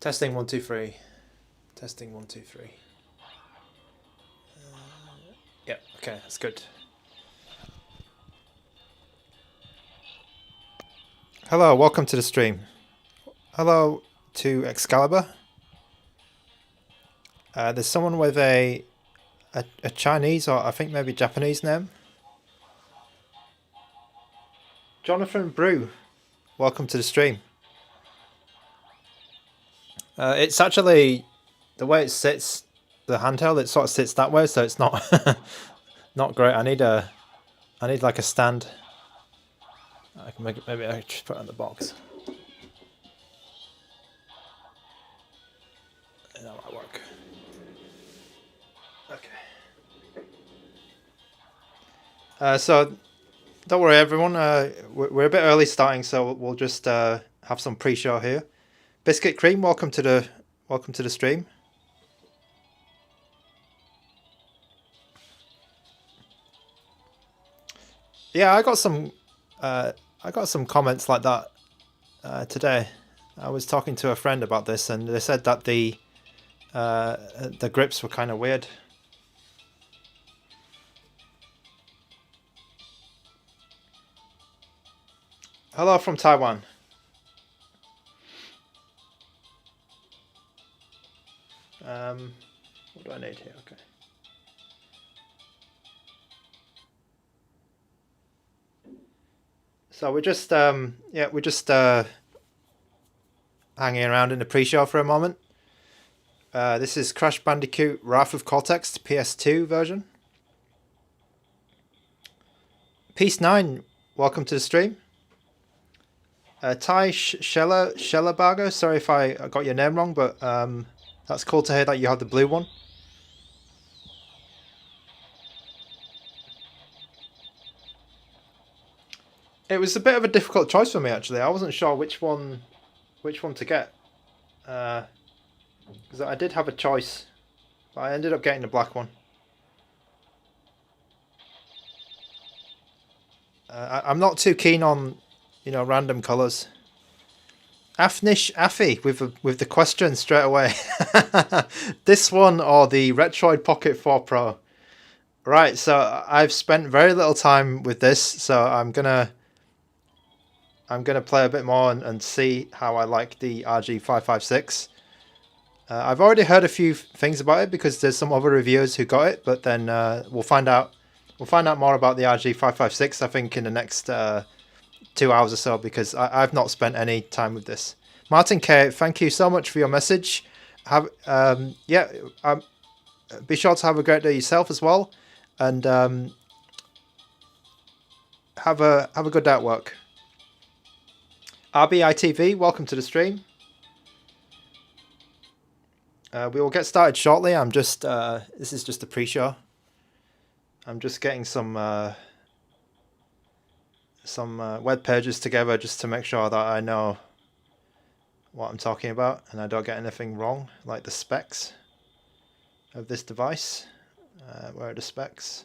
Testing 1 2 3. Testing 1 2 3. Yeah, okay, that's good. Hello, welcome to the stream. Hello to Excalibur. There's someone with a Chinese or I think maybe Japanese name. Jonathan Brew, welcome to the stream. It's actually the way it sits, the handheld. It sort of sits that way, so it's not not great. I need like a stand. I can make it. Maybe I just put it on the box. That might work. Okay. So don't worry, everyone. We're a bit early starting, so we'll just have some pre-show here. Biscuit Cream, welcome to the stream. Yeah, I got some comments like that today. I was talking to a friend about this, and they said that the grips were kind of weird. Hello from Taiwan. What do I need here? Okay. So we're just hanging around in the pre-show for a moment. This is Crash Bandicoot Wrath of Cortex, the PS2 version. Peace 9, welcome to the stream. Ty Schellerbarger, sorry if I got your name wrong, but that's cool to hear that you have the blue one. It was a bit of a difficult choice for me, actually. I wasn't sure which one to get, because I did have a choice, but I ended up getting the black one. I'm not too keen on, random colours. Afnish Affy with the question straight away. This one or the Retroid Pocket 4 Pro? Right, so I've spent very little time with this, so I'm gonna play a bit more and see how I like the RG556. I've already heard a few things about it because there's some other reviewers who got it, but then we'll find out more about the RG556 I think in the next 2 hours or so, because I've not spent any time with this. Martin K, thank you so much for your message. Be sure to have a great day yourself as well, and have a good day at work. RBITV, welcome to the stream. We will get started shortly. I'm just this is just a pre-show. I'm just getting some web pages together just to make sure that I know what I'm talking about and I don't get anything wrong, like the specs of this device. Where are the specs?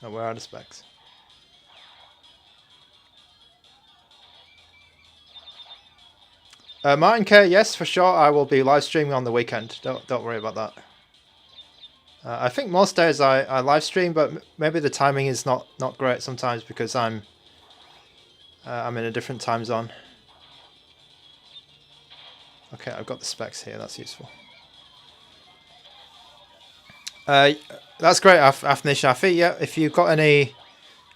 Oh, where are the specs? Martin K, yes, for sure. I will be live streaming on the weekend. Don't worry about that. I think most days I live stream, but maybe the timing is not great sometimes because I'm in a different time zone. Okay, I've got the specs here. That's useful. That's great, Afnish Afi. Yeah, if you've got any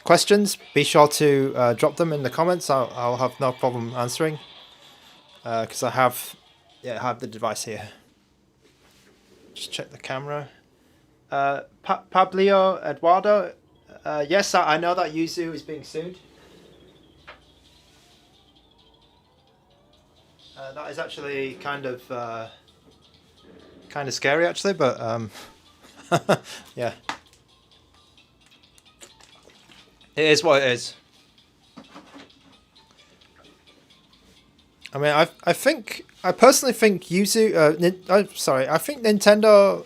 questions, be sure to drop them in the comments. I'll have no problem answering. Because I have the device here. Just check the camera. Pablio Eduardo, yes, I know that Yuzu is being sued. That is actually kind of scary, actually, but yeah, it is what it is. I mean, I personally think Yuzu. I think Nintendo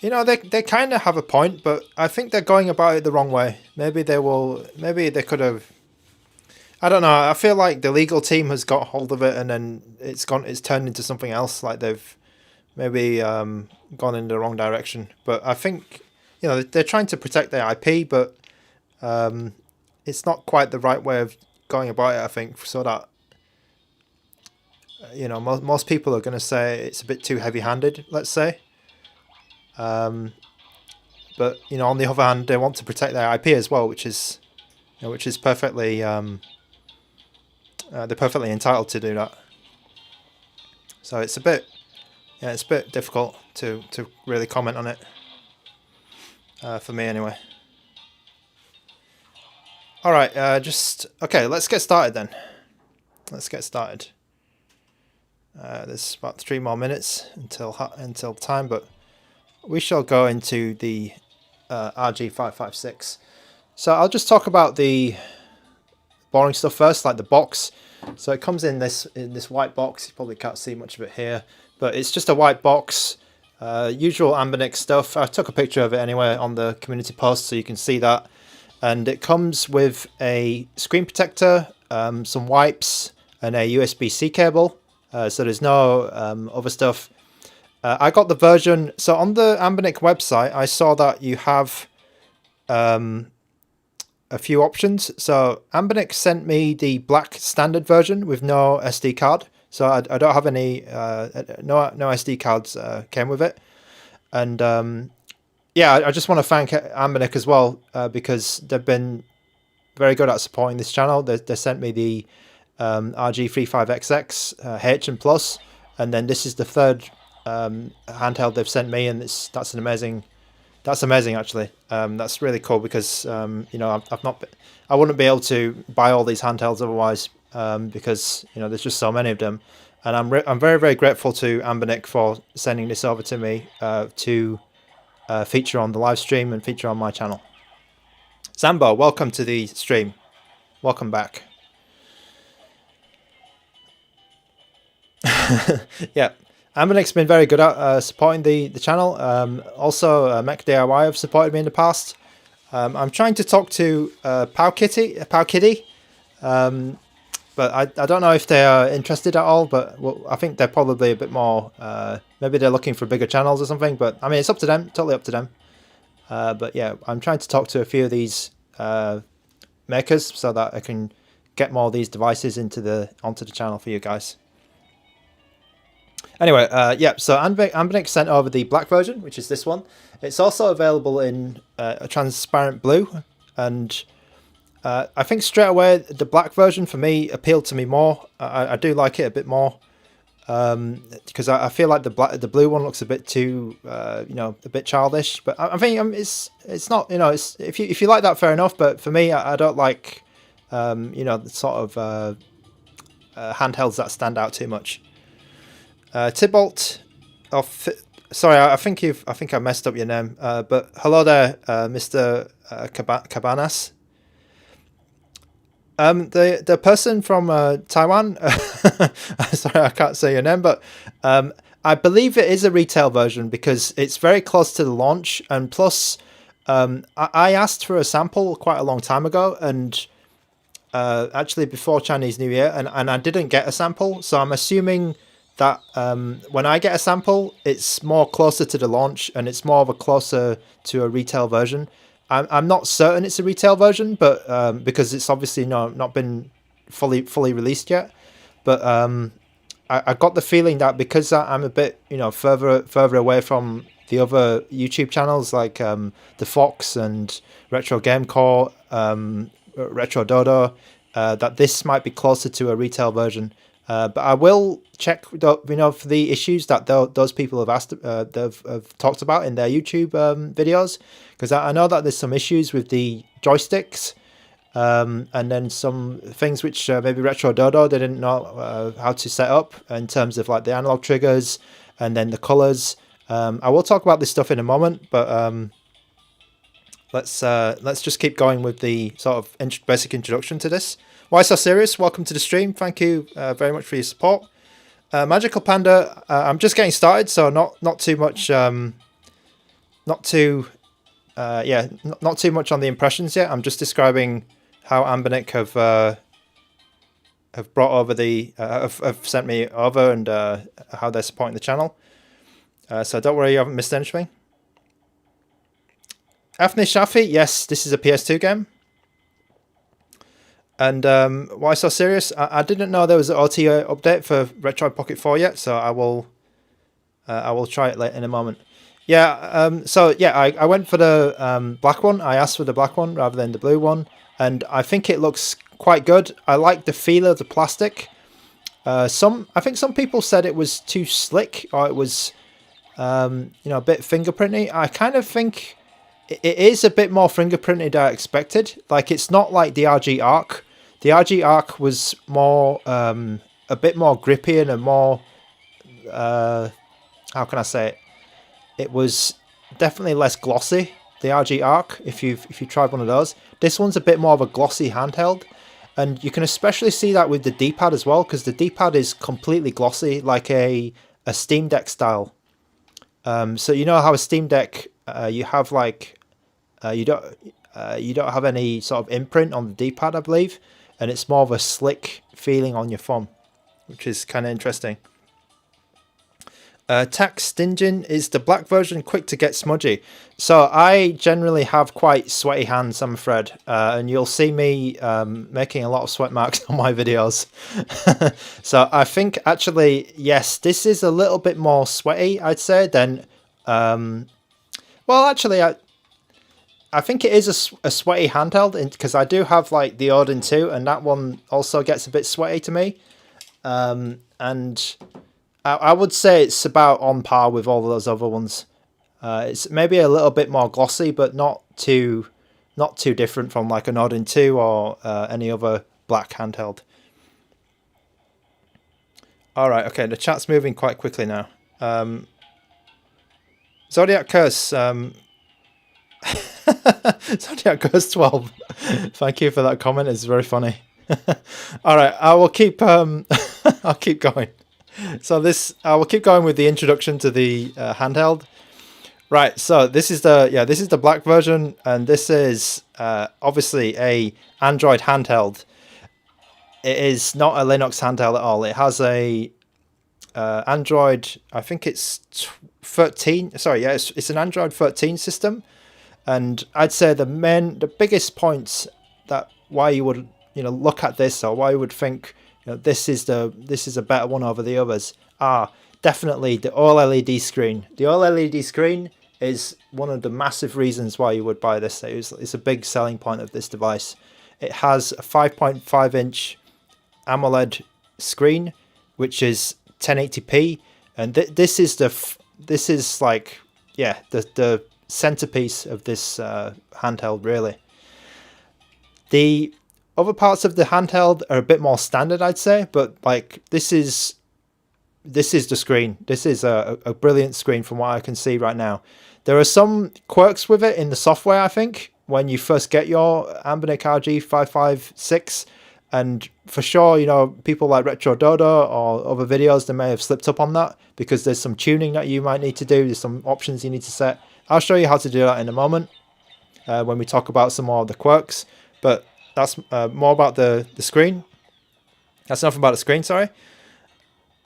You know, they kind of have a point, but I think they're going about it the wrong way. Maybe they could have. I don't know. I feel like the legal team has got hold of it, and then it's turned into something else. Like they've maybe gone in the wrong direction. But I think, you know, they're trying to protect their IP, but it's not quite the right way of going about it, I think, so that, you know, most people are going to say it's a bit too heavy-handed, let's say. But, you know, on the other hand, they want to protect their IP as well, which is perfectly, they're perfectly entitled to do that. So it's a bit difficult to really comment on it, for me anyway. All right, okay. Let's get started then. Let's get started. There's about 3 more minutes until time, but we shall go into the RG556. So I'll just talk about the boring stuff first, like the box. So it comes in this white box. You probably can't see much of it here, but it's just a white box. Usual ANBERNIC stuff. I took a picture of it anyway on the community post, so you can see that. And it comes with a screen protector, some wipes, and a USB-C cable. So there's no other stuff. I got the version. So on the ANBERNIC website, I saw that you have a few options. So ANBERNIC sent me the black standard version with no SD card. So I don't have any, no SD cards came with it. And yeah, I just want to thank ANBERNIC as well, because they've been very good at supporting this channel. They sent me the RG3556 H and Plus, and then this is the third handheld they've sent me, and that's amazing actually. That's really cool because you know, I wouldn't be able to buy all these handhelds otherwise, because, you know, there's just so many of them, and I'm very, very grateful to ANBERNIC for sending this over to me to feature on the live stream and feature on my channel. Zambo, welcome to the stream. Welcome back. Yeah, ANBERNIC's been very good at supporting the channel. Also, Mech DIY have supported me in the past. I'm trying to talk to Powkiddy, but I don't know if they are interested at all. But I think they're probably a bit more. Maybe they're looking for bigger channels or something. But I mean, it's up to them. Totally up to them. But yeah, I'm trying to talk to a few of these makers so that I can get more of these devices onto the channel for you guys. Anyway, yeah, so ANBERNIC sent over the black version, which is this one. It's also available in a transparent blue, and I think straight away the black version for me appealed to me more. I do like it a bit more, because I feel like the blue one looks a bit too, you know, a bit childish. But I think it's not, you know, if you like that, fair enough. But for me, I don't like, you know, the sort of handhelds that stand out too much. Tybalt, sorry, I think I messed up your name. But hello there, Mr. Cabanas. The person from Taiwan. Sorry, I can't say your name, but I believe it is a retail version because it's very close to the launch, and plus, I asked for a sample quite a long time ago, and actually before Chinese New Year, and I didn't get a sample, so I'm assuming that when I get a sample, it's more closer to the launch, and it's more of a closer to a retail version. I'm not certain it's a retail version, but because it's obviously not been fully released yet. But I got the feeling that because I'm a bit, you know, further away from the other YouTube channels like the Fox and Retro Game Core, Retro Dodo, that this might be closer to a retail version. But I will check, you know, for the issues that those people have asked, have talked about in their YouTube videos, because I know that there's some issues with the joysticks, and then some things which maybe Retro Dodo they didn't know how to set up in terms of like the analog triggers and then the colors. I will talk about this stuff in a moment, but let's just keep going with the sort of basic introduction to this. Why So Serious? Welcome to the stream. Thank you very much for your support. Magical Panda, I'm just getting started, so not too much not too not too much on the impressions yet. I'm just describing how ANBERNIC have brought over the have sent me over, and how they're supporting the channel. So don't worry, you haven't missed anything. Afni Shafi, yes, this is a PS2 game. And why so serious? I didn't know there was an OTA update for Retroid Pocket 4 yet, so I will try it later in a moment. Yeah, so yeah, I went for the black one. I asked for the black one rather than the blue one, and I think it looks quite good. I like the feel of the plastic. I think some people said it was too slick, or it was a bit fingerprinty. I kind of think it is a bit more fingerprinted than I expected. Like, it's not like the RG Arc. The RG Arc was more a bit more grippy and a more how can I say it? It was definitely less glossy, the RG Arc, if you tried one of those. This one's a bit more of a glossy handheld, and you can especially see that with the D-pad as well, because the D-pad is completely glossy, like a Steam Deck style. So you know how a Steam Deck, you have like you don't have any sort of imprint on the D-pad, I believe, and it's more of a slick feeling on your thumb, which is kind of interesting. Tack Stinging, is the black version quick to get smudgy? So I generally have quite sweaty hands, I'm afraid, and you'll see me making a lot of sweat marks on my videos. So I think actually, yes, this is a little bit more sweaty, I'd say, than well, actually, I think it is a sweaty handheld, because I do have like the Odin 2, and that one also gets a bit sweaty to me, and I would say it's about on par with all of those other ones. It's maybe a little bit more glossy, but not too different from like an Odin 2 or any other black handheld. All right, okay, the chat's moving quite quickly now. Zodiac Curse, Zodiac Curse 12. Thank you for that comment. It's very funny. All right, I will keep I'll keep going. So I will keep going with the introduction to the handheld. Right, so this is the black version, and this is obviously a Android handheld. It is not a Linux handheld at all. It has a Android, I think it's 13. Sorry, yeah, it's an Android 13 system, and I'd say the biggest points that why you would look at this, or why you would think this is a better one over the others, are definitely the OLED screen. The OLED screen is one of the massive reasons why you would buy this. It's a big selling point of this device. It has a 5.5-inch AMOLED screen, which is 1080p, and this is like, yeah, the centerpiece of this handheld, really. The other parts of the handheld are a bit more standard, I'd say, but like this is the screen. This is a brilliant screen from what I can see right now. There are some quirks with it in the software, I think, when you first get your ANBERNIC RG556, and for sure, people like Retro Dodo or other videos, they may have slipped up on that, because there's some tuning that you might need to do. There's some options you need to set. I'll show you how to do that in a moment when we talk about some more of the quirks, but that's more about the screen. That's enough about the screen, sorry.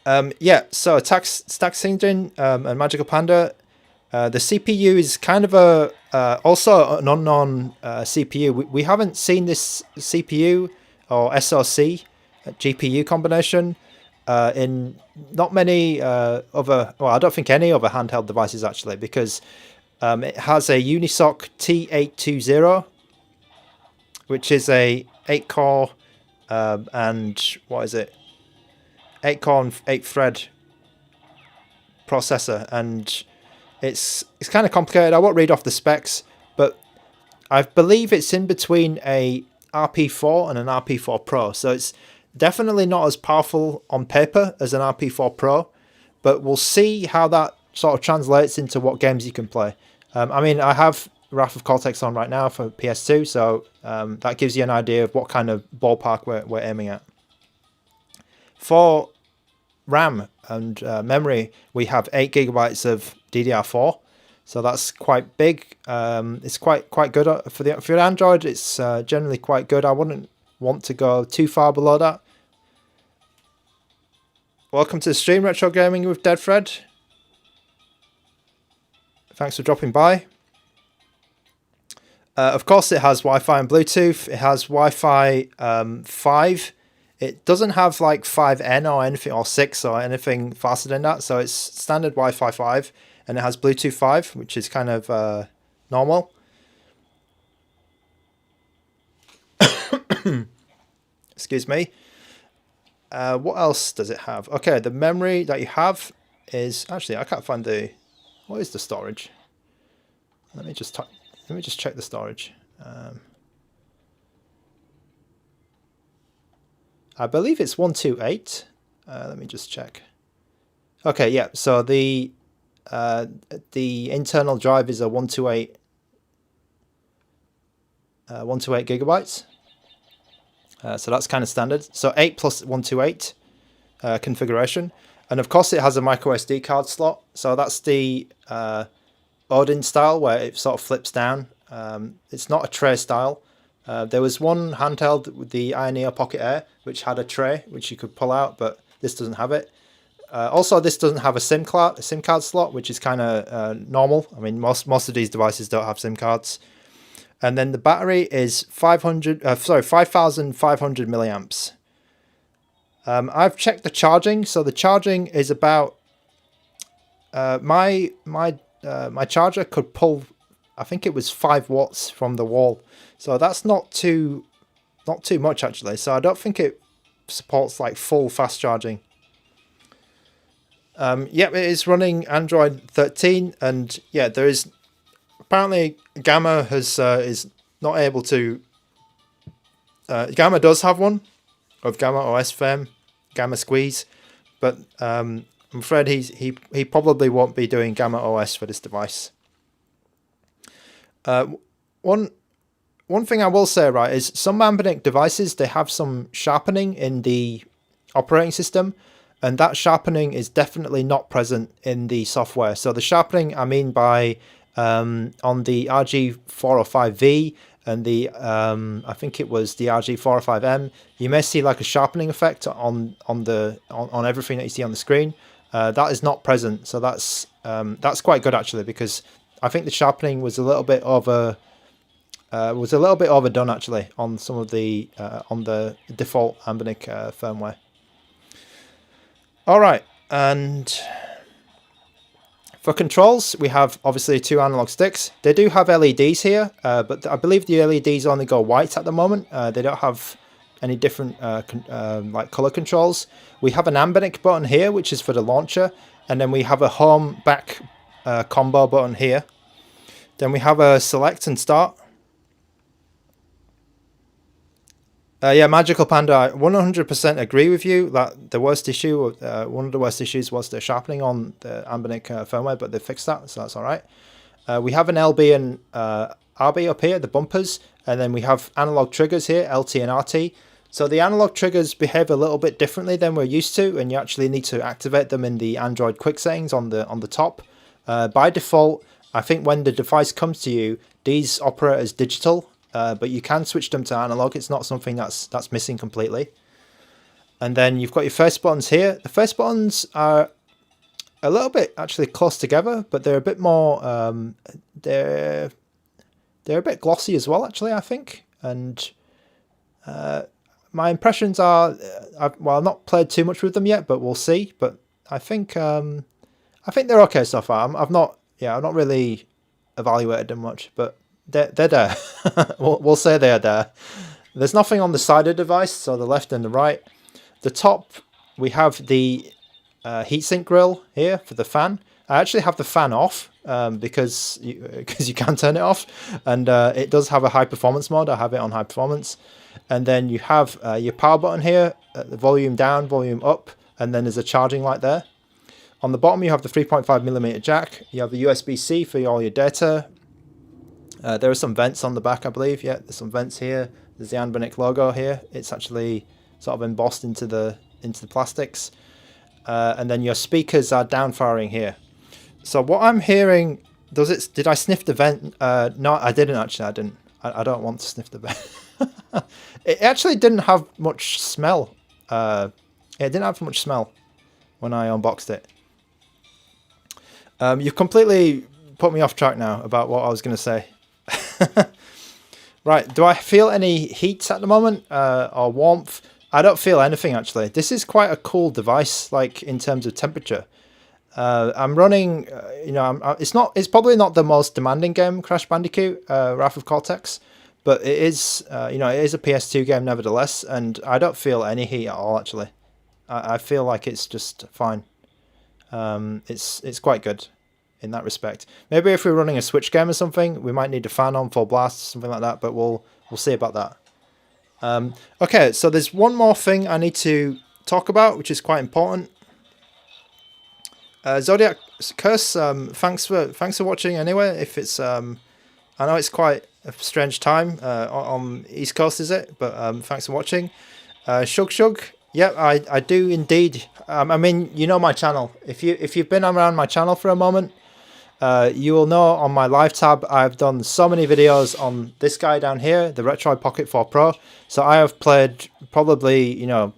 Yeah, so Tack Stinging and Magical Panda. The CPU is kind of also an unknown CPU. We haven't seen this CPU or SoC GPU combination in not many other, well, I don't think any other handheld devices actually, because it has a Unisoc T820, which is a 8-core and what is it? 8-core and 8-thread processor, and it's kind of complicated. I won't read off the specs, but I believe it's in between a RP4 and an RP4 Pro, so it's definitely not as powerful on paper as an RP4 Pro, but we'll see how that sort of translates into what games you can play. I mean, I have Wrath of Cortex on right now for PS2, so that gives you an idea of what kind of ballpark we're aiming at. For RAM and memory, we have 8 GB of DDR4, So that's quite big. It's quite good for the Android. It's generally quite good. I wouldn't want to go too far below that. Welcome to the stream, Retro Gaming with Dead Fred. Thanks for dropping by. Of course, it has Wi-Fi and Bluetooth. It has Wi-Fi 5. It doesn't have like 5N or anything, or 6 or anything faster than that. So it's standard Wi-Fi 5, and it has Bluetooth 5, which is kind of normal. Excuse me. What else does it have? Okay, the memory that you have is actually, I can't find the. What is the storage? Let me just check the storage. I believe it's 128. Let me just check. Okay, yeah. So the internal drive is a 128 gigabytes. So that's kind of standard. So 8 plus 128 configuration, and of course it has a micro SD card slot. So that's the Odin style, where it sort of flips down. It's not a tray style. There was one handheld with the Ioneer Pocket Air, which had a tray which you could pull out, but this doesn't have it. Also, this doesn't have a SIM card slot, which is kind of normal. I mean, most of these devices don't have SIM cards. And then the battery is 5,500 milliamps. I've checked the charging, so the charging is about my charger could pull, I think it was 5 watts from the wall, so that's not too much actually. So I don't think it supports like full fast charging. Yep, it is running Android 13, and yeah, there is apparently Gamma is not able to. Gamma does have one of Gamma OS fame, Gamma Squeeze, but I'm afraid he probably won't be doing Gamma OS for this device. One thing I will say, right, is some ANBERNIC devices, they have some sharpening in the operating system, and that sharpening is definitely not present in the software. So the sharpening I mean by on the RG405V and the I think it was the RG405M, you may see like a sharpening effect on everything that you see on the screen. That is not present, so that's quite good actually, because I think the sharpening was a little bit overdone actually on some of the on the default ANBERNIC firmware. All right, and for controls, we have obviously 2 analog sticks. They do have LEDs here, but I believe the LEDs only go white at the moment. They don't have any different like color controls. We have an ANBERNIC button here, which is for the launcher, and then we have a home back combo button here. Then we have a select and start. Yeah, Magical Panda, I 100% agree with you that the worst issue, one of the worst issues was the sharpening on the ANBERNIC firmware, but they fixed that, so that's all right. We have an LB and RB up here, the bumpers, and then we have analog triggers here, LT and RT. So the analog triggers behave a little bit differently than we're used to, and you actually need to activate them in the Android quick settings on the top. By default, I think when the device comes to you, these operate as digital. But you can switch them to analog. It's not something that's missing completely. And then you've got your face buttons here. The face buttons are a little bit actually close together, but they're a bit more they're a bit glossy as well actually, I think. And my impressions are I've not played too much with them yet, but we'll see. But I think they're okay so far. I've not really evaluated them much, but they're there. We'll say they're there. There's nothing on the side of the device, so the left and the right. The top, we have the heatsink grill here for the fan. I actually have the fan off because you can turn it off, and it does have a high performance mode. I have it on high performance. And then you have your power button here, the volume down, volume up, and then there's a charging light there. On the bottom, you have the 3.5mm jack. You have the USB-C for all your data. There are some vents on the back, I believe. Yeah, there's some vents here. There's the ANBERNIC logo here. It's actually sort of embossed into the plastics. And then your speakers are down firing here. So what I'm hearing Does it? Did I sniff the vent? No, I didn't actually. I didn't. I don't want to sniff the vent. It actually didn't have much smell. It didn't have much smell when I unboxed it. You completely put me off track now about what I was going to say. Right, do I feel any heat at the moment or warmth? I don't feel anything actually. This is quite a cool device, like in terms of temperature. I'm running, you know, it's probably not the most demanding game, Crash Bandicoot, Wrath of Cortex, but it is, you know, it is a PS2 game nevertheless, and I don't feel any heat at all actually. I feel like it's just fine. It's quite good in that respect. Maybe if we're running a Switch game or something, we might need a fan on full blast, something like that, but we'll see about that. Okay, so there's one more thing I need to talk about, which is quite important. Zodiac Curse, thanks for watching anyway. If it's I know it's quite a strange time on East Coast, is it? But thanks for watching. Shug Shug, yeah, I do indeed. I mean, you know my channel. If you've been around my channel for a moment, you will know on my live tab I've done so many videos on this guy down here, the Retroid Pocket 4 Pro. So I have played probably, you know,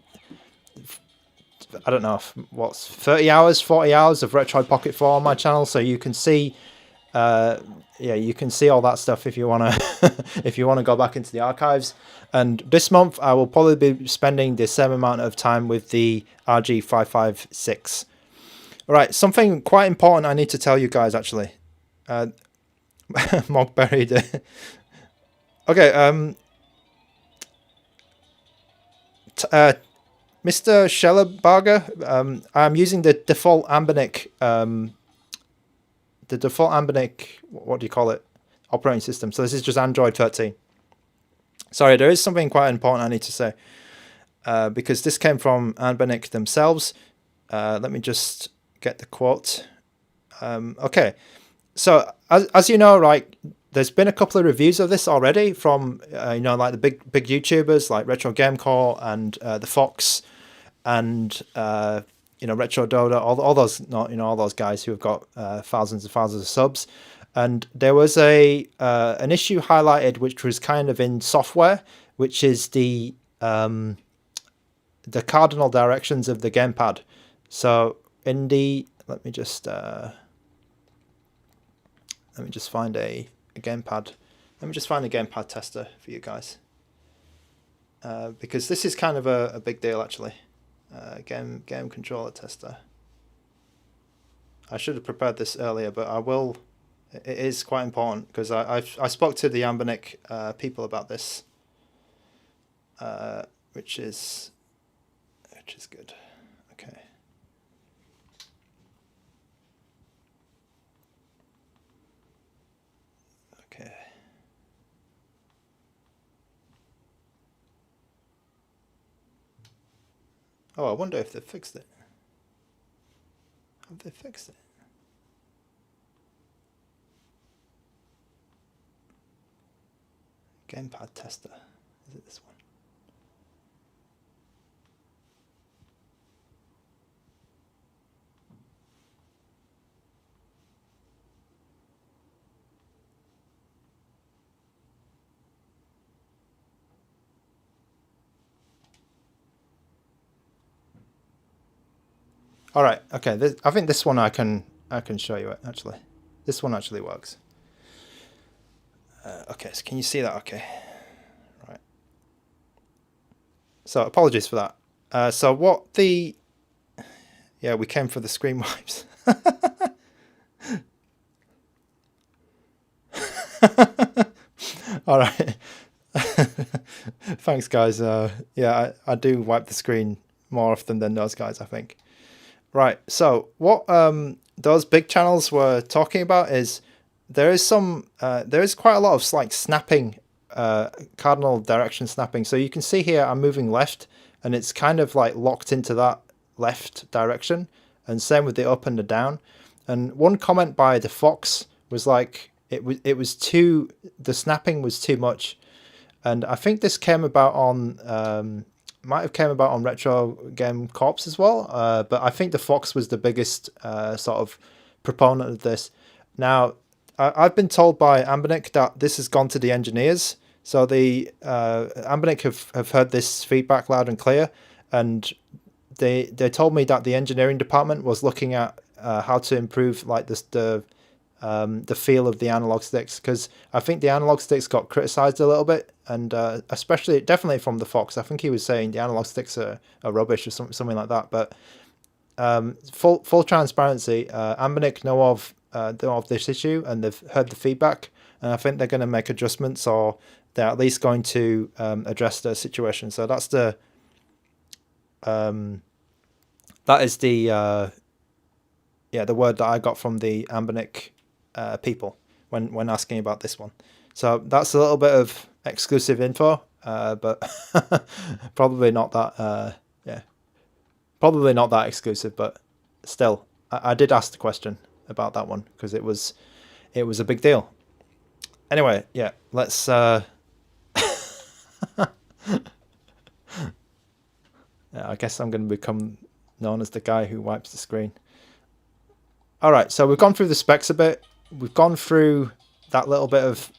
I don't know, what's 30 hours, 40 hours of Retroid Pocket 4 on my channel, so you can see, yeah, you can see all that stuff if you wanna, if you wanna go back into the archives. And this month I will probably be spending the same amount of time with the RG556. All right, something quite important I need to tell you guys actually. Mog buried. Okay. Mr. Schellerbarger, I'm using the default ANBERNIC, what do you call it, operating system. So this is just Android 13. Sorry, there is something quite important I need to say, because this came from ANBERNIC themselves. Let me just get the quote. Okay, so as you know, right, there's been a couple of reviews of this already from you know, like the big YouTubers like Retro Gamecore and the Fox and you know, Retro Doda, all those, you know, all those guys who have got thousands and thousands of subs. And there was an issue highlighted which was kind of in software, which is the cardinal directions of the gamepad. So in the, let me just find a gamepad. Let me just find a gamepad tester for you guys, because this is kind of a big deal actually. Game controller tester. I should have prepared this earlier, but I will. It is quite important because I spoke to the ANBERNIC people about this, which is good. Okay. Okay. Oh, I wonder if they fixed it. Have they fixed it? Gamepad tester. Is it this one? All right. Okay. I think this one I can show you it actually. This one actually works. Okay. So can you see that? Okay. Right. So apologies for that. So what the? Yeah, we came for the screen wipes. All right. Thanks, guys. Yeah, I do wipe the screen more often than those guys, I think. Right, so what those big channels were talking about is there is quite a lot of like snapping, cardinal direction snapping. So you can see here I'm moving left, and it's kind of like locked into that left direction, and same with the up and the down. And one comment by the Fox was like the snapping was too much, and I think this came about on. Might have came about on Retro Game Corps as well, but I think the Fox was the biggest sort of proponent of this. Now, I've been told by ANBERNIC that this has gone to the engineers. So the ANBERNIC have heard this feedback loud and clear, and they told me that the engineering department was looking at how to improve like the feel of the analog sticks, because I think the analog sticks got criticized a little bit, and especially definitely from the Fox. I think he was saying the analog sticks are rubbish or something like that. But full transparency, ANBERNIC know of this issue, and they've heard the feedback, and I think they're going to make adjustments, or they're at least going to address the situation. So that's the that is the the word that I got from the ANBERNIC people when asking about this one. So that's a little bit of exclusive info, but probably not that probably not that exclusive, but still, I did ask the question about that one because it was a big deal. Anyway, yeah, let's yeah, I guess I'm going to become known as the guy who wipes the screen. All right, so we've gone through the specs a bit. We've gone through that little bit of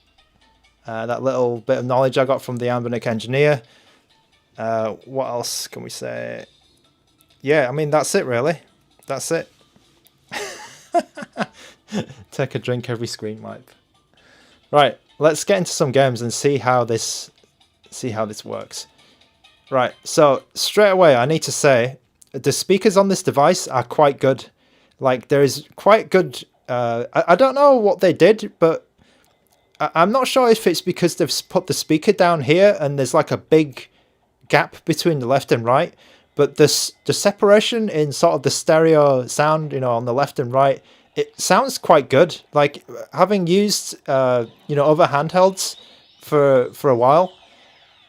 knowledge I got from the ANBERNIC engineer. What else can we say? Yeah, I mean, that's it really. That's it. Take a drink every screen wipe. Right, let's get into some games and see how this works. Right, so straight away I need to say the speakers on this device are quite good. Like, there is quite good... I don't know what they did, but I'm not sure if it's because they've put the speaker down here and there's like a big gap between the left and right. But the separation in sort of the stereo sound, on the left and right, it sounds quite good. Like, having used, other handhelds for a while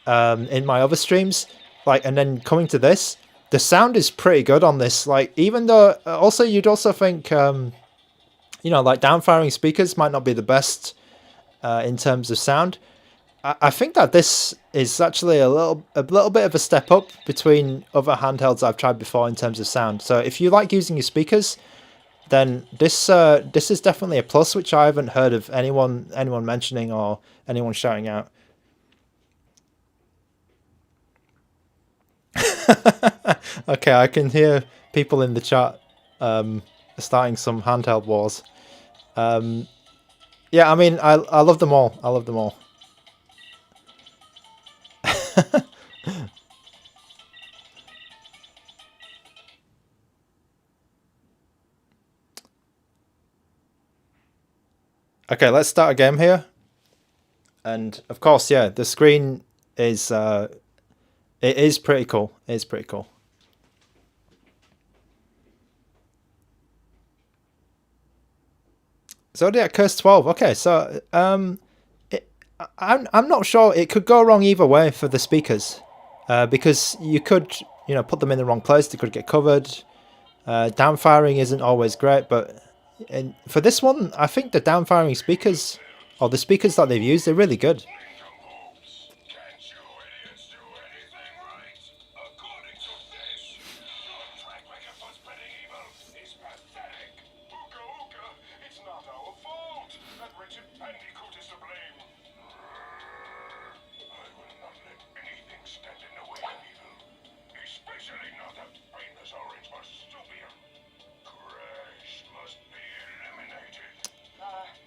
in my other streams, like, and then coming to this, the sound is pretty good on this. Like, even though also you'd also think, like downfiring speakers might not be the best in terms of sound. I think that this is actually a little bit of a step up between other handhelds I've tried before in terms of sound. So if you like using your speakers, then this is definitely a plus, which I haven't heard of anyone mentioning or anyone shouting out. Okay, I can hear people in the chat starting some handheld wars. Yeah, I mean, I love them all. I love them all. Okay, let's start a game here. And of course, yeah, the screen is it is pretty cool. It is pretty cool. Zodiac Curse 12. Okay, so I'm not sure. It could go wrong either way for the speakers, because you could put them in the wrong place. They could get covered. Downfiring isn't always great, but for this one, I think the downfiring speakers, or the speakers that they've used, they're really good.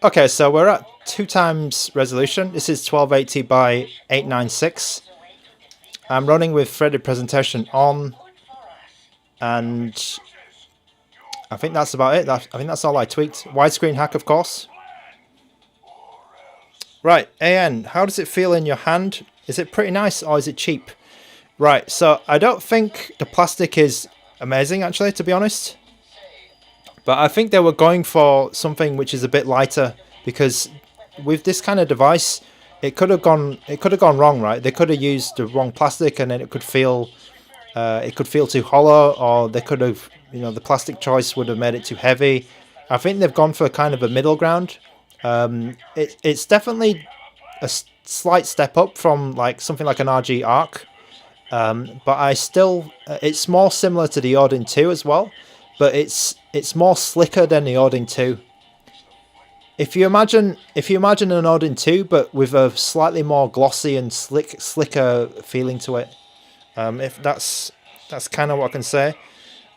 Okay, so we're at 2x resolution. This is 1280 by 896. I'm running with threaded presentation on, and I think that's about it. I think that's all I tweaked. Widescreen hack, of course. Right, AN, how does it feel in your hand? Is it pretty nice or is it cheap? Right, so I don't think the plastic is amazing, actually, to be honest. But I think they were going for something which is a bit lighter, because with this kind of device, it could have gone wrong, right? They could have used the wrong plastic, and then it could feel too hollow, or they could have, the plastic choice would have made it too heavy. I think they've gone for kind of a middle ground. It's definitely a slight step up from like something like an RG Arc, but I still it's more similar to the Odin 2 as well. But it's more slicker than the Odin 2. if you imagine an Odin 2, but with a slightly more glossy and slicker feeling to it, if that's kind of what I can say.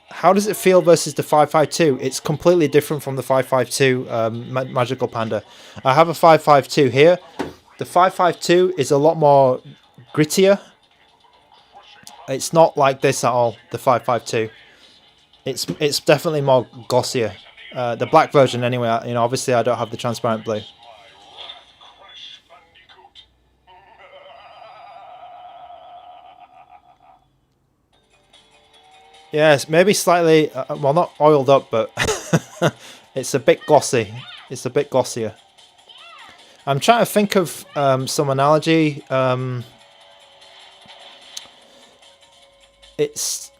How does it feel versus the 552? It's completely different from the 552 Magical Panda. I have a 552 here. The 552 is a lot more grittier. It's not like this at all, the 552. It's definitely more glossier. The black version anyway, you know, obviously I don't have the transparent blue. Yes, maybe slightly, well, not oiled up, but it's a bit glossy. It's a bit glossier. I'm trying to think of some analogy. It's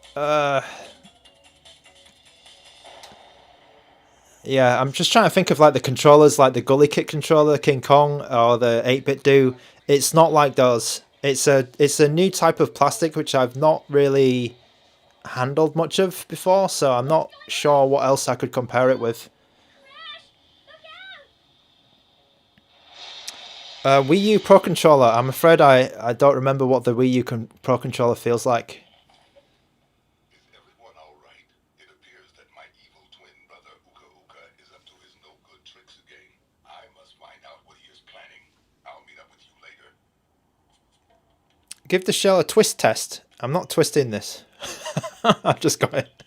yeah, I'm just trying to think of like the controllers, like the Gully Kit controller, King Kong, or the 8-bit Do. It's not like those. It's a new type of plastic which I've not really handled much of before, so I'm not sure what else I could compare it with. Wii U Pro Controller. I'm afraid I don't remember what the Wii U Pro Controller feels like. Is everyone all right? It appears that my evil twin brother Uka Uka is up to his no-good tricks again. I must find out what he is planning. I'll meet up with you later. Give the shell a twist test. I'm not twisting this. I've just got it.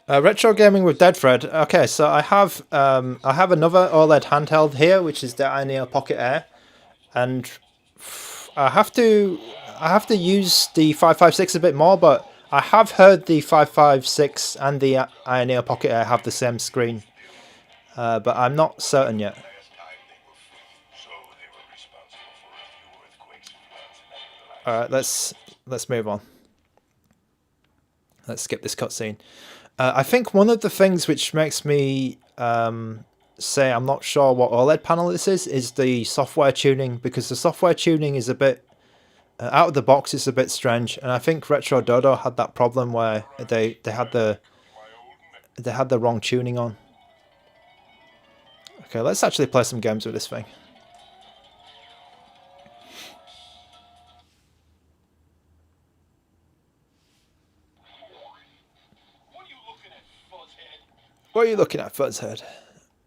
Retro gaming with Deadfred. Okay, so I have another OLED handheld here, which is the Ioneo Pocket Air, and I have to use the 556 a bit more, but I have heard the 556 and the Ioneo Pocket Air have the same screen, but I'm not certain yet. All right, let's move on. Let's skip this cutscene. I think one of the things which makes me say I'm not sure what OLED panel this is the software tuning, because the software tuning is a bit out of the box. It's a bit strange, and I think Retro Dodo had that problem where they had the wrong tuning on. Okay, let's actually play some games with this thing. What are you looking at, Fuzzhead?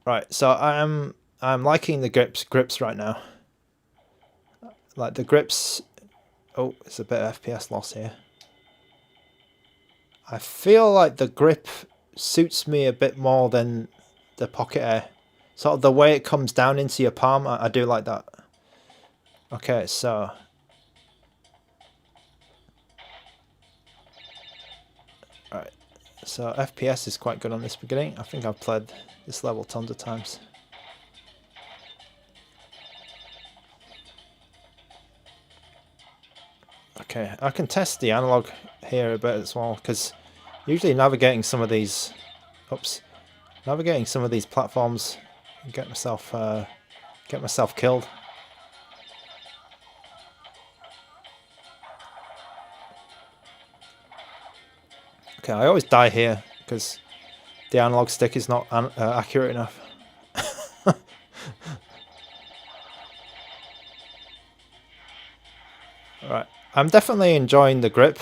Right, so I'm liking the grips right now. Like the grips. Oh, it's a bit of FPS loss here. I feel like the grip suits me a bit more than the Pocket Air. Sort of the way it comes down into your palm, I do like that. Okay, so alright. So FPS is quite good on this beginning. I think I've played this level tons of times. Okay, I can test the analog here a bit as well, because usually navigating some of these, platforms, get myself killed. Okay, I always die here because the analog stick is not accurate enough. Alright, I'm definitely enjoying the grip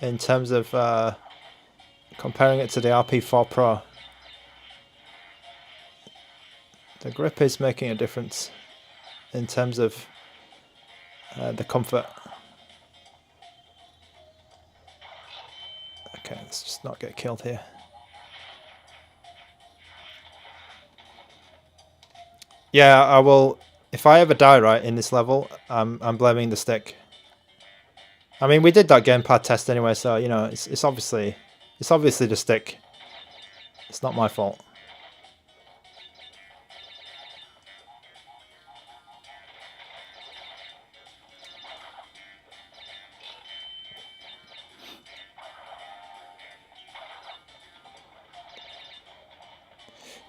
in terms of comparing it to the RP4 Pro. The grip is making a difference in terms of the comfort. Okay, let's just not get killed here. Yeah, I will. If I ever die right in this level, I'm blaming the stick. I mean, we did that gamepad test anyway, so you know, it's obviously the stick. It's not my fault.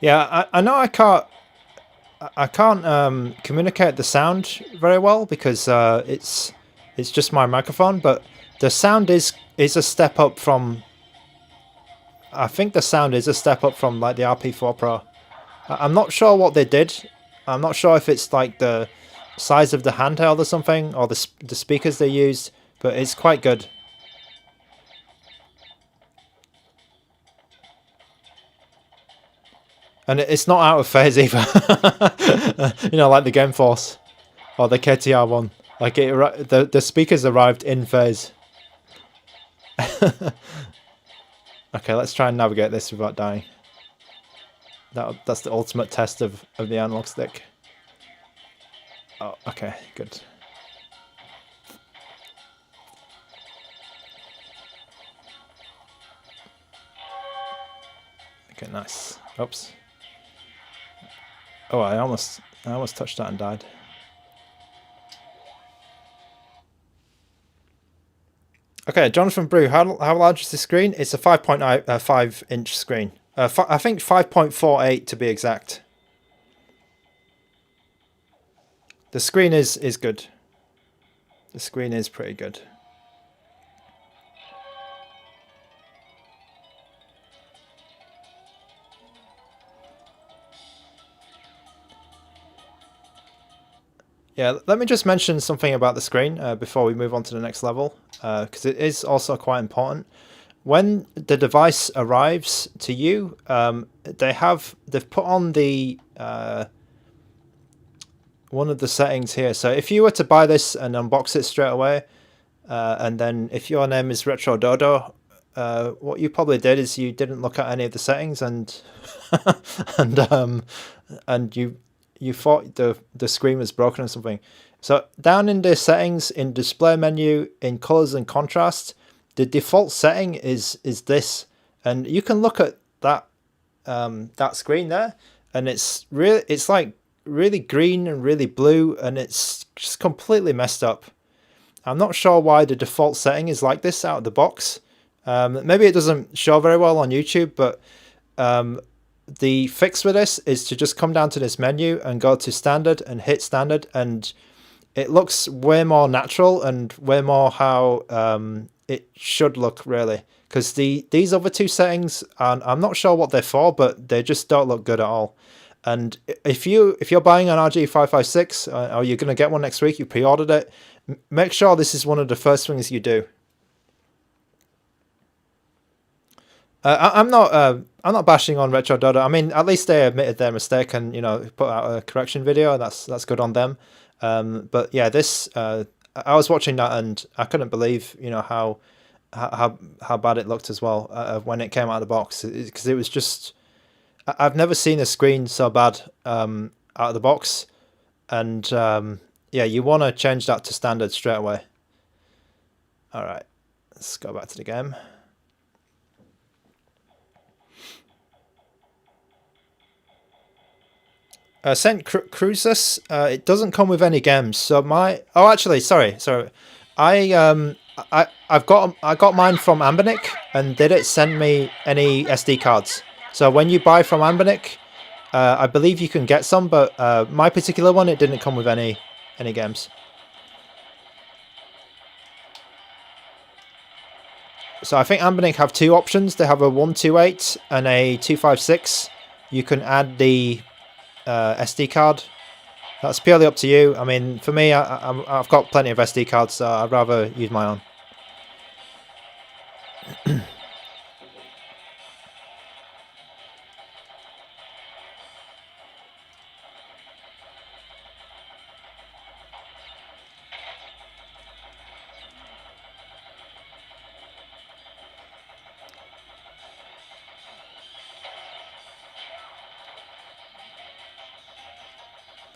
Yeah, I know I can't communicate the sound very well because it's just my microphone, but The sound is a step up from. I think the sound is a step up from like the RP4 Pro. I'm not sure what they did. I'm not sure if it's like the size of the handheld or something, or the speakers they used, but it's quite good. And it's not out of phase either. You know, like the Game Force or the KTR one. Like the speakers arrived in phase. Okay, let's try and navigate this without dying. That's the ultimate test of the analog stick. Oh, okay, good. Okay, nice. Oops. Oh, I almost touched that and died. Okay, Jonathan Brew, how large is the screen? It's a 5.5 inch screen. I think 5.48 to be exact. The screen is good. The screen is pretty good. Yeah, let me just mention something about the screen before we move on to the next level, because it is also quite important. When the device arrives to you, they've put on the one of the settings here. So if you were to buy this and unbox it straight away, and then if your name is Retro Dodo, what you probably did is you didn't look at any of the settings and and you thought the screen was broken or something. So down in the settings, in display menu, in colors and contrast, the default setting is this, and you can look at that that screen there, and it's like really green and really blue, and it's just completely messed up. I'm not sure why the default setting is like this out of the box. Maybe it doesn't show very well on YouTube, but the fix with this is to just come down to this menu and go to standard and hit standard, and it looks way more natural and way more how it should look, really. Because these other two settings, I'm not sure what they're for, but they just don't look good at all. And if you're buying an RG556 or you're going to get one next week, you pre-ordered it, make sure this is one of the first things you do. I'm not bashing on Retro Dodo. I mean, at least they admitted their mistake and, you know, put out a correction video. That's good on them. But yeah, this I was watching that and I couldn't believe, you know, how bad it looked as well when it came out of the box, because it was just, I've never seen a screen so bad out of the box. And yeah, you want to change that to standard straight away. All right, let's go back to the game. Sent Cruises. It doesn't come with any games. So actually, sorry. I got mine from ANBERNIC, and they didn't send me any SD cards. So when you buy from ANBERNIC, I believe you can get some, but my particular one, it didn't come with any games. So I think ANBERNIC have two options. They have a 128 and a 256. You can add the SD card. That's purely up to you. I mean, for me, I've got plenty of SD cards, so I'd rather use my own.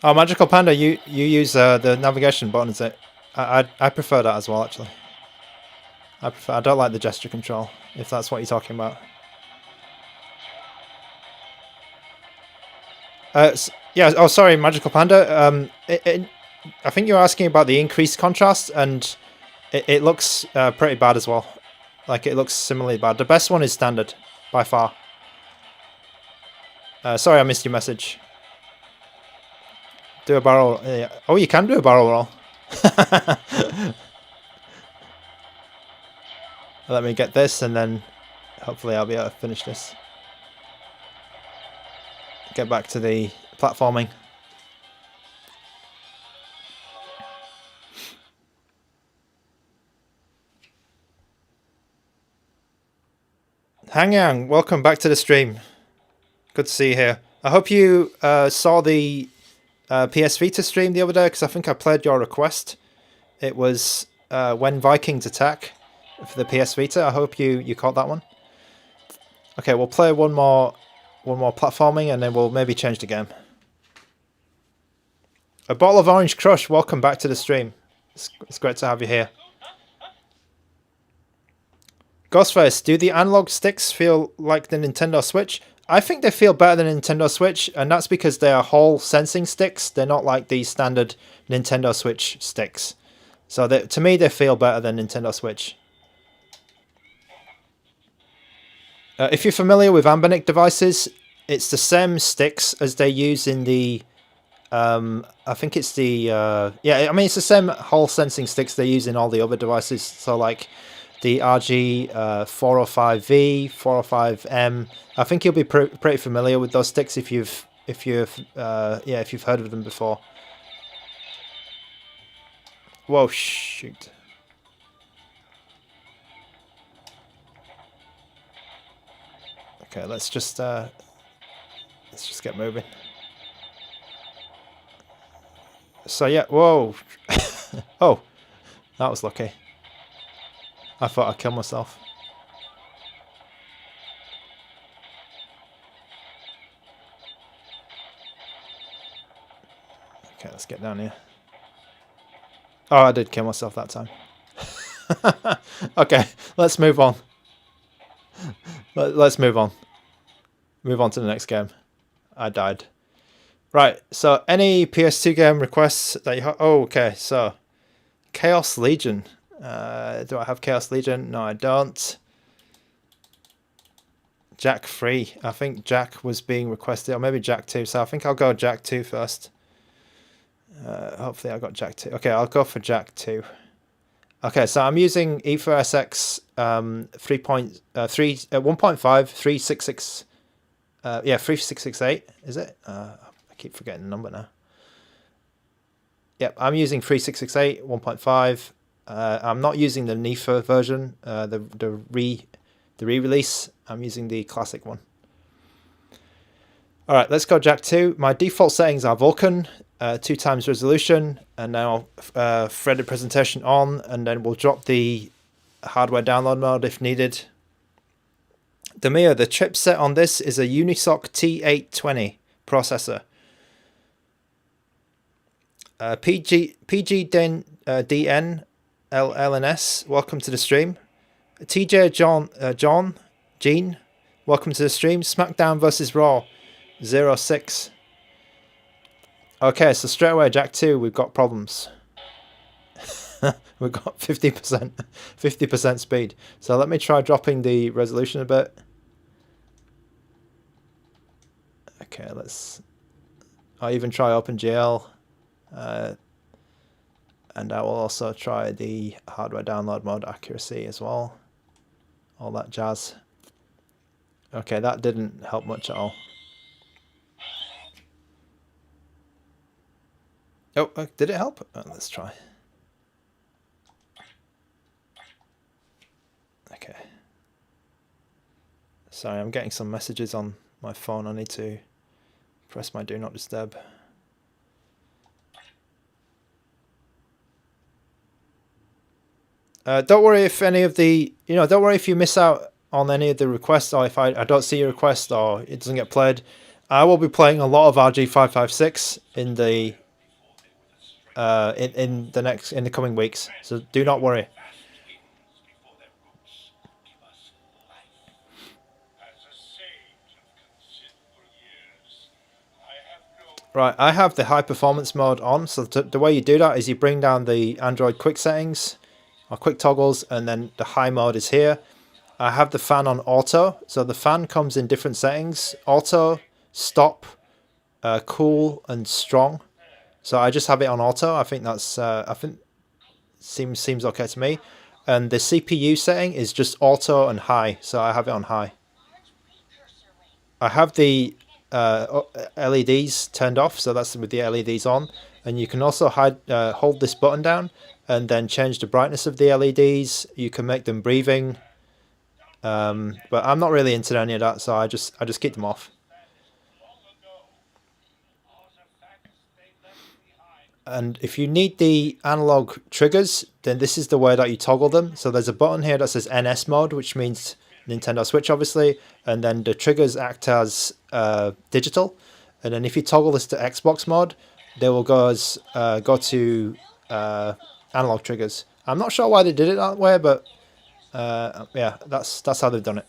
Oh, Magical Panda, you use the navigation button, is it? I prefer that as well, actually. I don't like the gesture control, if that's what you're talking about. Yeah. Oh, sorry, Magical Panda. I think you're asking about the increased contrast, and it looks pretty bad as well. Like, it looks similarly bad. The best one is standard, by far. Sorry, I missed your message. Do a barrel. Oh, you can do a barrel roll. Let me get this, and then hopefully I'll be able to finish this. Get back to the platforming. Hangyang, welcome back to the stream. Good to see you here. I hope you saw the PS Vita stream the other day, because I think I played your request. It was When Vikings Attack for the PS Vita. I hope you caught that one. Okay, we'll play one more platforming, and then we'll maybe change the game. A Bottle of Orange Crush, welcome back to the stream. It's great to have you here. Ghostface, do the analog sticks feel like the Nintendo Switch? I think they feel better than Nintendo Switch, and that's because they are Hall sensing sticks. They're not like the standard Nintendo Switch sticks. So to me, they feel better than Nintendo Switch. If you're familiar with ANBERNIC devices, it's the same sticks as they use in the... I think it's the... yeah, I mean, it's the same Hall sensing sticks they use in all the other devices. So like the RG 405V, 405M. I think you'll be pretty familiar with those sticks if you've heard of them before. Whoa, shoot. Okay, let's just get moving. So yeah, whoa. Oh, that was lucky. I thought I'd kill myself. Okay, let's get down here. Oh, I did kill myself that time. Okay, let's move on. Let's move on. Move on to the next game. I died. Right, so any PS2 game requests that you have? Oh, okay, so Chaos Legion. Do I have Chaos Legion? No, I don't. Jak III. I think Jak was being requested, or maybe Jak II. So I think I'll go Jak II first. Hopefully I got Jak II. Okay, I'll go for Jak II. Okay, so I'm using Ether SX 1.5 3668. Is it? I keep forgetting the number now. Yep, I'm using 3668 1.5. I'm not using the NIFA version, the re-release. I'm using the classic one. All right, let's go Jak II. My default settings are Vulkan, 2x resolution, and now threaded presentation on, and then we'll drop the hardware download mode if needed. Demir, the chipset on this is a Unisoc T820 processor. PGDN LLNS, welcome to the stream. TJ Gene, welcome to the stream. SmackDown versus Raw 06. Okay, so straight away, Jak II, we've got problems. We've got 50% speed. So let me try dropping the resolution a bit. Okay, I'll even try OpenGL. And I will also try the hardware download mode accuracy as well. All that jazz. Okay, that didn't help much at all. Oh, did it help? Oh, let's try. Okay. Sorry, I'm getting some messages on my phone. I need to press my Do Not Disturb. Don't worry if any of the, don't worry if you miss out on any of the requests, or if I don't see your request or it doesn't get played. I will be playing a lot of RG556 in the in the coming weeks, so do not worry. Right, I have the high performance mode on, so the way you do that is you bring down the Android quick settings or quick toggles, and then the high mode is here. I have the fan on auto, so the fan comes in different settings: auto, stop, cool, and strong. So I just have it on auto. I think that's seems okay to me. and the CPU setting is just auto and high, so I have it on high. I have the LEDs turned off, so that's with the LEDs on, and you can also hold this button down and then change the brightness of the LEDs. You can make them breathing, but I'm not really into any of that, so I just keep them off. And if you need the analog triggers, then this is the way that you toggle them. So there's a button here that says NS mode, which means Nintendo Switch, obviously, and then the triggers act as digital. And then if you toggle this to Xbox mode, they will go to analog triggers. I'm not sure why they did it that way, but yeah, that's how they've done it.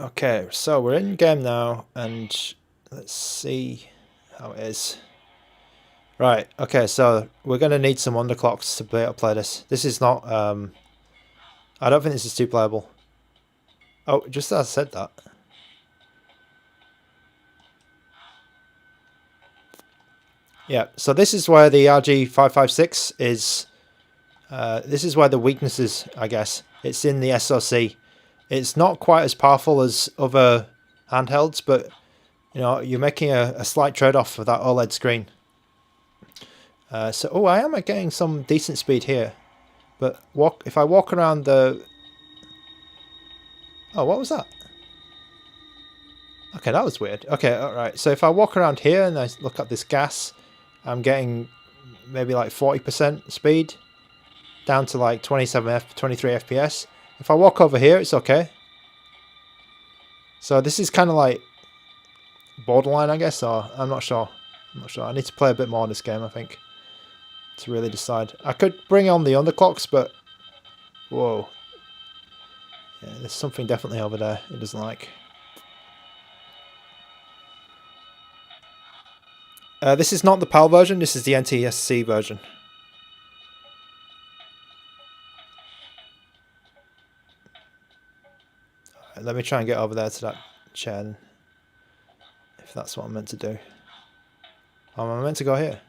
Okay, so we're in game now, and let's see how it is. Right, okay, so we're going to need some underclocks to be able to play this. This is not, I don't think this is too playable. Oh, just as I said that. Yeah, so this is where the RG556 is, this is where the weakness is, I guess. It's in the SoC. It's not quite as powerful as other handhelds, but you know, you're making a slight trade-off for that OLED screen. So, oh, I am getting some decent speed here, but if I walk around the... Oh, what was that? Okay, that was weird. Okay, alright, so if I walk around here and I look at this gas, I'm getting maybe like 40% speed, down to like 23 FPS. If I walk over here, it's okay. So this is kind of like borderline, I guess, or I'm not sure. I need to play a bit more in this game, I think, to really decide. I could bring on the underclocks, but whoa. Yeah, there's something definitely over there it doesn't like. This is not the PAL version, this is the NTSC version. Right, let me try and get over there to that chair, if that's what I'm meant to do. Oh, am I meant to go here?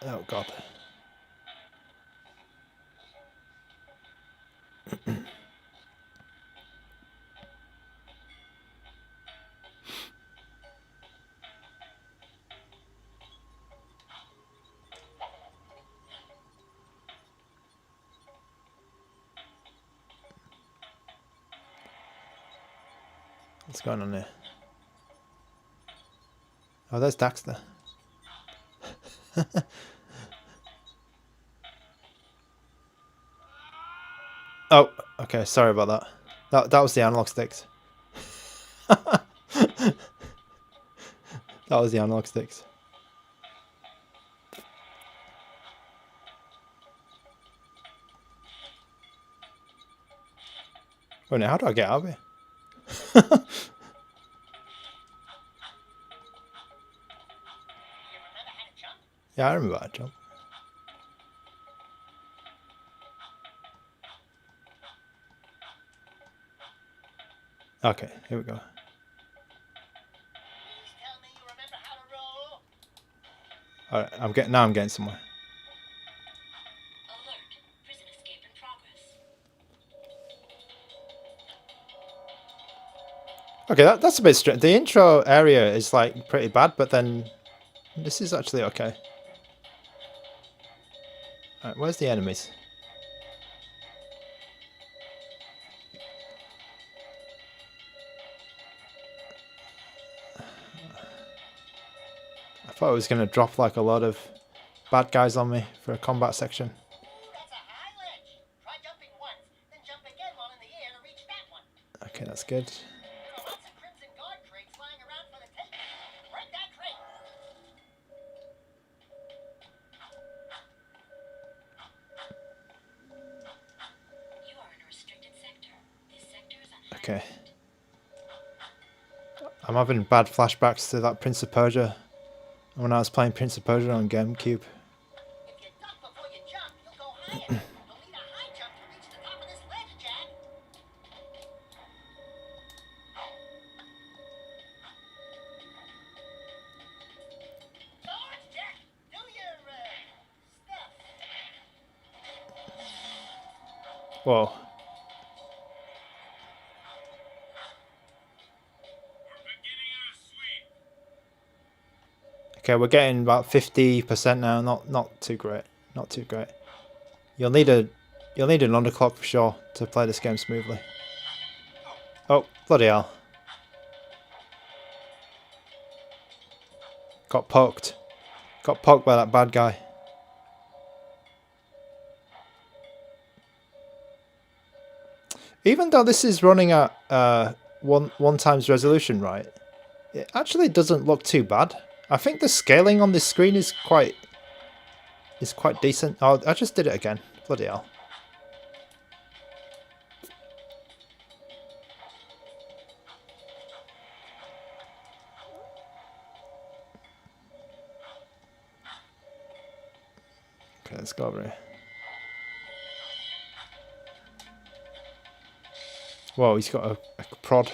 Oh god. What's going on here? Oh, there's Daxter. Oh, okay, sorry about that. That was the analog sticks. That was the analog sticks. Wait, now how do I get out of here? Yeah, I remember how to jump. Okay, here we go. Alright, I'm getting somewhere. Okay, that's a bit strange. The intro area is like pretty bad, but then this is actually okay. Alright, where's the enemies? I thought it was going to drop like a lot of bad guys on me for a combat section. Okay, that's good. Okay. I'm having bad flashbacks to that Prince of Persia when I was playing Prince of Persia on GameCube. Whoa. Okay, we're getting about 50% now. Not too great. Not too great. You'll need an underclock for sure to play this game smoothly. Oh, bloody hell. Got poked. Got poked by that bad guy. Even though this is running at one times resolution, right? It actually doesn't look too bad. I think the scaling on this screen is quite decent. Oh, I just did it again. Bloody hell. Okay, let's go over here. Whoa, he's got a prod.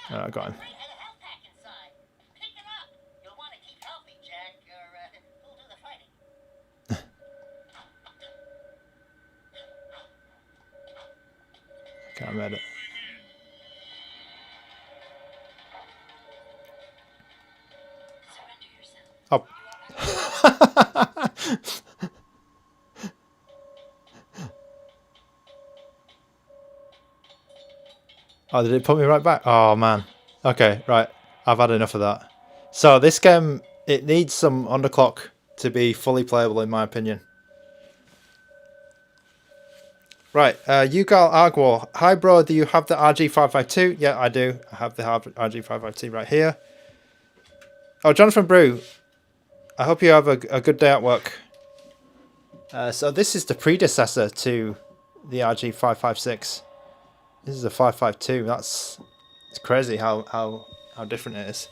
Oh, I got him. Okay, I'm ready. Oh. Oh, did it put me right back? Oh, man. Okay, right. I've had enough of that. So this game, it needs some underclock to be fully playable, in my opinion. Right, Yugal Agwar. Hi, bro. Do you have the RG552? Yeah, I do. I have the RG552 right here. Oh, Jonathan Brew. I hope you have a good day at work. So this is the predecessor to the RG556. This is a 552. It's crazy how different it is.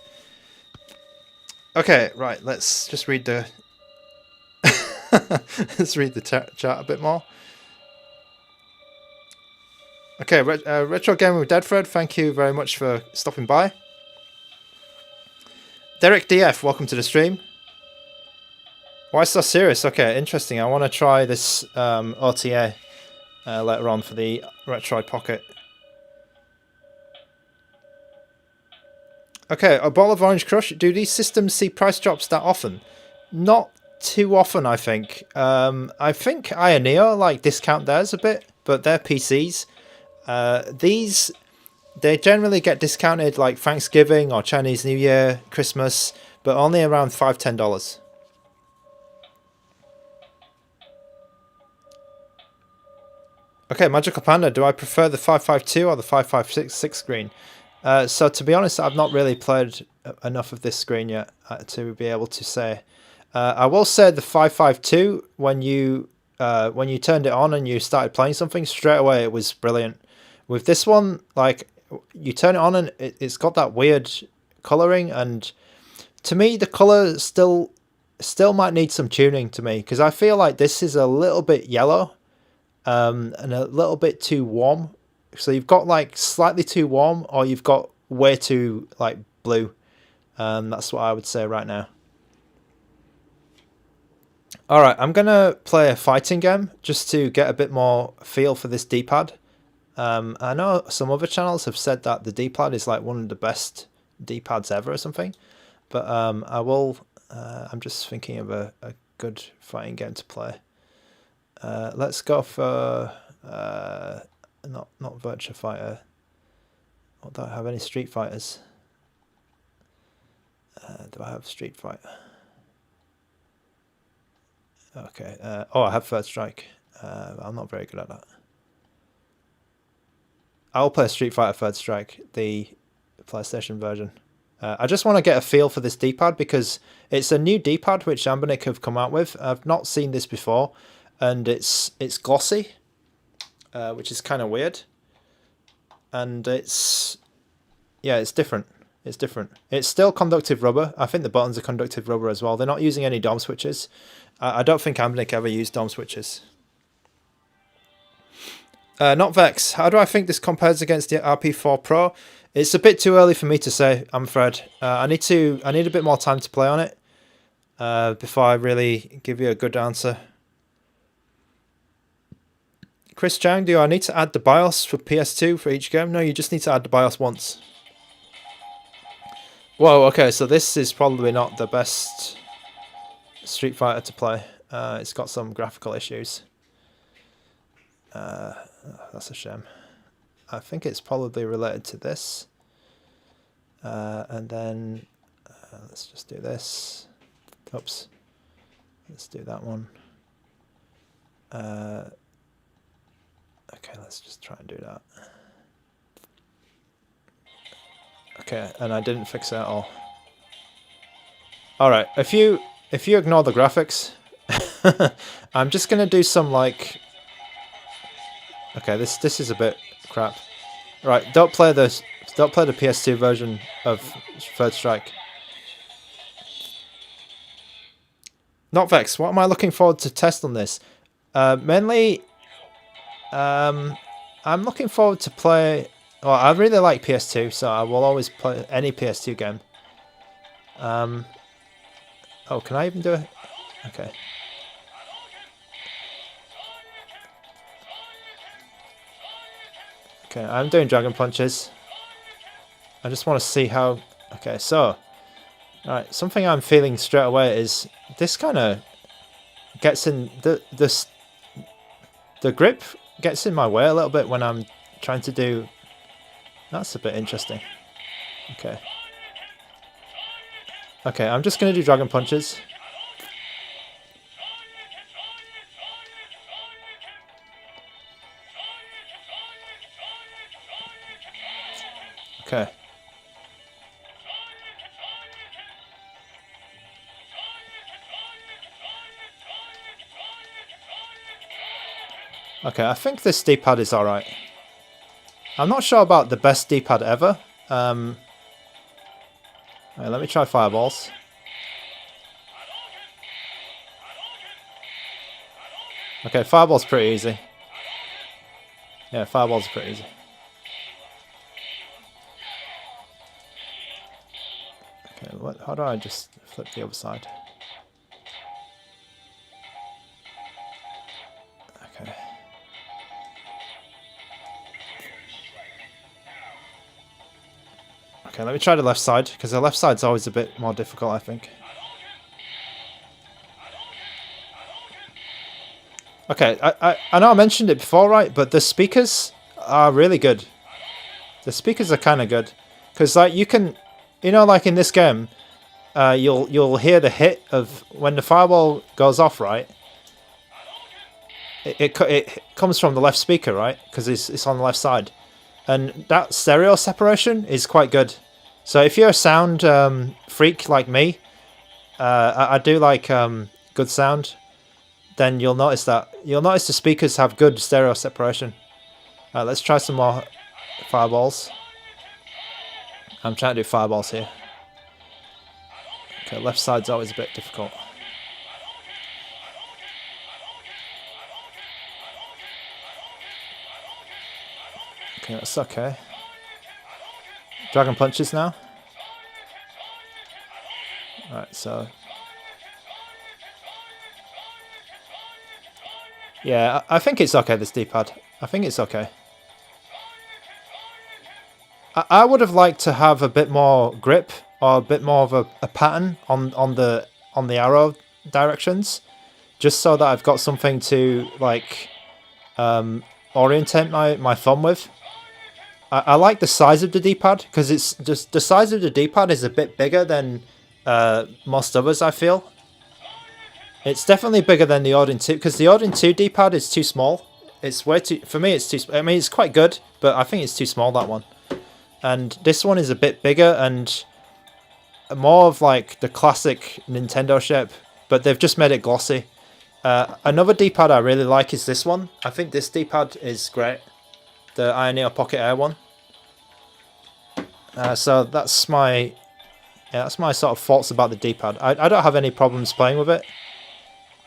Okay, right. Let's just read the let's read the chat a bit more. Okay, Retro Gamer with Deadfred, thank you very much for stopping by. Derek DF, welcome to the stream. Why so serious? Okay, interesting. I want to try this OTA later on for the Retroid Pocket. Okay, a bottle of Orange Crush. Do these systems see price drops that often? Not too often, I think. I think Ioneo like discount theirs a bit, but they're PCs. These, they generally get discounted like Thanksgiving or Chinese New Year, Christmas, but only around $5–10. Okay, Magical Panda, do I prefer the 552 or the 556 screen? So to be honest, I've not really played enough of this screen yet to be able to say. I will say the 552, when you turned it on and you started playing something, straight away it was brilliant. With this one, like, you turn it on and it's got that weird colouring, and to me the colour still might need some tuning to me, because I feel like this is a little bit yellow and a little bit too warm. So you've got like slightly too warm, or you've got way too like blue. That's what I would say right now. Alright, I'm going to play a fighting game just to get a bit more feel for this D-pad. I know some other channels have said that the D-pad is like one of the best D-pads ever or something. But I'm just thinking of a good fighting game to play. Let's go for... not Virtua Fighter. I don't have any Street Fighters. Do I have Street Fighter? Okay. I have Third Strike. I'm not very good at that. I'll play Street Fighter Third Strike, the PlayStation version. I just want to get a feel for this D-pad, because it's a new D-pad which ANBERNIC have come out with. I've not seen this before, and it's glossy. Which is kind of weird, and it's different. It's different. It's still conductive rubber. I think the buttons are conductive rubber as well. They're not using any DOM switches. I don't think ANBERNIC ever used DOM switches. Not Vex. How do I think this compares against the RP4 Pro? It's a bit too early for me to say, I'm afraid. I need a bit more time to play on it. before I really give you a good answer. Chris Chang, do I need to add the BIOS for PS2 for each game? No, you just need to add the BIOS once. Whoa, okay, so this is probably not the best Street Fighter to play. It's got some graphical issues. That's a shame. I think it's probably related to this. And then let's just do this. Oops. Let's do that one. Okay, let's just try and do that. Okay, and I didn't fix it at all. Alright, if you ignore the graphics, I'm just gonna do some like... Okay, this is a bit crap. Right, don't play the PS2 version of Third Strike. Not Vex, what am I looking forward to test on this? Mainly, I'm looking forward to play... Well, I really like PS2, so I will always play any PS2 game. Oh, can I even do it? Okay. Okay, I'm doing Dragon Punches. I just want to see how... Okay, so... Alright, something I'm feeling straight away is... This kind of gets in... The grip gets in my way a little bit when I'm trying to do... That's a bit interesting. Okay. Okay, I'm just going to do Dragon Punches. Okay. Okay, I think this D-pad is alright. I'm not sure about the best D-pad ever. Right, let me try Fireballs. Okay, Fireball's pretty easy. Yeah, Fireball's pretty easy. Okay, how do I just flip the other side? Okay. Okay, let me try the left side, because the left side's always a bit more difficult, I think. Okay, I know I mentioned it before, right? But the speakers are really good. The speakers are kind of good, because like you can, you know, like in this game, you'll hear the hit of when the fireball goes off, right? It comes from the left speaker, right? Because it's on the left side, and that stereo separation is quite good. So if you're a sound freak like me, I do like good sound. Then you'll notice that. You'll notice the speakers have good stereo separation. Let's try some more fireballs. I'm trying to do fireballs here. Okay, left side's always a bit difficult. Okay, that's okay. Dragon Punches now. Alright, so... Yeah, I think it's okay, this D-pad. I think it's okay. I would have liked to have a bit more grip, or a bit more of a pattern on the arrow directions, just so that I've got something to like orientate my thumb with. I like the size of the D-pad, because it's just the size of the D-pad is a bit bigger than most others, I feel. It's definitely bigger than the Odin 2, because the Odin 2 D-pad is too small. It's way too... For me, it's too... I mean, it's quite good, but I think it's too small, that one. And this one is a bit bigger and more of like the classic Nintendo shape, but they've just made it glossy. Another D-pad I really like is this one. I think this D-pad is great. The Ioneer Pocket Air one. So that's my... Yeah, that's my sort of thoughts about the D-pad. I don't have any problems playing with it.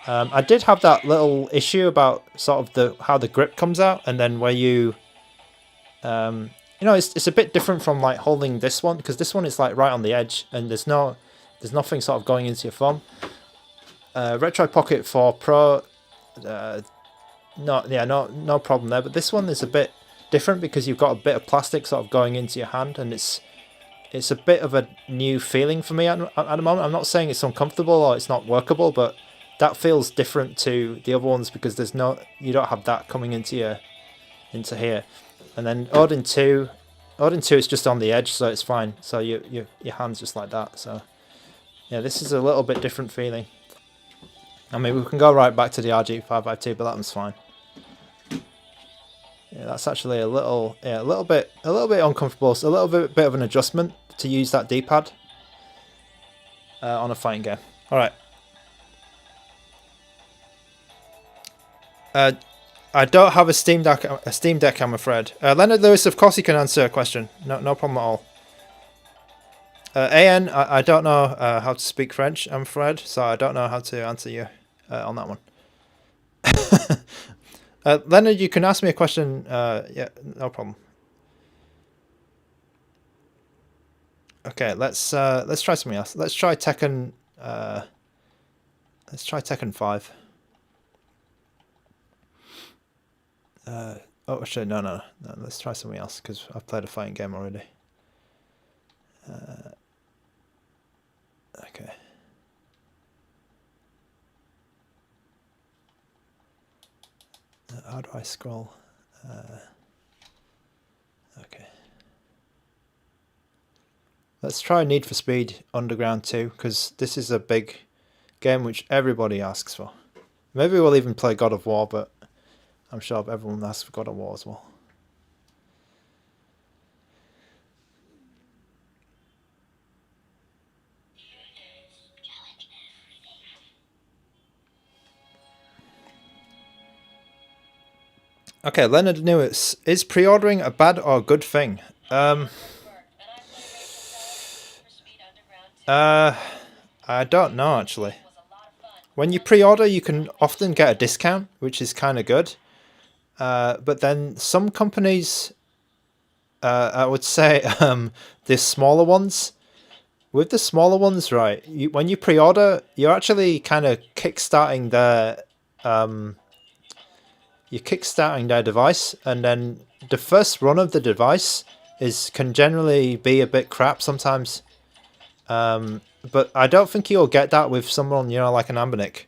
I did have that little issue about sort of how the grip comes out, and then where you, you know, it's a bit different from like holding this one, because this one is like right on the edge, and there's nothing sort of going into your thumb. Retro Pocket 4 Pro, no problem there. But this one is a bit different because you've got a bit of plastic sort of going into your hand, and it's a bit of a new feeling for me at the moment. I'm not saying it's uncomfortable or it's not workable, but that feels different to the other ones because you don't have that coming into here. And then Odin 2 is just on the edge, so it's fine. So your hand's just like that. So yeah, this is a little bit different feeling. I mean, we can go right back to the RG552, but that one's fine. Yeah, that's actually a little bit uncomfortable. It's a little bit of an adjustment to use that D-pad on a fighting game. All right. I don't have a Steam Deck. I'm afraid. Leonard Lewis, of course, you can answer a question. No problem at all. AN, I don't know how to speak French. I'm afraid, so I don't know how to answer you on that one. Leonard, you can ask me a question. Yeah, no problem. Okay, let's try something else. Let's try Tekken. Let's try Tekken 5. Oh, actually, no. Let's try something else because I've played a fighting game already. Okay. How do I scroll? Okay. Let's try Need for Speed Underground 2 because this is a big game which everybody asks for. Maybe we'll even play God of War, but I'm sure everyone asks for God of War as well. Okay, Leonard Lewis, is pre-ordering a bad or good thing? I don't know actually. When you pre-order, you can often get a discount, which is kind of good. But then some companies, I would say, the smaller ones. With the smaller ones, right? When you pre-order, you're actually kind of kickstarting their device, and then the first run of the device can generally be a bit crap sometimes. But I don't think you'll get that with someone, like an ANBERNIC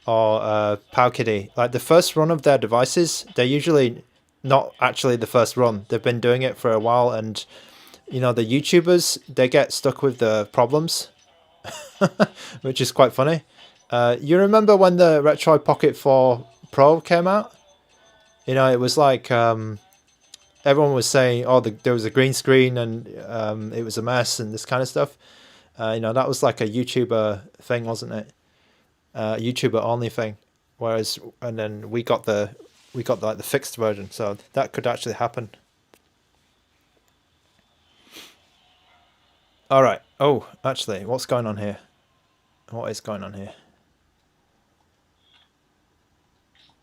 or Powkiddy. Like the first run of their devices, they're usually not actually the first run. They've been doing it for a while, and the YouTubers, they get stuck with the problems, which is quite funny. You remember when the Retro Pocket 4 Pro came out? It was like everyone was saying, oh, there was a green screen and it was a mess and this kind of stuff. That was like a YouTuber thing, wasn't it? YouTuber only thing. And then we got the fixed version, so that could actually happen. All right. Oh, actually, what's going on here? What is going on here?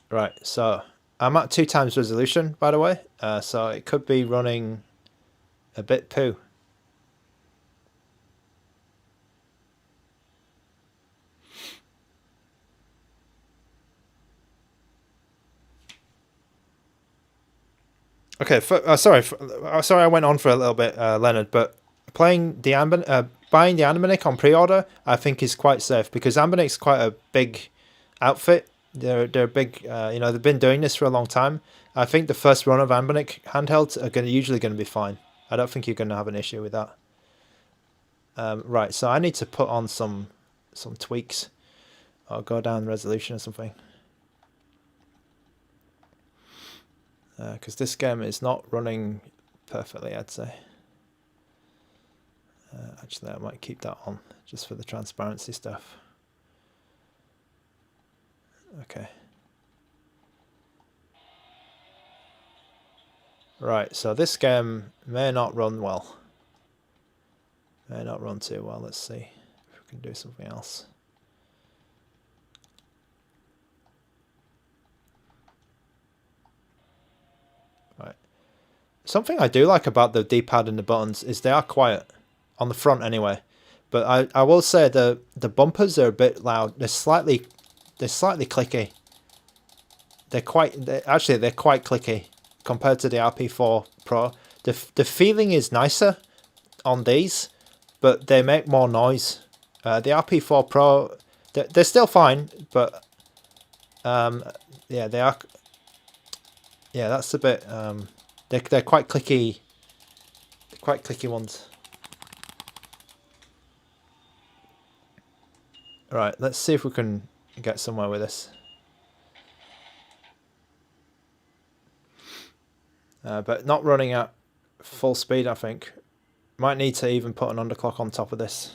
Right. So I'm at 2x resolution, by the way. So it could be running a bit poo. Okay, sorry, I went on for a little bit, Leonard, but buying the ANBERNIC on pre-order, I think is quite safe because ANBERNIC's quite a big outfit. They're big, they've been doing this for a long time. I think the first run of ANBERNIC handhelds are usually going to be fine. I don't think you're going to have an issue with that. Right, so I need to put on some tweaks or go down resolution or something. Because this game is not running perfectly, I'd say. Actually, I might keep that on just for the transparency stuff. Okay. Right, so this game may not run well. May not run too well. Let's see if we can do something else. Right. Something I do like about the D-pad and the buttons is they are quiet. On the front anyway. But I will say the bumpers are a bit loud. They're slightly clicky. They're quite clicky compared to the RP4 Pro. The feeling is nicer on these, but they make more noise. The RP4 Pro, they're still fine, but yeah, they are. Yeah, that's a bit. They're quite clicky. They're quite clicky ones. All right, let's see if we can get somewhere with this. But not running at full speed, I think. Might need to even put an underclock on top of this.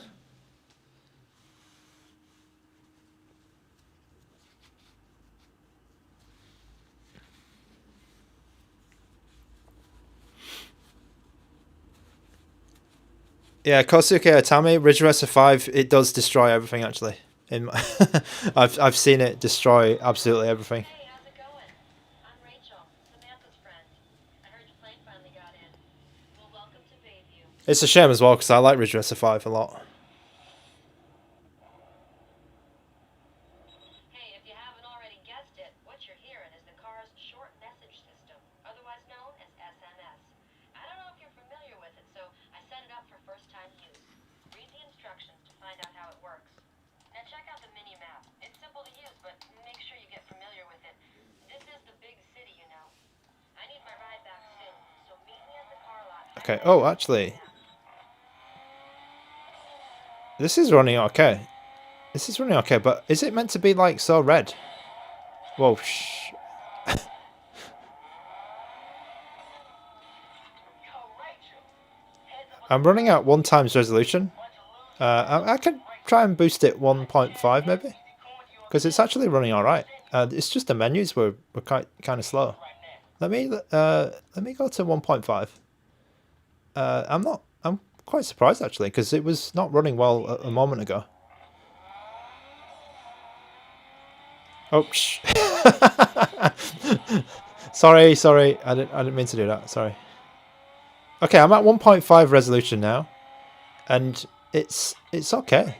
Yeah, Kosuke Atami, Ridge Racer 5, it does destroy everything actually. In my I've seen it destroy absolutely everything. Hey, how's it going? I'm Rachel, Samantha's friend. I heard your plane finally got in. Well, welcome to Bayview. It's a shame as well because I like Ridge Racer 5 a lot. Hey, if you haven't already guessed it, what you're hearing is the car's short message system, otherwise known as SMS. I don't know if you're familiar with it, so I set it up for first-time use. Read the instructions to find out how it works. Now check out the mini-map. It's simple to use, but make sure you get familiar with it. This is the big city, you know. I need my ride back soon, so meet me at the car lot. Okay, oh actually, this is running okay. This is running okay, but is it meant to be like so red? Whoa, shh. I'm running at 1x resolution. I could try and boost it 1.5 maybe, because it's actually running all right. It's just the menus were kind of slow. Let me go to 1.5. I'm quite surprised actually, because it was not running well a moment ago. Oh, shh. sorry. I didn't mean to do that. Sorry. Okay, I'm at 1.5 resolution now, and it's okay.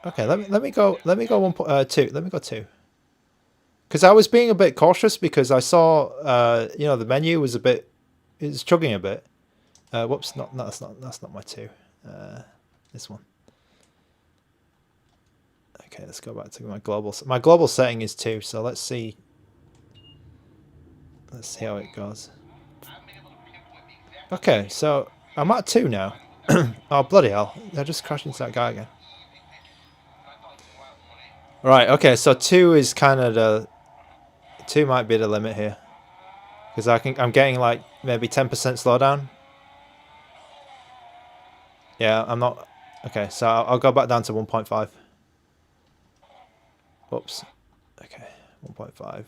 Okay, let me go 1.2. Let me go 2. Because I was being a bit cautious because I saw you know, the menu was it's chugging a bit. Whoops, that's not my 2. This one. Okay, let's go back to my global. My global setting is 2, so let's see. Let's see how it goes. Okay, so I'm at 2 now. Oh bloody hell! I just crashed into that guy again. Right. Okay, so 2 is kind of 2 might be the limit here, because I'm getting like maybe 10% slowdown. Yeah, I'm not. Okay, so I'll go back down to 1.5. Whoops. Okay, 1.5.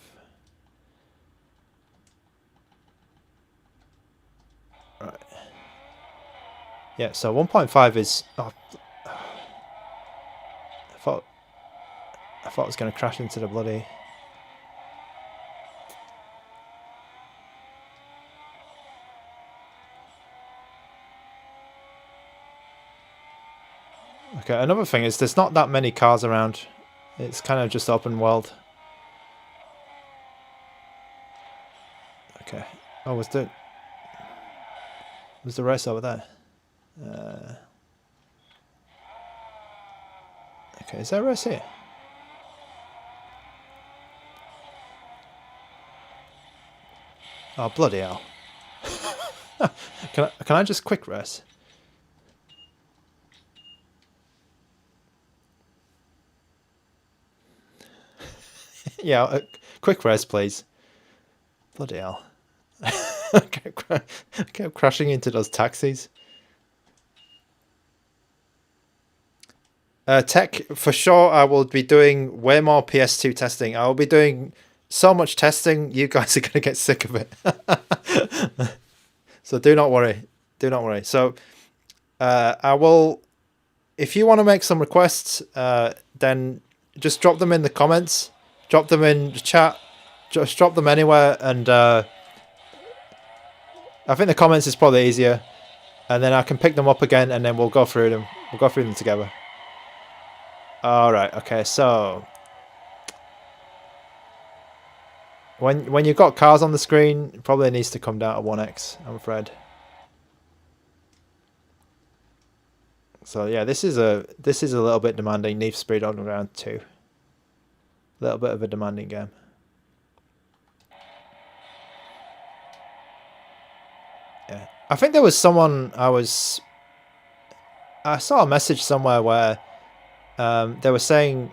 Right. Yeah, so 1.5 is. Oh, I thought I was going to crash into the bloody. Okay, another thing is there's not that many cars around. It's kind of just open world. Okay. Oh, was the race over there? Okay, is there a race here? Oh bloody hell! Can I just quick race? Yeah, quick race, please. Bloody hell. I kept crashing into those taxis. Tech, for sure, I will be doing way more PS2 testing. I will be doing so much testing, you guys are going to get sick of it. So do not worry. Do not worry. So I will, if you want to make some requests, then just drop them in the comments. Drop them in the chat. Just drop them anywhere. And I think the comments is probably easier. and then I can pick them up again, and then we'll go through them. We'll go through them together. All right. Okay. So when you've got cars on the screen, it probably needs to come down to 1x, I'm afraid. So yeah, this is a little bit demanding. Need for Speed Underground 2. A little bit of a demanding game. Yeah, I think there was someone I saw a message somewhere where they were saying,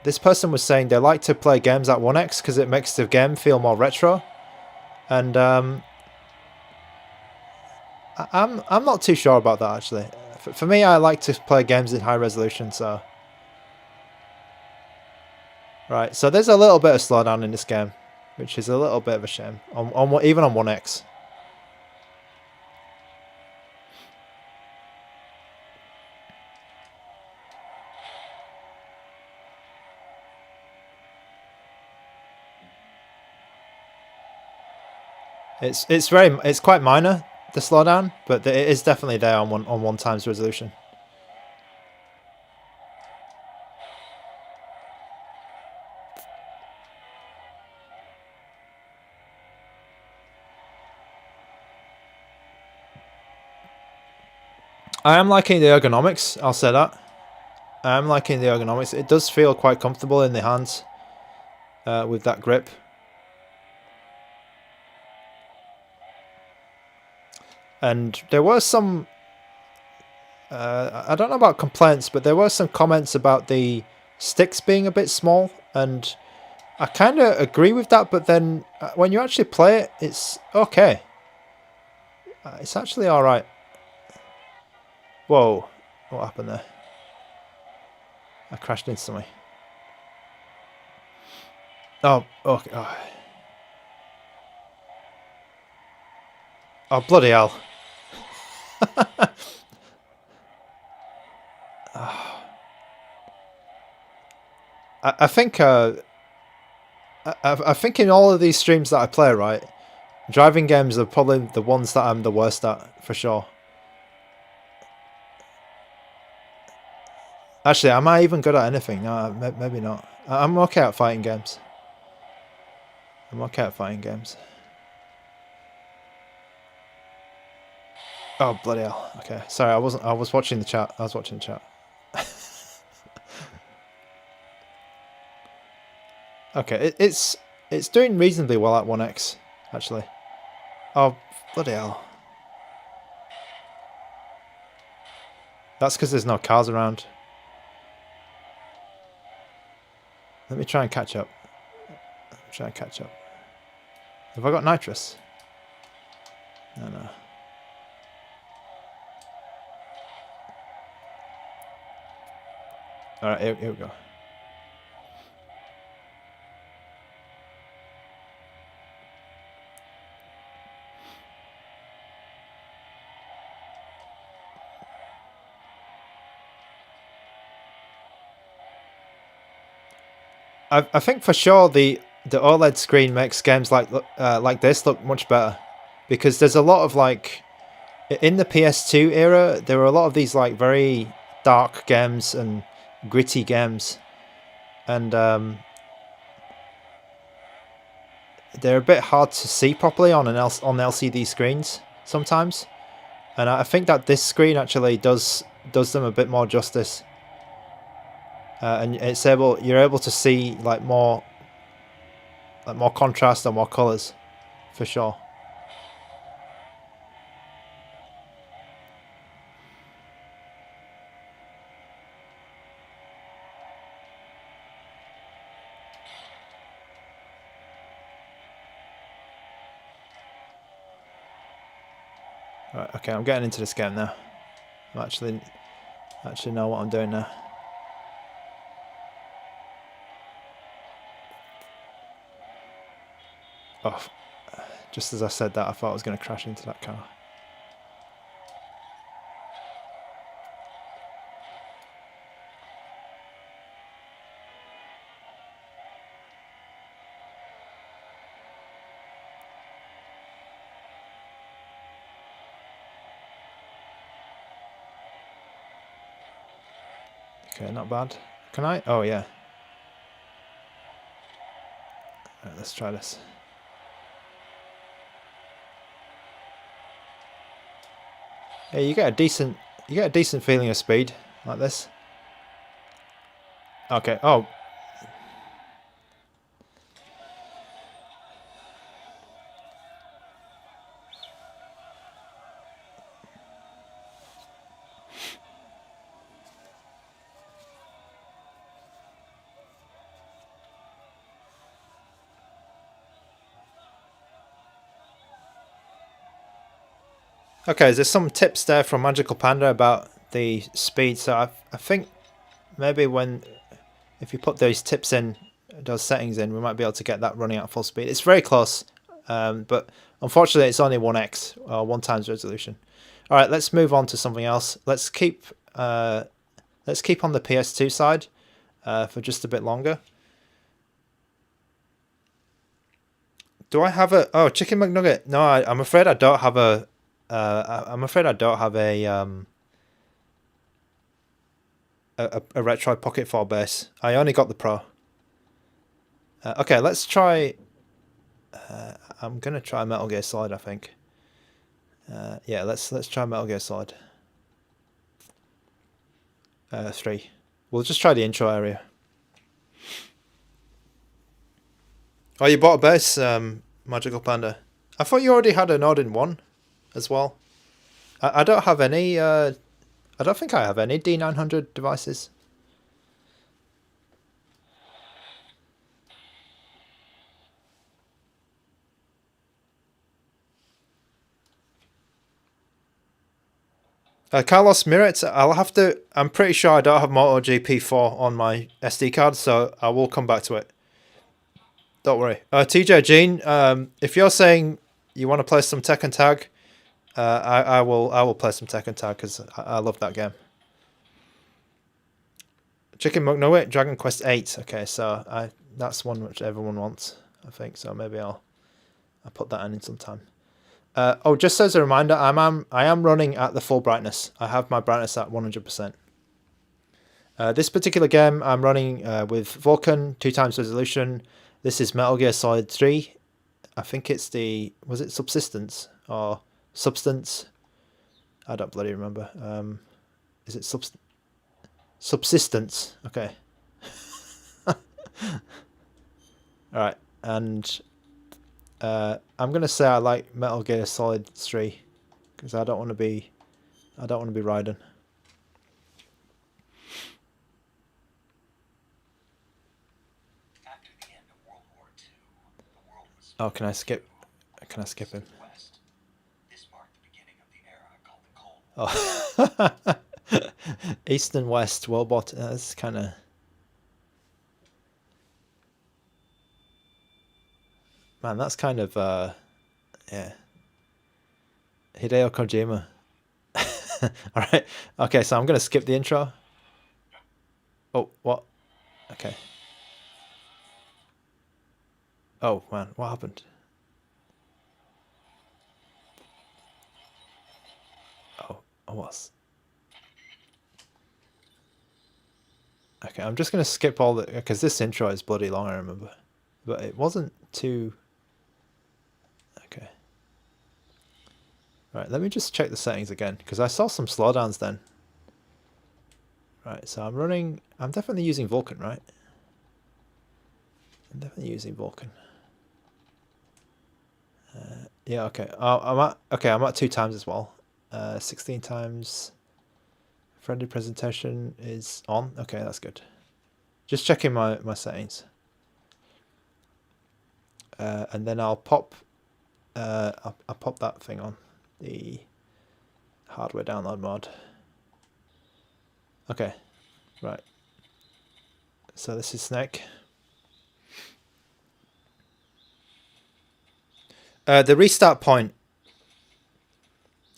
this person was saying they like to play games at 1x because it makes the game feel more retro, and I'm not too sure about that actually. For me, I like to play games in high resolution, so. Right, so there's a little bit of slowdown in this game, which is a little bit of a shame, even on 1x. It's quite minor, the slowdown, but it is definitely there on one times resolution. I am liking the ergonomics, I'll say that. I am liking the ergonomics. It does feel quite comfortable in the hands with that grip. And there were some, I don't know about complaints, but there were some comments about the sticks being a bit small, and I kind of agree with that, but then when you actually play it, it's okay. It's actually alright. Whoa, what happened there? I crashed into something. Oh, okay. Oh, bloody hell. I think I think in all of these streams that I play, right, driving games are probably the ones that I'm the worst at, for sure. Actually, am I even good at anything? No, maybe not. I'm okay at fighting games. I'm okay at fighting games. Oh, bloody hell. Okay, sorry, I was watching the chat. I was watching the chat. Okay, it's doing reasonably well at 1x, actually. Oh, bloody hell. That's because there's no cars around. Let me try and catch up. Have I got nitrous? No. Alright, here we go. I think for sure the OLED screen makes games like this look much better, because there's a lot of, like, in the PS2 era there were a lot of these like very dark games and gritty games, and they're a bit hard to see properly on LCD screens sometimes, and I think that this screen actually does them a bit more justice. And you're able to see like more contrast and more colors, for sure. Right, okay, I'm getting into this game now. I actually know what I'm doing now. Oh, just as I said that, I thought I was going to crash into that car. Okay, not bad. Can I? Oh, yeah. Alright, let's try this. Yeah, you get a decent feeling of speed like this. Okay. Oh. Okay, there's some tips there from Magical Panda about the speed. So I think maybe if you put those tips in, those settings in, we might be able to get that running at full speed. It's very close, but unfortunately it's only 1x or 1 times resolution. All right, let's move on to something else. Let's keep on the PS2 side for just a bit longer. Do I have a Chicken McNugget? No, I'm afraid I don't have a. I'm afraid I don't have a Retroid Pocket 4 base. I only got the Pro. Okay, let's try. I'm gonna try Metal Gear Solid, I think. Yeah, let's try Metal Gear Solid 3. We'll just try the intro area. Oh, you bought a base, Magical Panda. I thought you already had an Odin 1 as well. I don't have any. I don't think I have any D900 devices. Carlos Miret, I'll have to. I'm pretty sure I don't have MotoGP 4 on my SD card, so I will come back to it. Don't worry. TJ Jean, if you're saying you want to play some Tekken Tag, I will play some Tekken Tag because I love that game. Chicken McNugget, Dragon Quest 8. Okay, so that's one which everyone wants, I think. So maybe I'll put that in sometime. Oh, just as a reminder, I am running at the full brightness. I have my brightness at 100%. This particular game I'm running with Vulkan, 2 times resolution. This is Metal Gear Solid 3. I think it's was it Subsistence or Substance? I don't bloody remember. Is it Subsistence? Okay. Alright, and I'm gonna say I like Metal Gear Solid 3 because I don't want to be Raiden. After the end of World War II, the world was Oh, can I skip? Can I skip him? West. This marked the beginning of the era called the Cold War. Oh, East and West World War. That's kind of. Man, that's kind of, yeah. Hideo Kojima. Alright, okay, so I'm going to skip the intro. Oh, what? Okay. Oh, man, what happened? Oh, what's... Okay, I'm just going to skip all the... Because this intro is bloody long, I remember. But it wasn't too... Okay. Right, let me just check the settings again, because I saw some slowdowns then. Right, so I'm definitely using Vulkan, right? I'm definitely using Vulkan. Yeah, okay. Oh, I'm at 2 times as well. 16 times. Friendly presentation is on. Okay, that's good. Just checking my settings. And then I'll pop that thing on, the hardware download mod. Okay, right. So this is Snake. The restart point.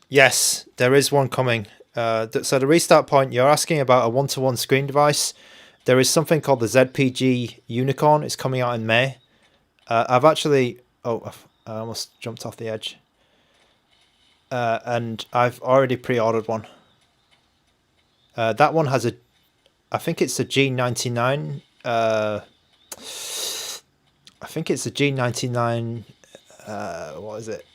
Yes, there is one coming. So the restart point, you're asking about a 1-to-1 screen device. There is something called the ZPG Unicorn. It's coming out in May. I've actually... Oh, I almost jumped off the edge. And I've already pre-ordered one. That one has I think it's a G99. I think it's a G99. What is it?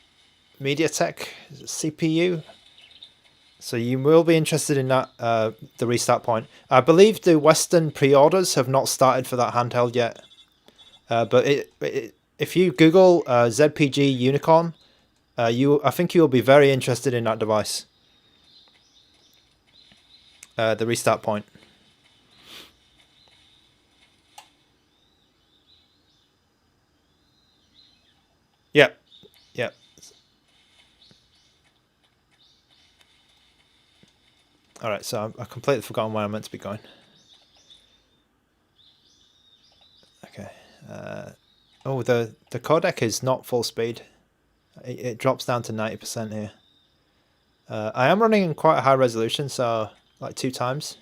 MediaTek CPU. So you will be interested in that. The restart point. I believe the Western pre-orders have not started for that handheld yet. But if you Google ZPG Unicorn, I think you will be very interested in that device. The restart point. Yep. Yep. All right. So I completely forgotten where I'm meant to be going. Okay. Oh, the codec is not full speed. It drops down to 90% here. I am running in quite a high resolution, so like 2 times.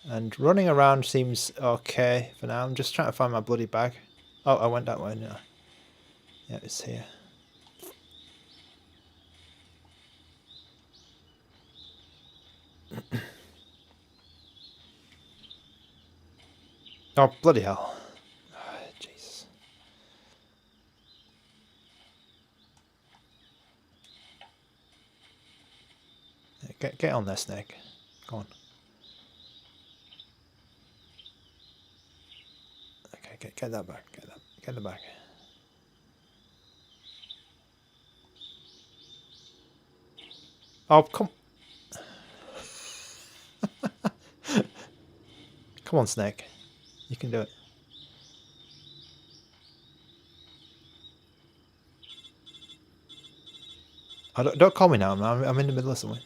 And running around seems okay for now. I'm just trying to find my bloody bag. Oh, I went that way now. Yeah, it's here. Oh, bloody hell. Oh, Jesus. Yeah, get on there, Snake. Go on. Okay, get that back. Get the back. Oh, come. Come on, Snake. You can do it. Oh, don't call me now, man. I'm in the middle of something.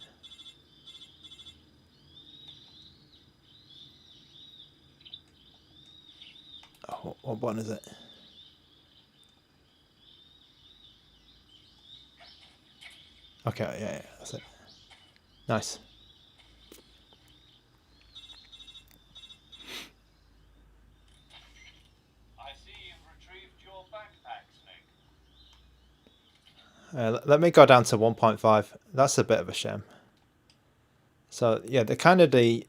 Oh, what button is it? Okay, yeah, that's it. Nice. I see you've retrieved your backpack, Snake. Let me go down to 1.5. That's a bit of a shame. So yeah, the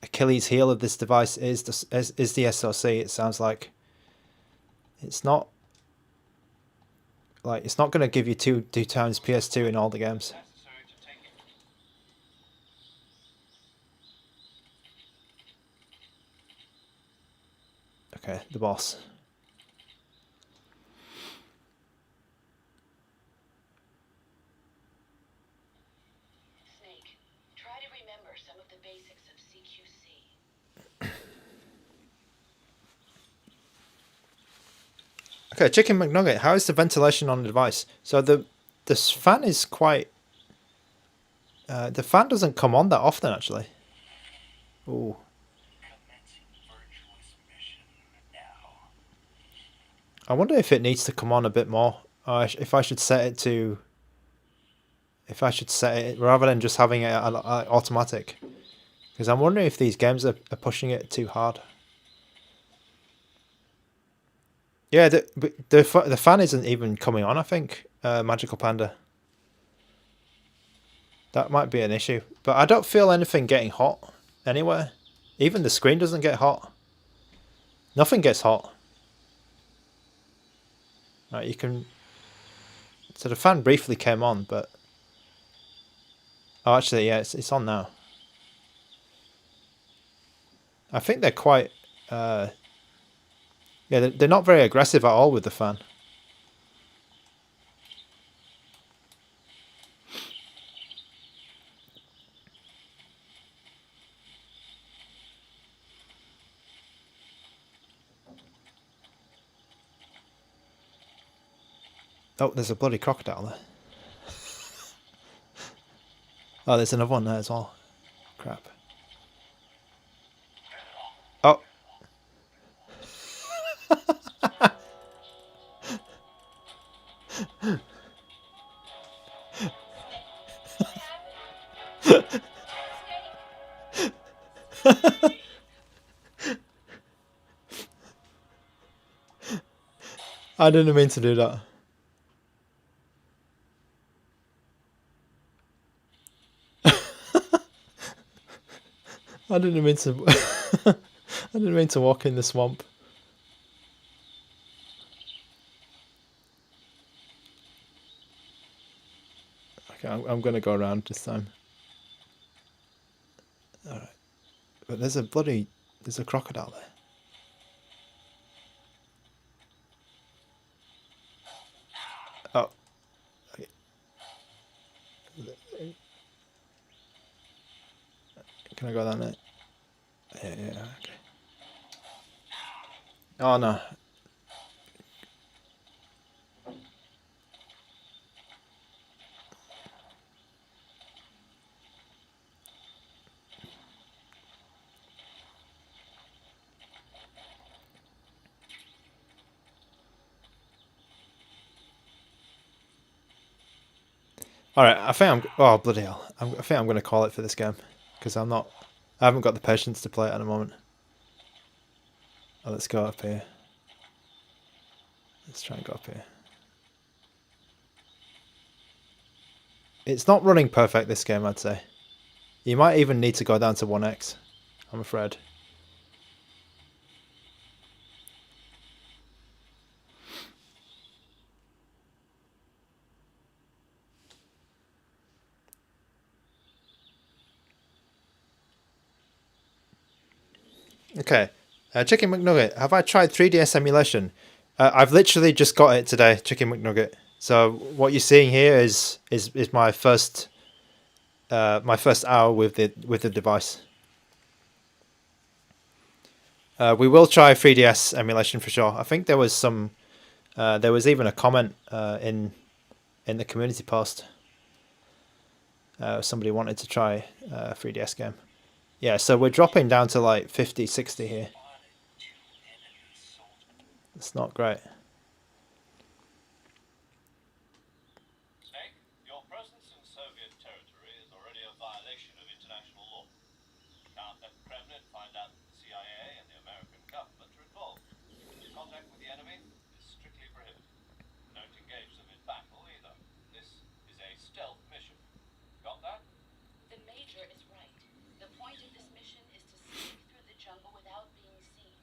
Achilles heel of this device is the SoC. It sounds like it's not going to give you two times PS2 in all the games. Necessary to take it. Okay, the boss. Snake, try to remember some of the basics of CQC. Okay, Chicken McNugget. How is the ventilation on the device? So this fan is quite. The fan doesn't come on that often, actually. Ooh. Commencing virtuous mission now. I wonder if it needs to come on a bit more. If I should set it to. If I should set it rather than just having it automatic, because I'm wondering if these games are pushing it too hard. Yeah, the fan isn't even coming on. I think Magical Panda. That might be an issue, but I don't feel anything getting hot anywhere. Even the screen doesn't get hot. Nothing gets hot. Right, you can. So the fan briefly came on, but. Oh, actually, yeah, it's on now. I think they're quite. Yeah, they're not very aggressive at all with the fan. Oh, there's a bloody crocodile there. Oh, there's another one there as well. Crap. Oh. I didn't mean to do that. I didn't mean to. I didn't mean to walk in the swamp. Okay, I'm gonna go around this time. All right, but there's a crocodile there. Oh. Okay. Can I go down there? Yeah, okay. Oh no. All right, I think I'm. Oh bloody hell! I think I'm going to call it for this game because I'm not. I haven't got the patience to play it at the moment. Oh, let's go up here. Let's try and go up here. It's not running perfect this game, I'd say. You might even need to go down to 1x. I'm afraid. Okay, Chicken McNugget. Have I tried 3DS emulation? I've literally just got it today, Chicken McNugget. So what you're seeing here is my first hour with the device. We will try 3DS emulation for sure. I think there was some. There was even a comment in the community post. Somebody wanted to try a 3DS game. Yeah, so we're dropping down to like 50, 60 here. It's not great. Snake, your presence in Soviet territory is already a violation of international law. Can't let the Kremlin find out that the CIA and the American government are involved. Contact with the enemy is strictly prohibited. Don't engage them in battle either. This is a stealth mission. Got that? The Major is right. The point of this mission is to sneak through the jungle without being seen.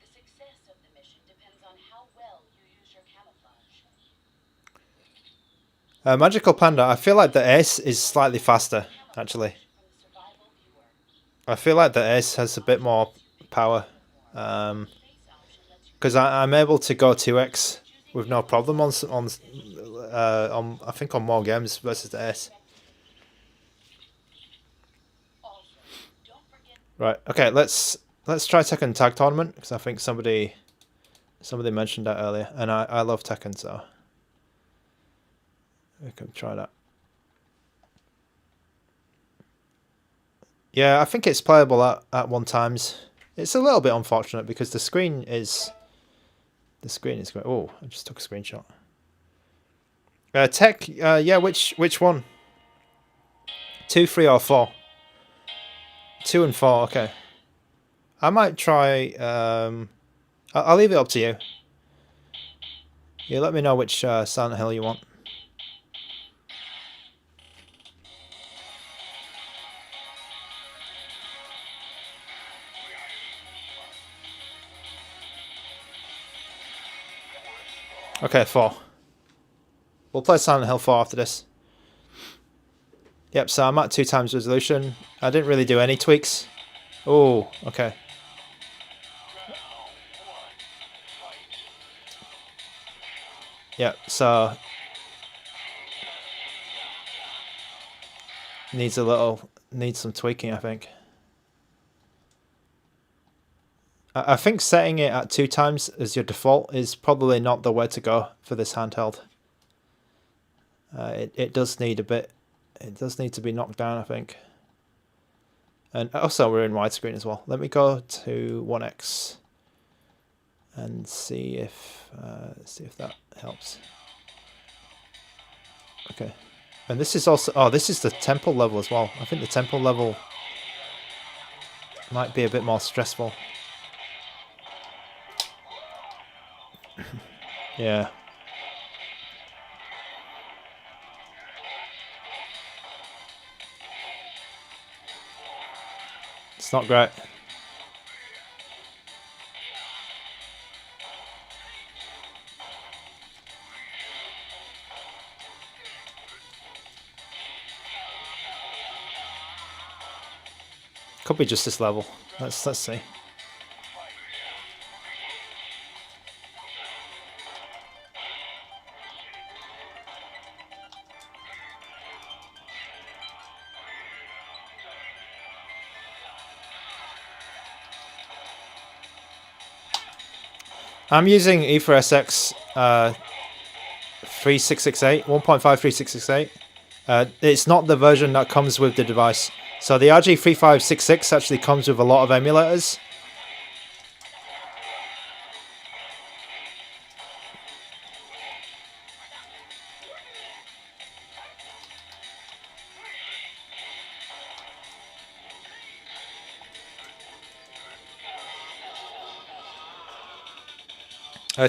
The success of the mission depends on how well you use your camouflage. Magical Panda, I feel like the Ace is slightly faster, actually. From the survival viewer, I feel like the Ace has a bit more power. face option lets you Because I'm able to go 2x with no problem on I think on more games versus the Ace. also. Don't forget Right. Okay. Let's try Tekken Tag Tournament because I think somebody mentioned that earlier, and I love Tekken, so we can try that. Yeah, I think it's playable at 1x. It's a little bit unfortunate because the screen is great. Oh, I just took a screenshot. Tech. Yeah. Which one? 2, 3, or 4? 2 and 4. Okay. I might try. I'll leave it up to you. You let me know which Silent Hill you want. Okay, 4. We'll play Silent Hill 4 after this. Yep, so I'm at 2x resolution. I didn't really do any tweaks. Oh, okay. Yep, so needs some tweaking, I think. I think setting it at 2x as your default is probably not the way to go for this handheld. It does need a bit. It does need to be knocked down, I think. And also we're in widescreen as well. Let me go to 1x and see if that helps. Okay. And this is also this is the temple level as well. I think the temple level might be a bit more stressful. Yeah. It's not great. Could be just this level. Let's see. I'm using E4SX 3668, 1.53668. It's not the version that comes with the device. So the RG3556 actually comes with a lot of emulators.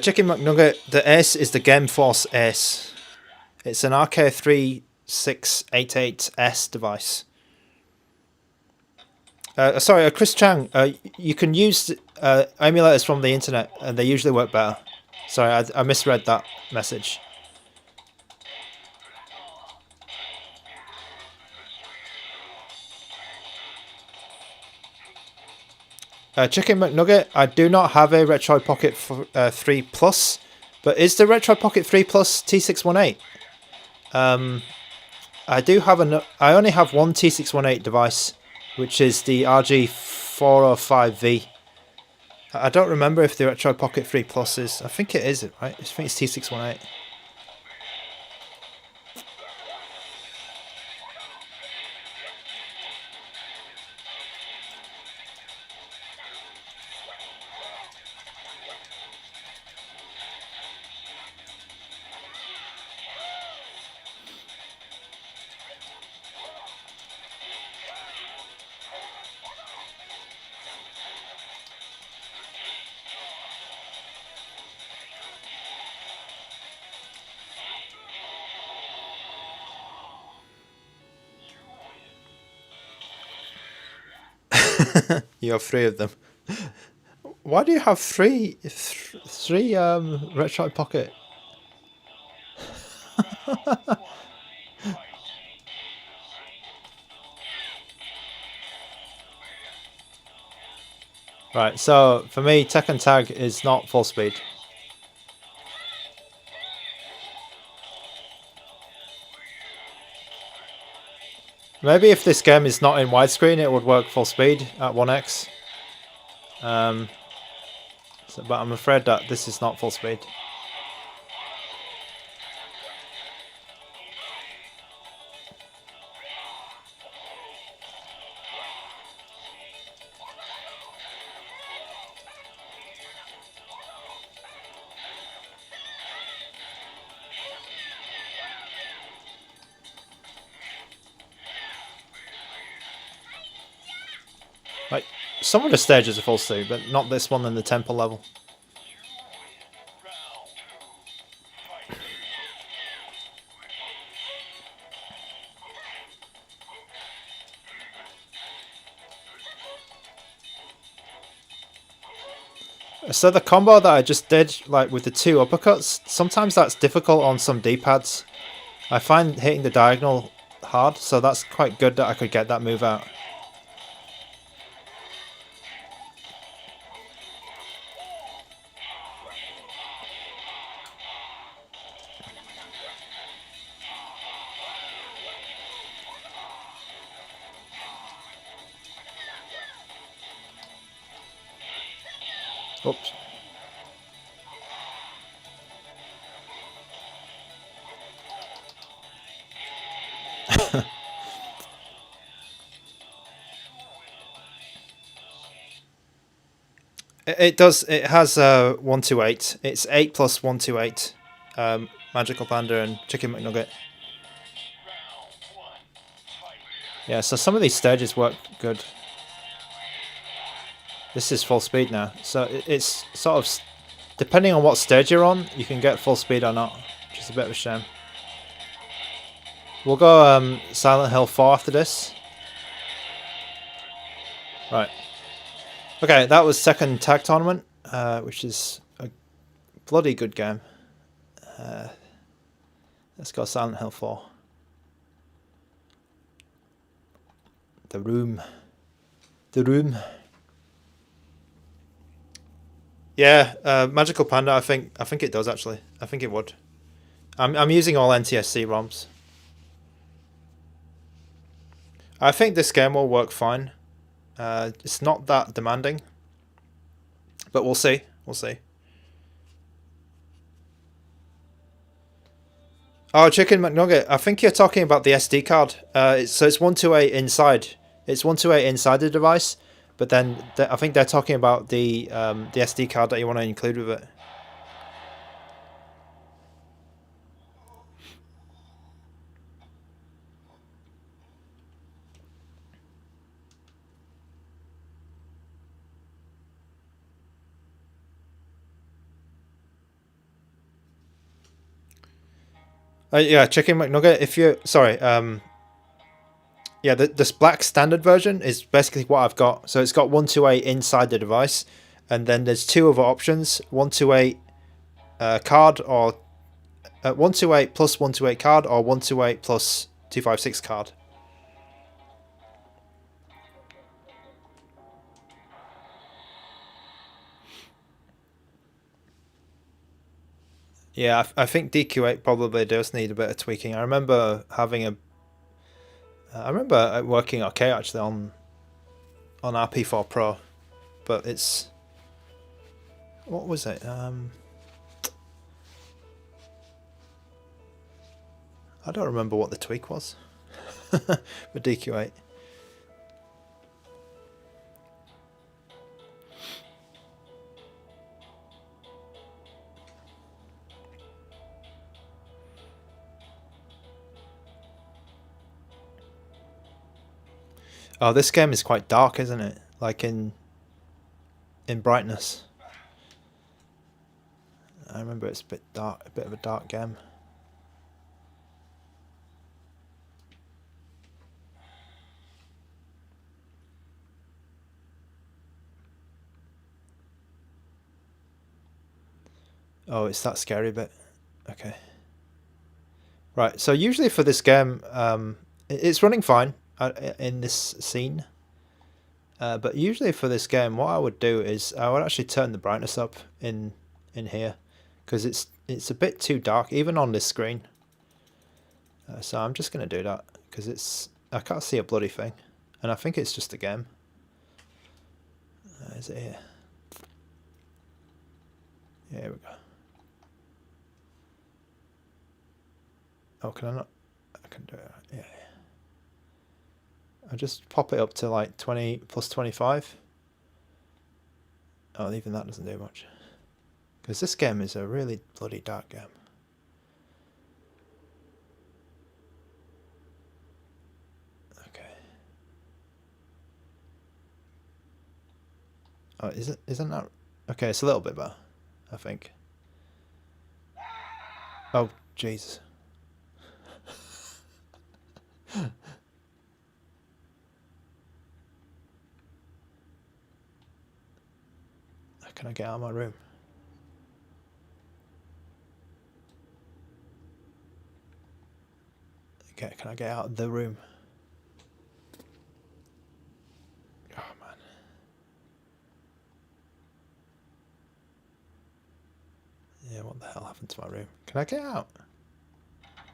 Chicken McNugget, the Ace is the Game Force Ace. It's an RK3688S device. Sorry, Chris Chang, you can use emulators from the internet and they usually work better. Sorry, I misread that message. Chicken McNugget, I do not have a Retro Pocket 3 Plus, but is the Retro Pocket 3 Plus T618? I do have I only have one T618 device, which is the RG405V. I don't remember if the Retro Pocket 3 Plus is. I think it is, right? I think it's T618. You have three of them. Why do you have three Retro Pocket? Right, so for me, Tekken Tag is not full speed. Maybe if this game is not in widescreen, it would work full speed at 1x. But I'm afraid that this is not full speed. Like, some of the stages are full speed, but not this one in the temple level. So the combo that I just did, like with the two uppercuts, sometimes that's difficult on some D-pads. I find hitting the diagonal hard, so that's quite good that I could get that move out. Oops. It does. It has 128. It's 8 plus 128. Magical Panda and Chicken McNugget. Yeah, so some of these stages work good. This is full speed now, so it's sort of depending on what stage you're on, you can get full speed or not, which is a bit of a shame. We'll go Silent Hill 4 after this. Right. Okay, that was Tekken Tag Tournament, which is a bloody good game. Let's go Silent Hill 4. The room. The room. Yeah, Magical Panda. I think it does actually. I think it would. I'm using all NTSC ROMs. I think this game will work fine. It's not that demanding, but we'll see. We'll see. Oh, Chicken McNugget. I think you're talking about the SD card. So it's 128 inside. It's 128 inside the device, but then I think they're talking about the SD card that you want to include with it. Yeah, Chicken McNugget. If you're sorry, yeah, this black standard version is basically what I've got. So it's got 128 inside the device, and then there's two other options: 128 card, or 128 plus 128 card, or 128 plus 256 card. Yeah, I think DQ8 probably does need a bit of tweaking. I remember having I remember working okay actually on RP4 Pro, but it's, what was it? I don't remember what the tweak was with DQ8. Oh, this game is quite dark, isn't it? Like in brightness. I remember it's a bit dark, a bit of a dark game. Oh, it's that scary bit. Okay. Right, so usually for this game, it's running fine in this scene. But usually for this game, what I would do is I would actually turn the brightness up in here, because it's a bit too dark even on this screen. So I'm just going to do that because I can't see a bloody thing, and I think it's just a game. Is it here? Yeah, here we go. Oh, can I not? I can do it. Yeah. I just pop it up to like 20 plus 25. Oh, even that doesn't do much. Because this game is a really bloody dark game. Okay. Oh, isn't that? Okay, it's a little bit better, I think. Oh, Jesus. Can I get out of my room? Okay, can I get out of the room? Oh man. Yeah, what the hell happened to my room? Can I get out?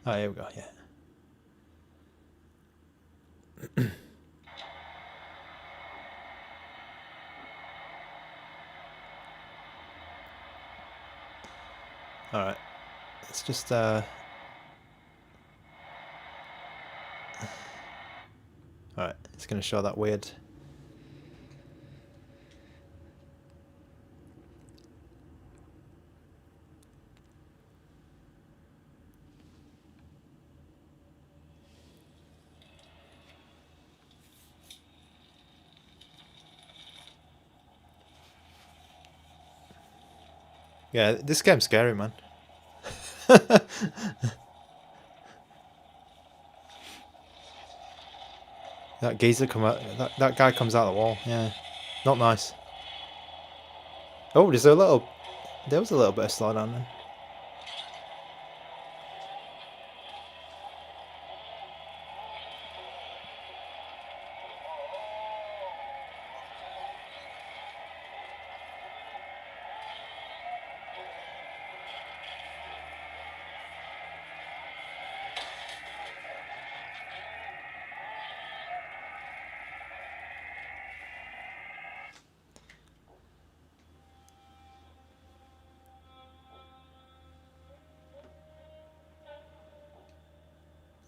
Oh, here we go, yeah. Alright, let's just alright, it's going to show that weird. Yeah, this game's scary, man. That geezer come out. That guy comes out of the wall. Yeah, not nice. Oh, there's a little. There was a little bit of slowdown then.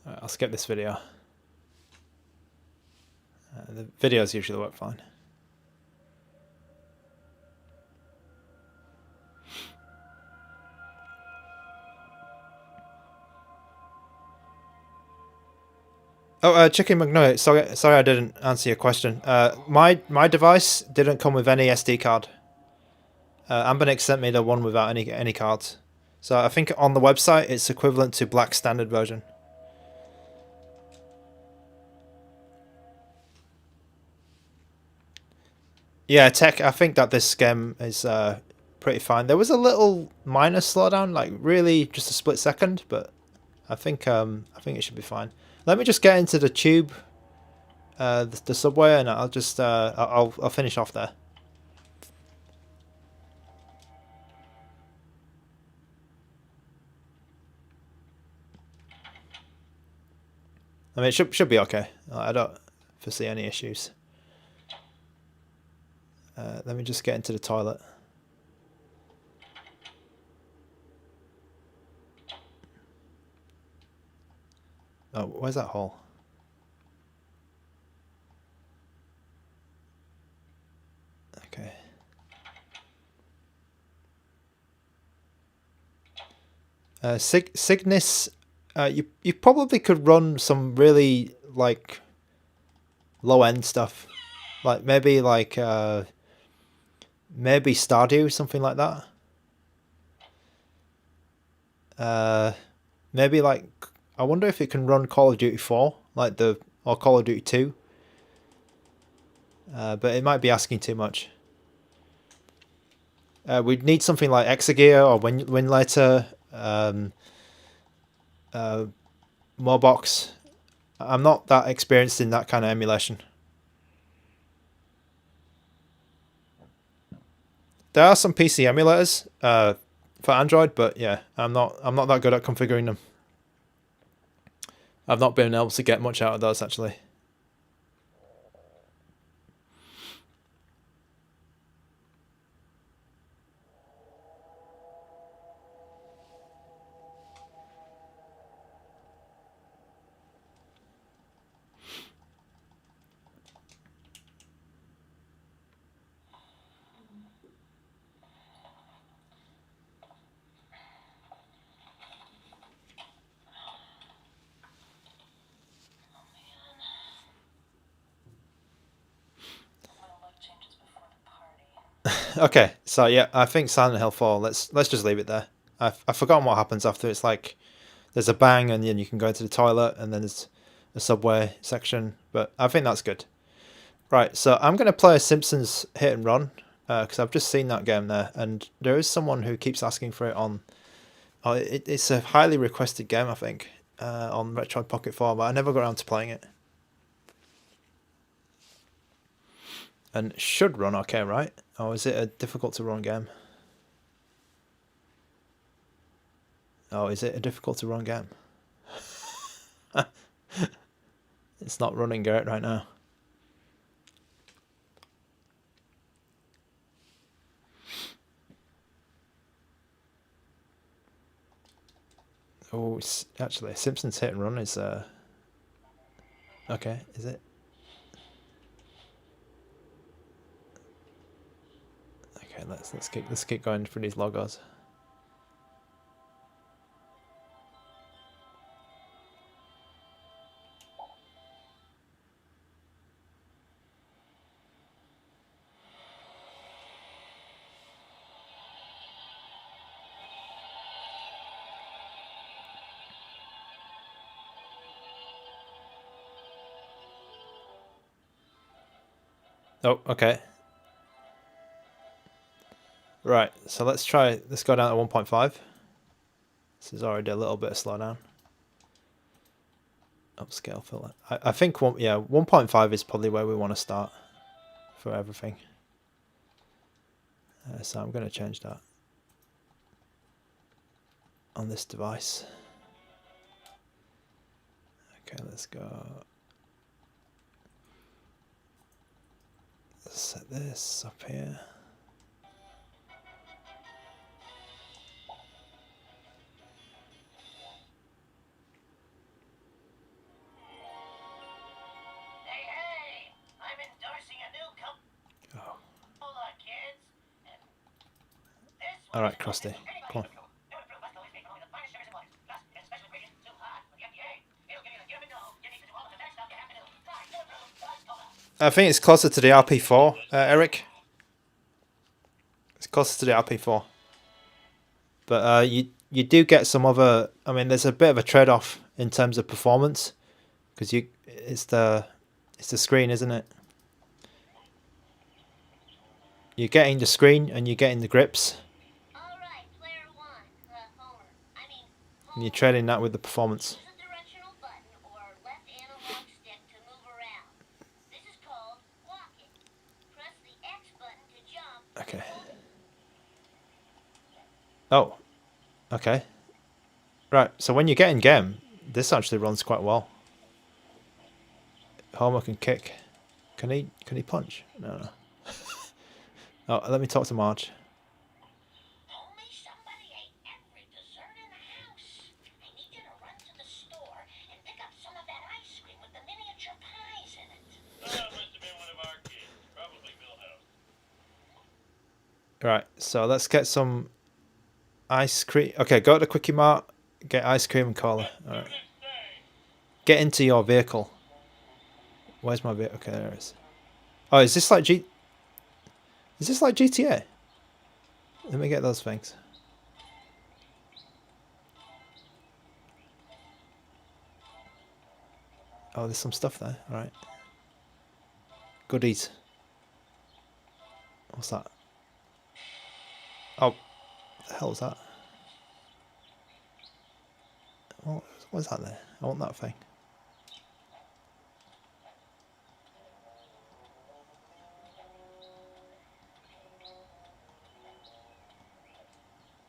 Alright, I'll skip this video. The videos usually work fine. Oh, Chicken McNugget. Sorry, I didn't answer your question. My device didn't come with any SD card. ANBERNIC sent me the one without any cards. So I think on the website it's equivalent to black standard version. Yeah, tech. I think that this game is pretty fine. There was a little minor slowdown, like really just a split second, but I think it should be fine. Let me just get into the tube, the subway, and I'll just I'll finish off there. I mean, it should be okay. I don't foresee any issues. Let me just get into the toilet. Oh, where's that hole? Okay. Cygnus, you probably could run some really like low end stuff, like maybe Stardew, something like that. Maybe like, I wonder if it can run Call of Duty 4, or Call of Duty 2. But it might be asking too much. We'd need something like Exagear or Winlater, Mobox. I'm not that experienced in that kind of emulation. There are some PC emulators for Android, but yeah, I'm not that good at configuring them. I've not been able to get much out of those actually. Okay, so yeah, I think Silent Hill 4. Let's just leave it there. I've forgotten what happens after. It's like there's a bang and then you can go into the toilet and then there's a subway section. But I think that's good. Right, so I'm gonna play Simpsons Hit and Run because I've just seen that game there, and there is someone who keeps asking for it on. Oh, it's a highly requested game, I think, on Retroid Pocket 4, but I never got around to playing it. And it should run okay, right? Or is it a difficult to run game? Oh, is it a difficult to run game? It's not running great right now. Oh, actually, Simpsons Hit and Run is okay. Is it? Okay, let's keep going for these logos. Oh, okay. Right, so let's go down to 1.5. This is already a little bit of slowdown. Upscale filter. I think 1.5 is probably where we want to start for everything. So I'm going to change that on this device. Okay, let's go. Let's set this up here. All right, Krusty, come on. I think it's closer to the RP4, Eric. It's closer to the RP4. But you do get some other. I mean, there's a bit of a trade-off in terms of performance because it's the screen, isn't it? You're getting the screen and you're getting the grips. And you're trading that with the performance. Okay. Oh. Okay. Right, so when you get in game, this actually runs quite well. Homer can kick. Can he punch? No. Oh, let me talk to Marge. Right, so let's get some ice cream. Okay, go to the Quickie Mart, get ice cream and cola. Alright. Get into your vehicle. Where's my vehicle? Okay, there it is. Oh, is this like GTA? Let me get those things. Oh, there's some stuff there. Alright. Goodies. What's that? Oh, what the hell is that? What's that there? I want that thing.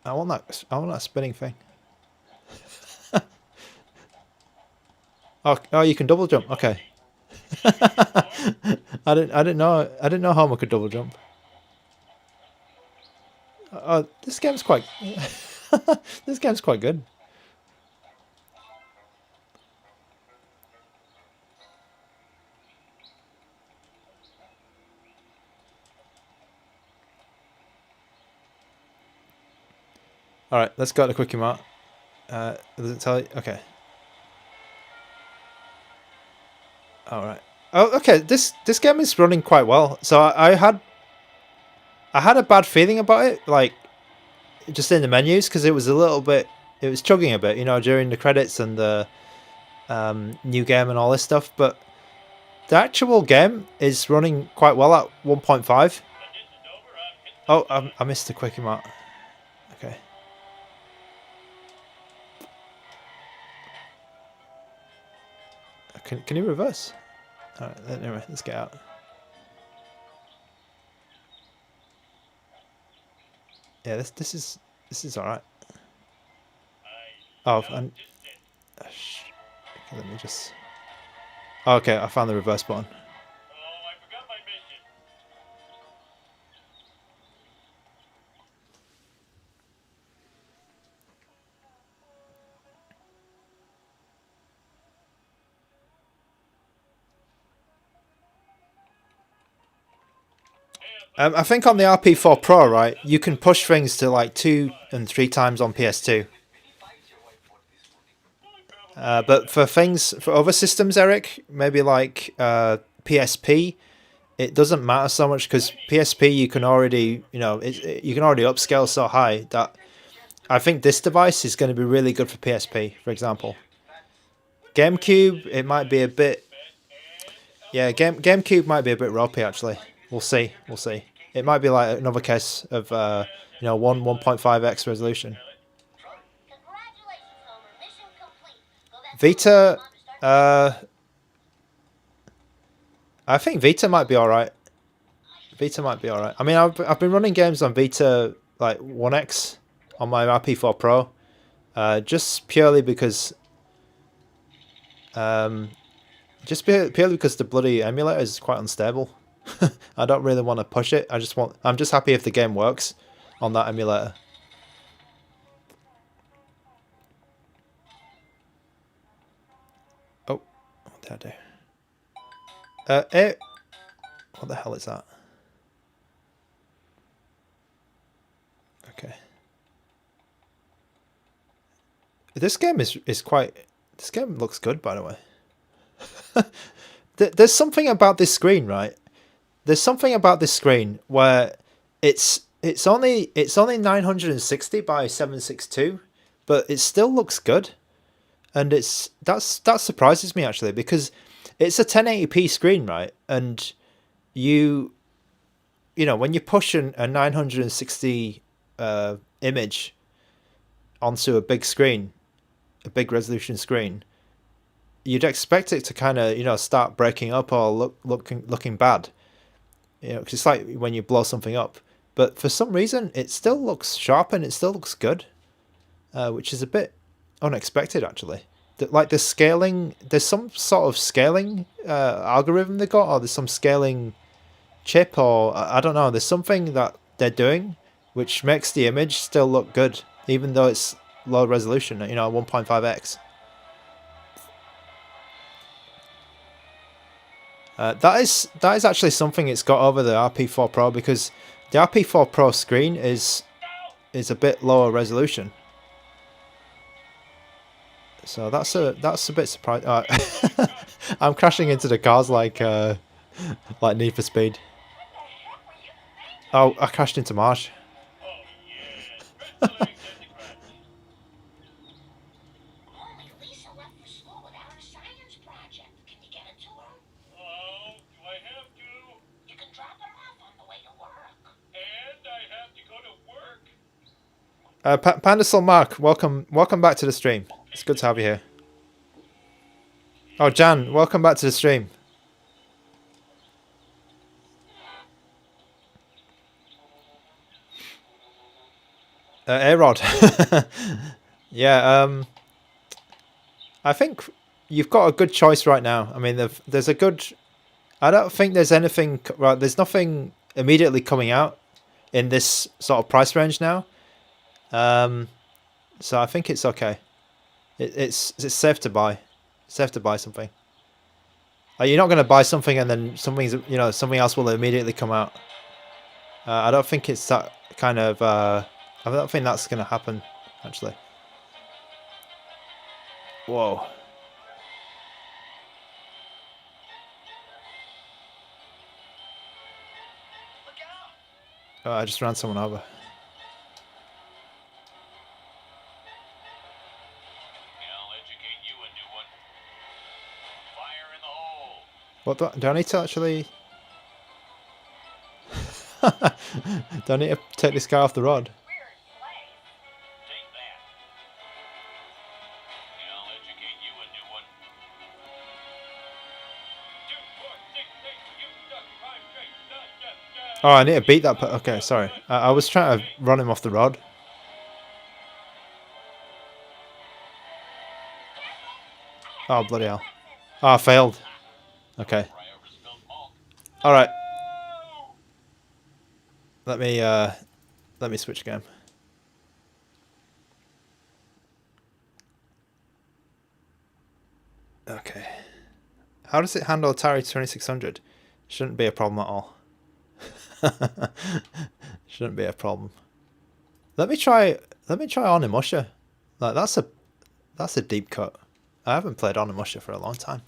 I want that spinning thing. Oh, you can double jump. Okay. I didn't know Homer could double jump. Oh, this game's quite this game's quite good. All right, let's go to the Quickie Mart. Does it tell you? Okay. All right. Oh, okay. This game is running quite well. So I had a bad feeling about it, like just in the menus, because it was chugging a bit, you know, during the credits and the new game and all this stuff. But the actual game is running quite well at 1.5. Oh, I missed the Quickie Mart. Okay. Can you reverse? All right. Anyway, let's get out. Yeah, this is all right. Oh, and okay, let me just. Oh, okay, I found the reverse button. I think on the RP4 Pro, right, you can push things to like 2 and 3 times on PS2. But for other systems, Eric, maybe like PSP, it doesn't matter so much because PSP you can already, you know, you can already upscale so high that I think this device is going to be really good for PSP, for example. GameCube, it might be a bit. Yeah, GameCube might be a bit ropey actually. We'll see. We'll see. It might be like another case of 1.5x resolution. Congratulations, Homer. Mission complete. Go back to Vita, Mom to start I think Vita might be all right. Vita might be all right. I mean, I've been running games on Vita like 1x on my RP4 Pro, just purely because purely because the bloody emulator is quite unstable. I don't really want to push it. I'm just happy if the game works on that emulator. Oh, what did I do? What the hell is that? Okay. This game is quite. This game looks good, by the way. There's something about this screen, right? There's something about this screen where it's only 960 by 762, but it still looks good, and that surprises me actually, because it's a 1080p screen, right? And you know when you push a 960 image onto a big screen, a big resolution screen, you'd expect it to kind of start breaking up or looking bad, because it's like when you blow something up. But for some reason it still looks sharp and it still looks good, which is a bit unexpected actually. Like the scaling, there's some sort of scaling algorithm they got, or there's some scaling chip, or I don't know, there's something that they're doing which makes the image still look good even though it's low resolution, 1.5x. That is actually something it's got over the RP4 Pro, because the RP4 Pro screen is a bit lower resolution. So that's a bit surprising. I'm crashing into the cars like Need for Speed. Oh, I crashed into Marsh. Only Lisa left for school without her science project. Can you get it to her? Oh, do I have to? You can drop her off on the way to work. And I have to go to work. Pandasol Mark, welcome back to the stream. It's good to have you here. Oh, Jan, welcome back to the stream. A-Rod. Yeah, I think you've got a good choice right now. I mean, there's a good. I don't think there's anything. Right, there's nothing immediately coming out in this sort of price range now. So I think it's okay. It's safe to buy. Safe to buy something. You're not going to buy something and then something else will immediately come out. I don't think it's that kind of. I don't think that's going to happen, actually. Whoa. Oh, I just ran someone over. I'll educate you a new one. Fire in the hole. What do I need to actually... do I need to take this guy off the road? Take that. I'll educate you a new one. 2, 4, 6, 8, you duck, 5, 3, Oh, I need to beat that. Okay, sorry. I was trying to run him off the road. Oh, bloody hell. Oh, I failed. Okay. Alright. Let me switch game. Okay. How does it handle Atari 2600? Shouldn't be a problem at all. Shouldn't be a problem. Let me try Onimusha. Like that's a deep cut. I haven't played Onimusha for a long time.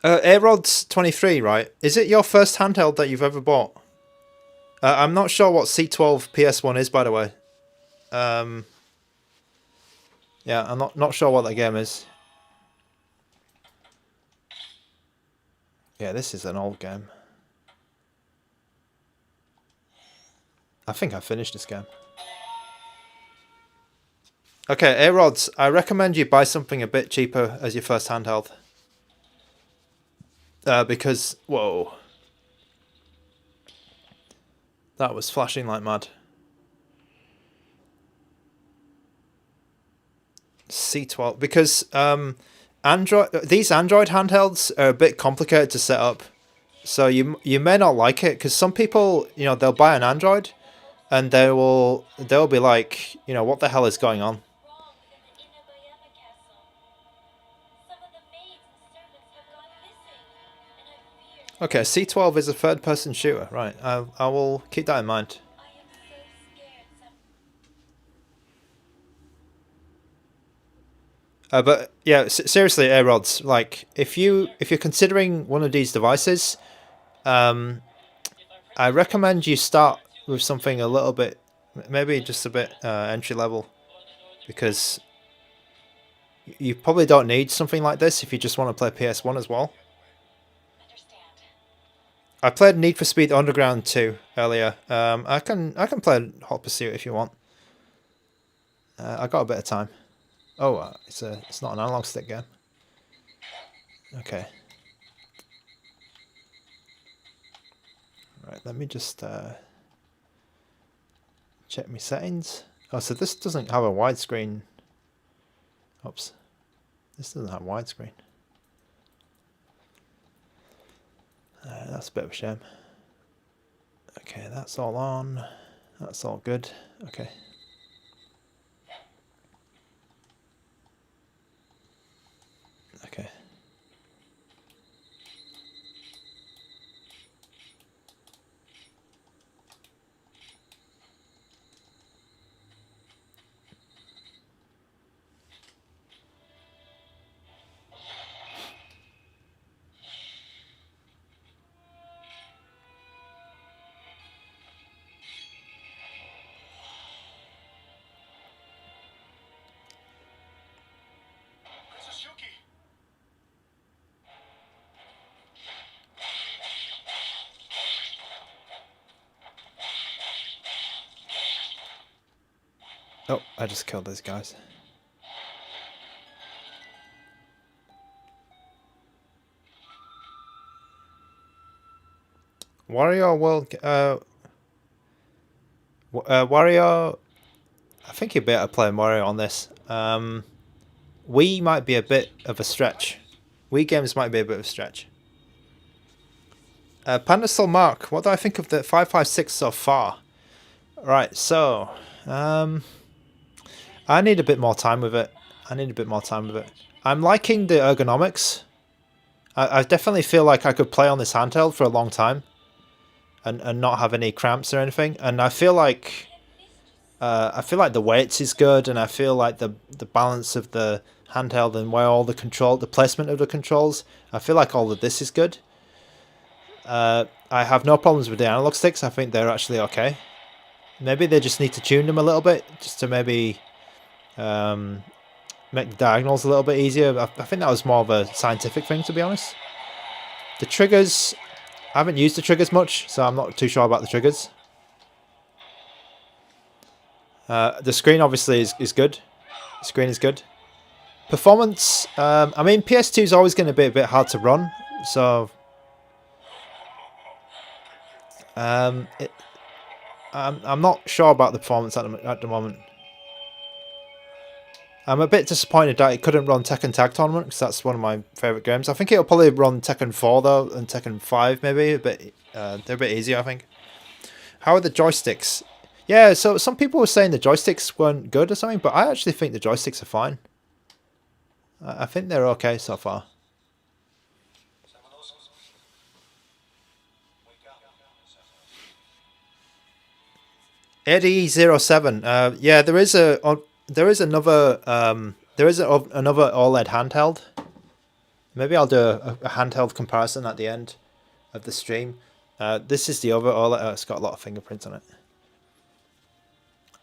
A-Rod's 23, right? Is it your first handheld that you've ever bought? I'm not sure what C12 PS1 is, by the way. Yeah, I'm not sure what that game is. Yeah, this is an old game. I think I finished this game. Okay, A-Rods, I recommend you buy something a bit cheaper as your first handheld. Because, whoa. That was flashing like mad. C12, because these Android handhelds are a bit complicated to set up. So you may not like it, because some people, you know, they'll buy an Android and they'll be like, you know, what the hell is going on? Wrong within the Inabayama castle. Some of the maids and servants have gone missing, and I fear Okay, C12 is a third-person shooter, right? I will keep that in mind. I am so scared some But yeah, seriously, A-Rods, like if you're considering one of these devices, I recommend you start with something a little bit, maybe just a bit entry level, because you probably don't need something like this if you just want to play PS1 as well. understand. I played Need for Speed Underground 2 earlier. I can play Hot Pursuit if you want. I got a bit of time. Oh, it's not an analog stick game. Okay. Right, let me just check my settings. Oh, so this doesn't have a widescreen. Oops. This doesn't have widescreen. That's a bit of a shame. Okay, that's all on. That's all good. Okay. Okay. Princess Yuki! Oh, I just killed those guys. Wario World. Wario. I think you'd better play Mario on this. Wii might be a bit of a stretch. Wii games might be a bit of a stretch. Pandasol Mark, what do I think of the 556 so far? Right, so I need a bit more time with it. I'm liking the ergonomics. I definitely feel like I could play on this handheld for a long time and not have any cramps or anything. And I feel like the weights is good, and I feel like the balance of the handheld and where all the placement of the controls, I feel like all of this is good. I have no problems with the analog sticks. I think they're actually okay. Maybe they just need to tune them a little bit, just to maybe make the diagonals a little bit easier. I think that was more of a scientific thing, to be honest. The triggers, I haven't used the triggers much, so I'm not too sure about the triggers. The screen obviously is good. The screen is good. Performance, I mean, PS2 is always going to be a bit hard to run, so I'm not sure about the performance at the moment. I'm a bit disappointed that it couldn't run Tekken Tag Tournament, because that's one of my favourite games. I think it'll probably run Tekken 4 though, and Tekken 5 maybe. They're a bit easier, I think. How are the joysticks? Yeah, so some people were saying the joysticks weren't good or something, but I actually think the joysticks are fine. I think they're okay so far. Eddie07. Yeah, there is another OLED handheld. Maybe I'll do a handheld comparison at the end of the stream. This is the other OLED. Oh, it's got a lot of fingerprints on it.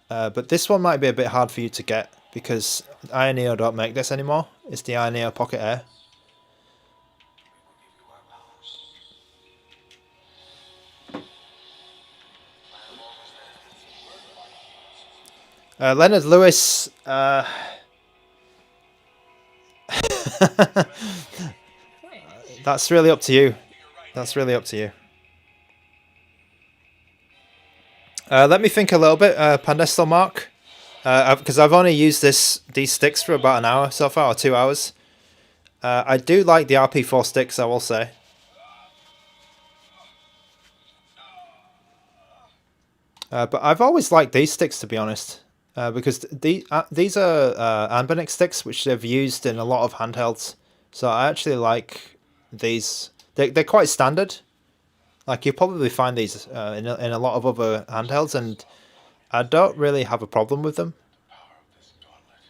But this one might be a bit hard for you to get because Ioneo don't make this anymore. It's the Ioneo Pocket Air. Leonard Lewis. That's really up to you. That's really up to you. Let me think a little bit, Pandestal Mark, because I've only used these sticks for about an hour so far, or 2 hours. I do like the RP4 sticks, I will say. But I've always liked these sticks, to be honest, because these are ANBERNIC sticks, which they've used in a lot of handhelds. So I actually like these. They're quite standard. Like, you'll probably find these in a lot of other handhelds, and I don't really have a problem with them. Power of this gauntlet.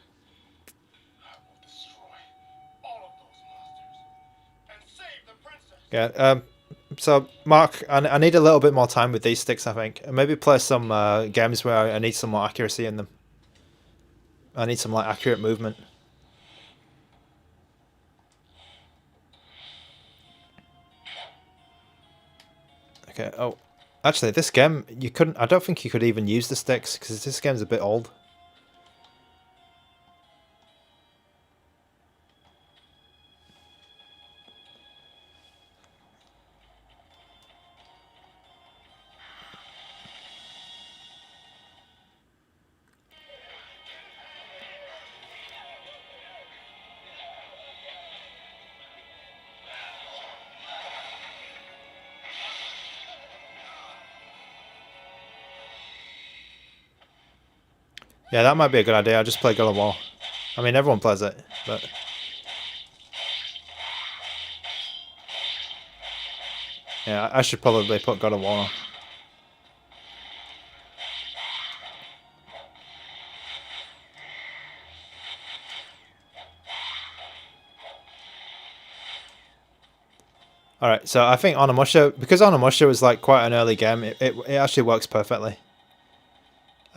I will destroy all of those monsters and save the princess. Yeah. So, Mark, I need a little bit more time with these sticks, I think. And maybe play some games where I need some more accuracy in them. I need some like accurate movement. Okay. Oh, actually, this game you couldn't. I don't think you could even use the sticks because this game's a bit old. Yeah, that might be a good idea. I'll just play God of War. I mean, everyone plays it, but... Yeah, I should probably put God of War on. Alright, so I think Onimusha, because Onimusha was like quite an early game, it actually works perfectly.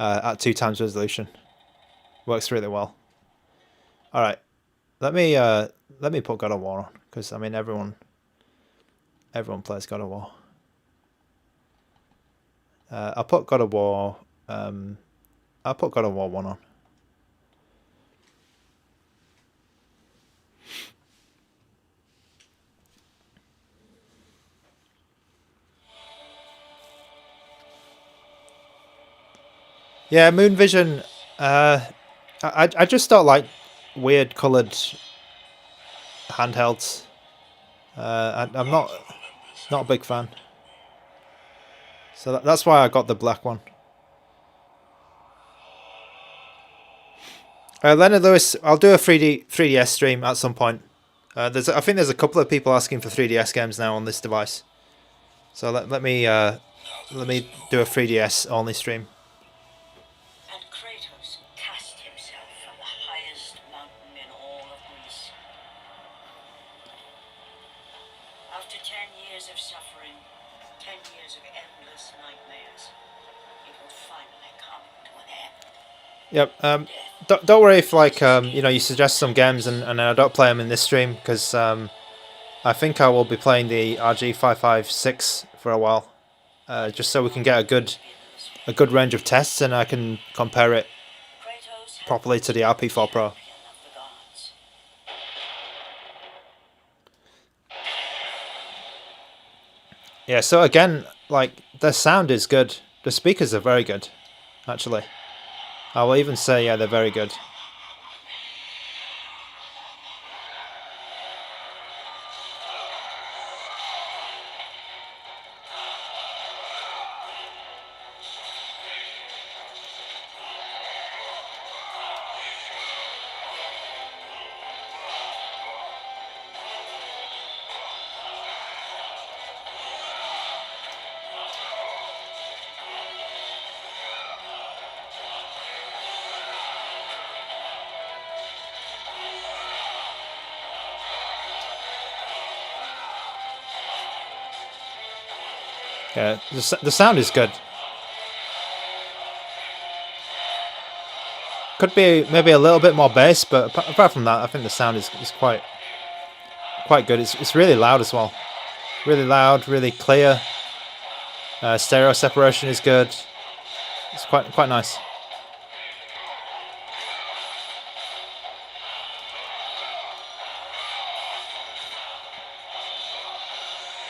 At 2 times resolution. Works really well. Alright. Let me put God of War on, because I mean everyone plays God of War. I'll put God of War 1 on. Yeah, Moon Vision. I just don't like weird coloured handhelds. I'm not a big fan. So that's why I got the black one. Leonard Lewis, I'll do a 3DS stream at some point. I think there's a couple of people asking for 3DS games now on this device. So let me do a 3DS only stream. And Kratos cast himself from the highest mountain in all of Greece. After 10 years of suffering, 10 years of endless nightmares, it will finally come to an end. Yep. Don't worry if like you suggest some games and I don't play them in this stream, because I think I will be playing the RG556 for a while, just so we can get a good range of tests and I can compare it properly to the RP4 Pro. Yeah, so again, like, the sound is good. The speakers are very good, actually. I will even say, yeah, they're very good. Yeah, the sound is good. Could be maybe a little bit more bass, but apart from that, I think the sound is quite good. It's really loud as well. Really loud, really clear. Stereo separation is good. It's quite nice.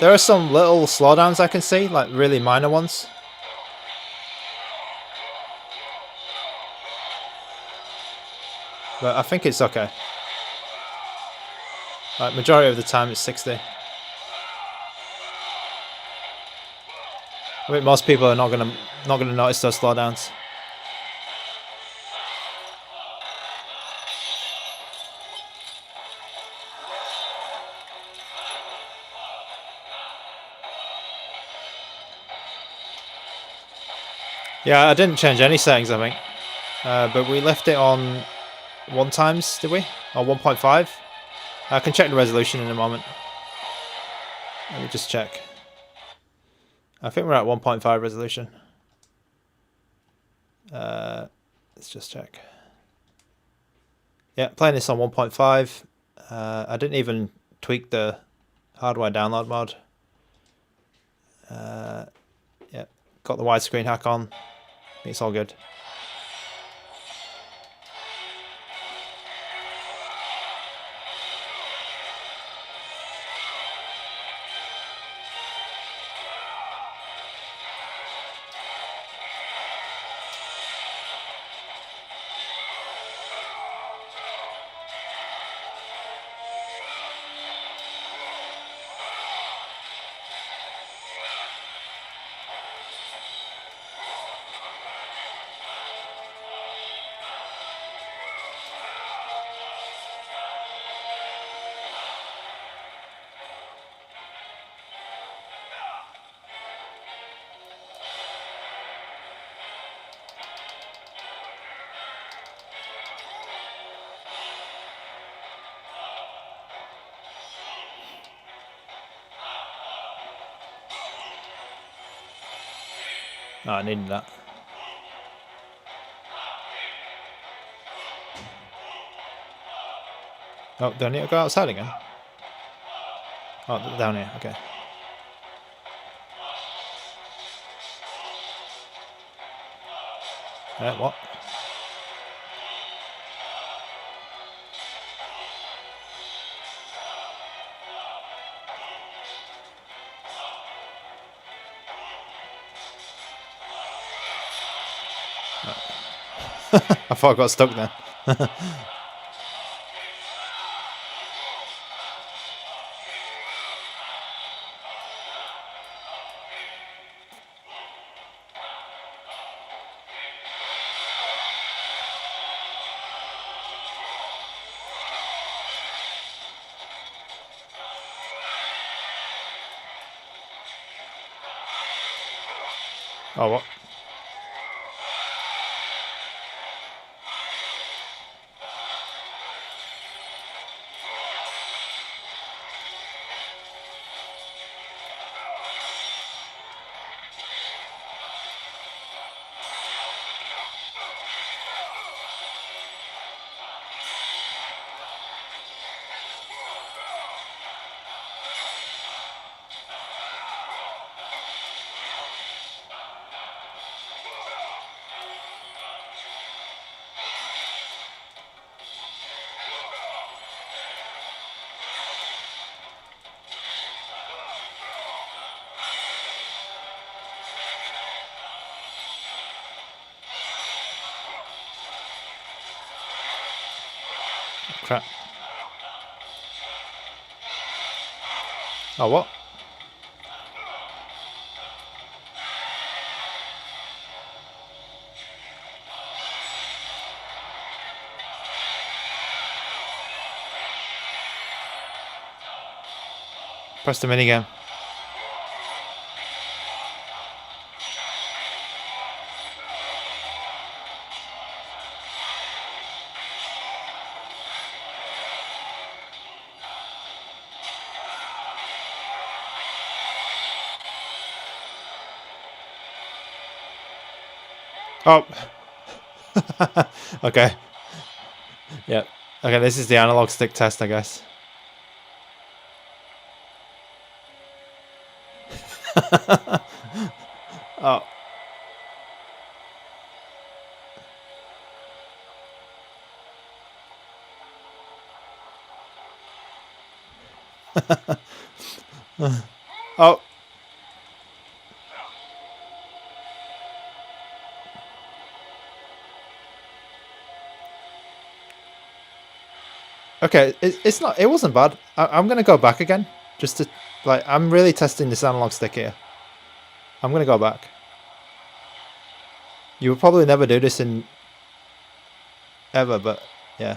There are some little slowdowns I can see, like really minor ones. But I think it's okay. Like majority of the time it's 60. I think most people are not gonna notice those slowdowns. Yeah, I didn't change any settings, I think. But we left it on 1 times, did we? Or 1.5? I can check the resolution in a moment. Let me just check. I think we're at 1.5 resolution. Let's just check. Yeah, playing this on 1.5. I didn't even tweak the hardware download mode. Yeah, got the widescreen hack on. It's all good. Oh, I needed that. Oh, do I need to go outside again? Oh, down here, okay. What? I thought I got stuck there. Oh, what? Crap. Oh, what? Press the minigame. Oh. Okay. Yep. Okay, this is the analog stick test, I guess. Oh. Oh. Okay, it's not. It wasn't bad. I'm gonna go back again, just to like. I'm really testing this analog stick here. I'm gonna go back. You would probably never do this in ever, but yeah.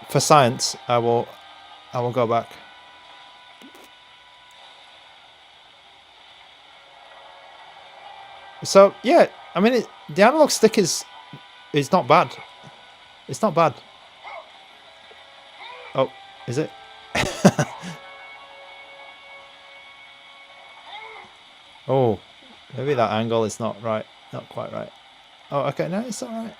For science, I will go back. So yeah, I mean, the analog stick is not bad. It's not bad. Oh, is it? Oh, maybe that angle is not right. Not quite right. Oh, okay, no, it's alright.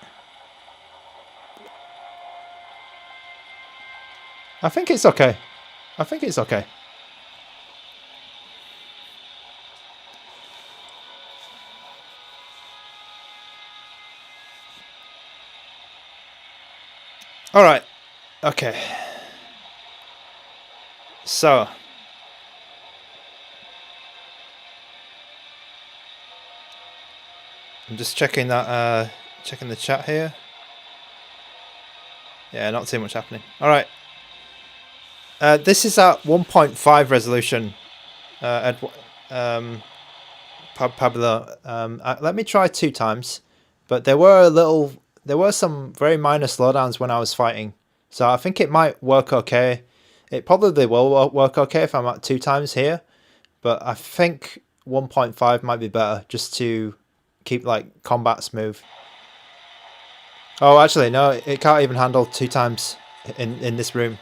I think it's okay. I think it's okay. Alright. Okay. So. I'm just checking that, checking the chat here. Yeah, not too much happening. Alright. This is at 1.5 resolution. Pablo. Let me try 2 times. But there were some very minor slowdowns when I was fighting. So I think it might work okay. It probably will work okay if I'm at 2 times here. But I think 1.5 might be better just to keep like combat smooth. Oh, actually, no, it can't even handle 2 times in this room.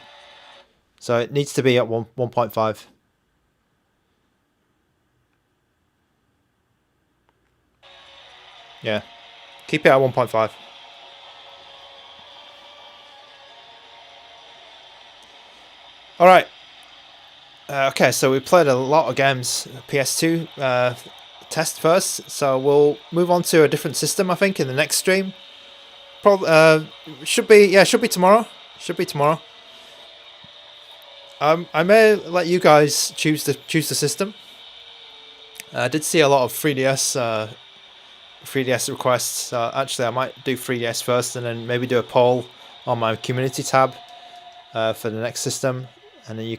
So it needs to be at 1.5. Yeah, keep it at 1.5. All right. Okay, so we played a lot of games. PS2 test first, so we'll move on to a different system. I think in the next stream. Probably should be tomorrow. Should be tomorrow. I may let you guys choose the system. I did see a lot of 3DS 3DS requests. Actually, I might do 3DS first, and then maybe do a poll on my community tab for the next system, and then you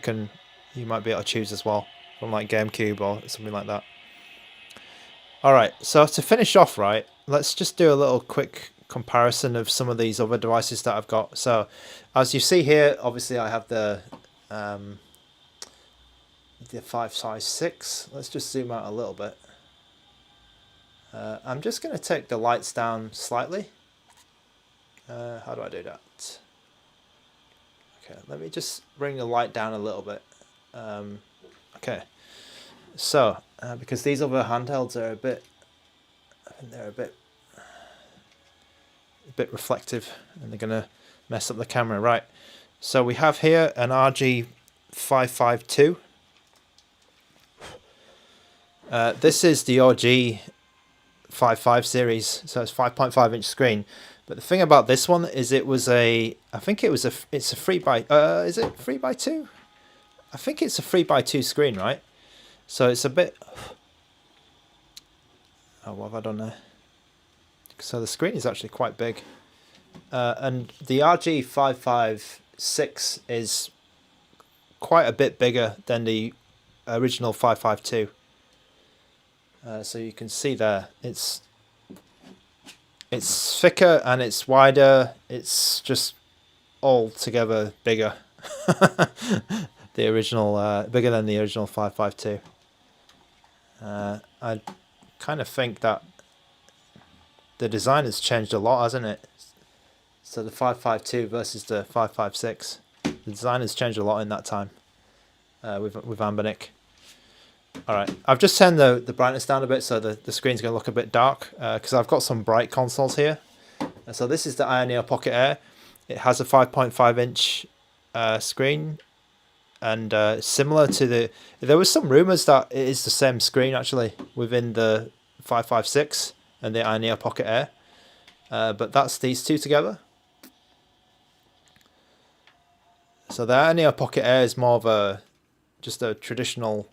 might be able to choose as well from like GameCube or something like that. All right, so to finish off, right, let's just do a little quick comparison of some of these other devices that I've got. So as you see here, obviously I have the 556. Let's just zoom out a little bit. I'm just going to take the lights down slightly. How do I do that? Okay, let me just bring the light down a little bit. Okay, so because these other handhelds are a bit, I think they're a bit reflective, and they're going to mess up the camera. Right, so we have here an RG552. This is the OG 5.5 series, so it's 5.5 inch screen. But the thing about this one is it's a 3x, is it 3x2? I think it's a 3x2 screen, right? So it's a bit, oh, what have I done there? So the screen is actually quite big. And the RG556 is quite a bit bigger than the original 5.52. So you can see there, it's thicker and it's wider. It's just all together bigger. The original, bigger than the original 5.52. I kind of think that the design has changed a lot, hasn't it? So the 5.52 versus the 5.56, the design has changed a lot in that time with ANBERNIC. Alright, I've just turned the brightness down a bit so the screen's going to look a bit dark because I've got some bright consoles here. So this is the Ioneo Pocket Air. It has a 5.5 inch screen, and similar to the... There was some rumours that it is the same screen actually within the 556 and the Ioneo Pocket Air. But that's these two together. So the Ioneo Pocket Air is more of just a traditional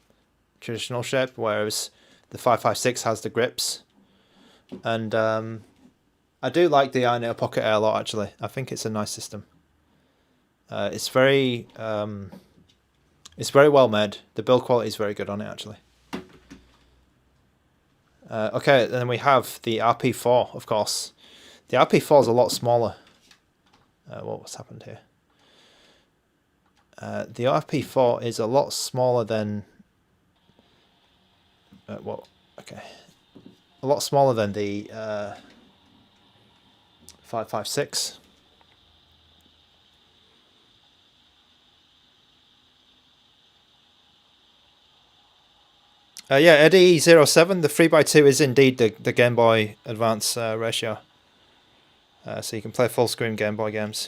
shape, whereas the 556 has the grips. And I do like the Ioneo Pocket Air a lot actually. I think it's a nice system. It's very well made. The build quality is very good on it actually. Okay, then we have the RP4, of course. The RP4 is a lot smaller. What's happened here? The RP4 is a lot smaller than... a lot smaller than the 556. Yeah, Eddie07, the 3x2 is indeed the Game Boy Advance ratio. So you can play full screen Game Boy games.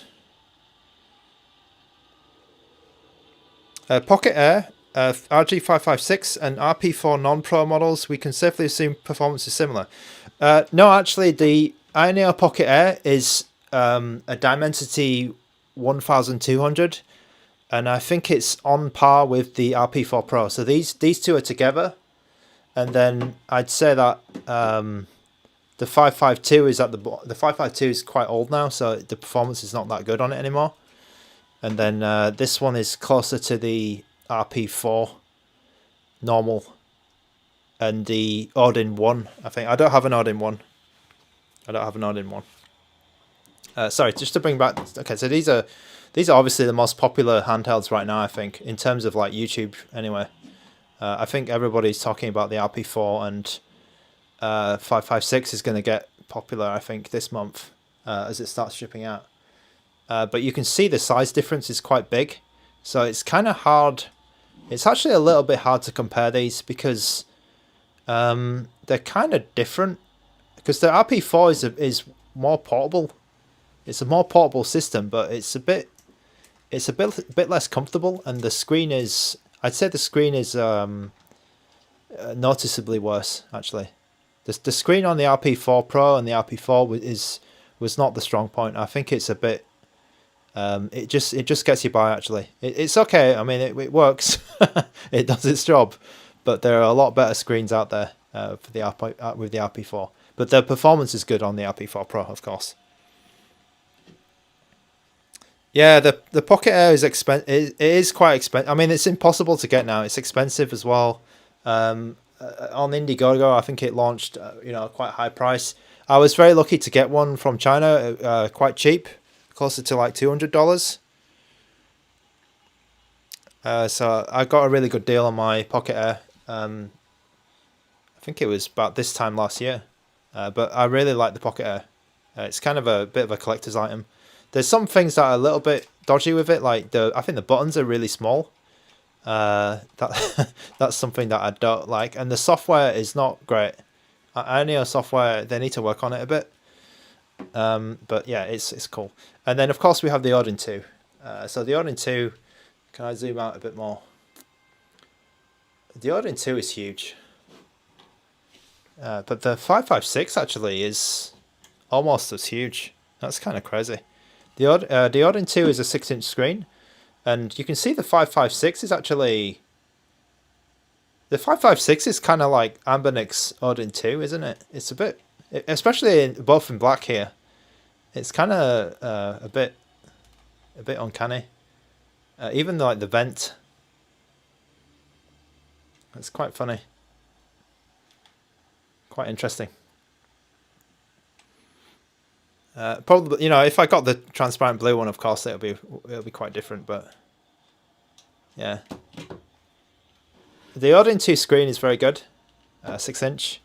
Pocket Air, RG556 and RP4 non-pro models, we can safely assume performance is similar. No, actually, the Ioneo Pocket Air is a Dimensity 1200, and I think it's on par with the RP4 Pro. So these two are together, and then I'd say that the 552 is at the 552 is quite old now, so the performance is not that good on it anymore. And then this one is closer to the RP4 normal and the Odin 1. I think I don't have an Odin 1. Sorry, just to bring back. Okay, so these are obviously the most popular handhelds right now, I think, in terms of like YouTube anyway. I think everybody's talking about the RP4, and 556 is going to get popular, I think, this month as it starts shipping out. But you can see the size difference is quite big, so it's kind of hard. It's actually a little bit hard to compare these because they're kind of different. Because the RP4 is more portable. It's a more portable system, but it's a bit less comfortable, and the screen is. I'd say the screen is noticeably worse actually. The screen on the RP4 Pro and the RP4 was not the strong point. I think it's a bit. It just gets you by actually. It's okay. I mean, it works. It does its job, but there are a lot better screens out there for the with the RP4. But the performance is good on the RP4 Pro, of course. Yeah, the Pocket Air is expensive. It is quite expensive. I mean, it's impossible to get now. It's expensive as well. On Indiegogo, I think it launched, quite high price. I was very lucky to get one from China, quite cheap, closer to like $200. So I got a really good deal on my Pocket Air. I think it was about this time last year. But I really like the Pocket Air. It's kind of a bit of a collector's item. There's some things that are a little bit dodgy with it, like I think the buttons are really small. That's something that I don't like, and the software is not great. Ioneo software, they need to work on it a bit. But yeah, it's cool. And then of course we have the Odin 2. So the Odin 2, can I zoom out a bit more? The Odin 2 is huge. But the 556 actually is almost as huge. That's kind of crazy. The Odin 2 is a 6-inch screen, and you can see the 556 is actually... The 556 is kind of like ANBERNIC's Odin 2, isn't it? It's a bit... Especially both in black here. It's kind of a bit uncanny. Even like the vent. It's quite funny. Quite interesting. Probably, if I got the transparent blue one, of course it'll be quite different. But yeah, the Odin 2 screen is very good, 6-inch.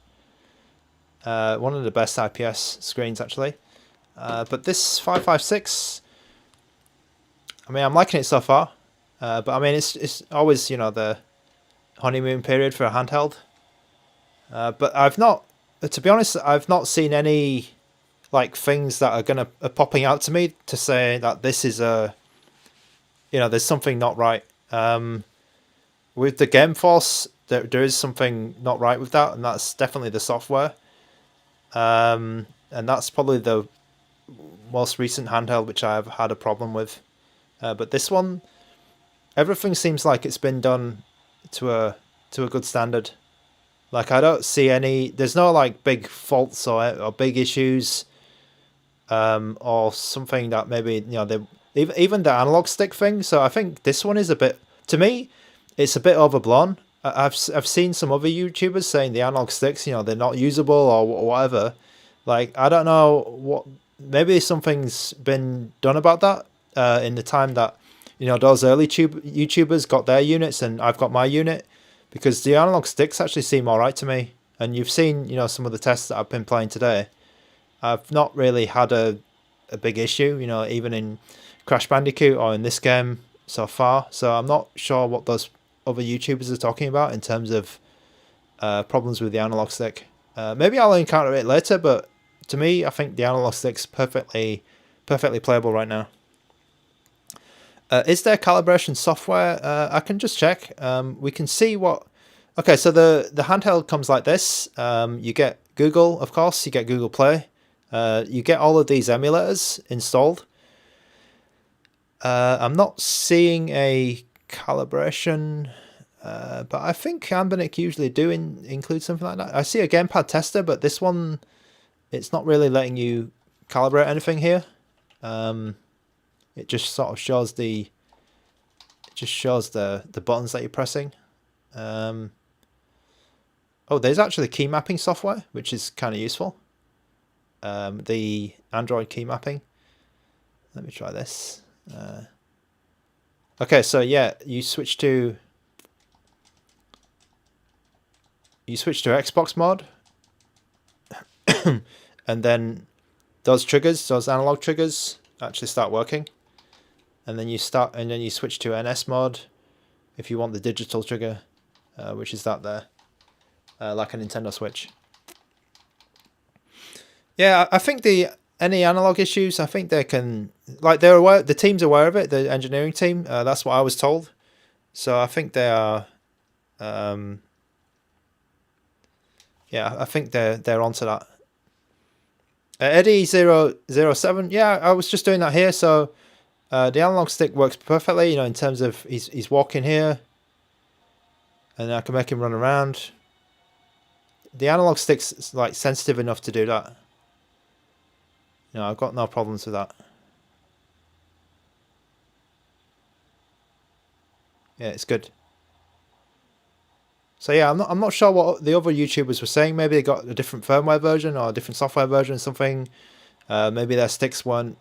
One of the best IPS screens actually. But this 556, I mean, I'm liking it so far. But I mean, it's always the honeymoon period for a handheld. But I've not, to be honest, I've not seen any like things that are popping out to me to say that this is there's something not right. With the Game Force, there is something not right with that, and that's definitely the software. And that's probably the most recent handheld which I've had a problem with. But this one, everything seems like it's been done to a good standard. Like I don't see there's no like big faults or big issues, or something that maybe even the analog stick thing. So I think this one is a bit, to me, it's a bit overblown. I've seen some other YouTubers saying the analog sticks, they're not usable or whatever. Like I don't know maybe something's been done about that in the time that those early YouTubers got their units and I've got my unit, because the analog sticks actually seem alright to me. And you've seen some of the tests that I've been playing today. I've not really had a big issue, even in Crash Bandicoot or in this game so far. So I'm not sure what those other YouTubers are talking about in terms of problems with the analog stick. Maybe I'll encounter it later, but to me, I think the analog stick's perfectly playable right now. Is there calibration software? I can just check. We can see what... Okay, so the handheld comes like this. You get Google, of course. You get Google Play. You get all of these emulators installed. I'm not seeing a calibration, but I think ANBERNIC usually do include something like that. I see a gamepad tester, but this one, it's not really letting you calibrate anything here. It just sort of shows the buttons that you're pressing. Oh, there's actually key mapping software, which is kind of useful. The Android key mapping. Let me try this. Okay, so yeah, you switch to Xbox mode, and then those analog triggers actually start working, and then you switch to NS mode if you want the digital trigger, which is that there, like a Nintendo Switch. Yeah, I think any analog issues, I think they can, like, they're aware, the team's aware of it, the engineering team. That's what I was told. So I think they are. Yeah, I think they're onto that. Eddie007, yeah, I was just doing that here. So the analog stick works perfectly, in terms of he's walking here, and I can make him run around. The analog stick's like sensitive enough to do that. I've got no problems with that. Yeah, it's good. So yeah, I'm not sure what the other YouTubers were saying. Maybe they got a different firmware version or a different software version or something. Maybe their sticks weren't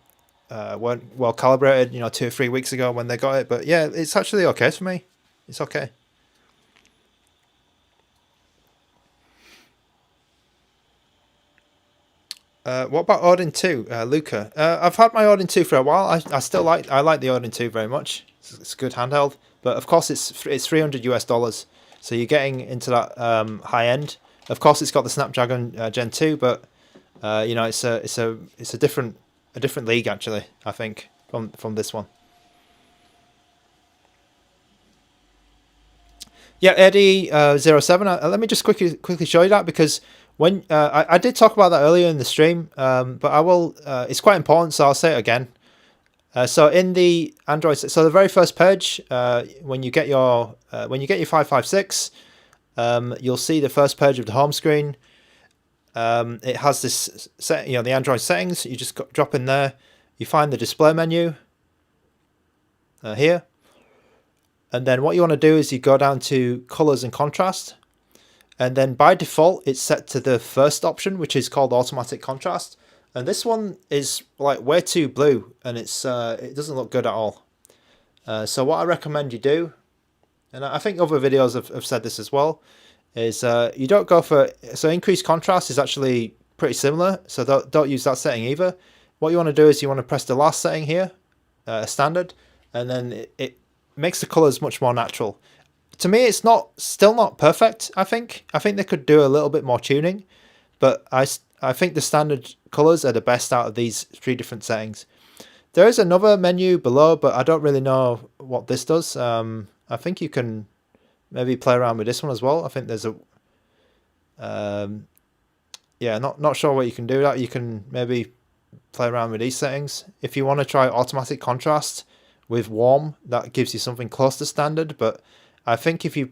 well calibrated, 2 or 3 weeks ago when they got it. But yeah, it's actually okay for me. It's okay. What about Odin 2, Luca? I've had my Odin 2 for a while. I like the Odin 2 very much. It's a good handheld, but of course it's $300 US, so you're getting into that high end. Of course, it's got the Snapdragon Gen 2, but it's a different league actually. I think from this one. Yeah, Eddie07. Let me just quickly show you that, because when I did talk about that earlier in the stream, but I will. It's quite important, so I'll say it again. So in the Android, so the very first page, when you get your 556, you'll see the first page of the home screen. It has this the Android settings. You just drop in there. You find the display menu here, and then what you want to do is you go down to colors and contrast. And then by default, it's set to the first option, which is called automatic contrast. And this one is like way too blue, and it doesn't look good at all. So what I recommend you do, and I think other videos have said this as well, is you don't go for... So increased contrast is actually pretty similar, so don't use that setting either. What you want to do is you want to press the last setting here, standard, and then it makes the colors much more natural. to me, it's still not perfect. I think they could do a little bit more tuning, but I think the standard colors are the best out of these 3 different settings. There is another menu below, but I don't really know what this does. I think you can maybe play around with this one as well. I think there's a yeah, not sure what you can do. That you can maybe play around with these settings. If you want to try automatic contrast with warm, that gives you something close to standard. But I think if you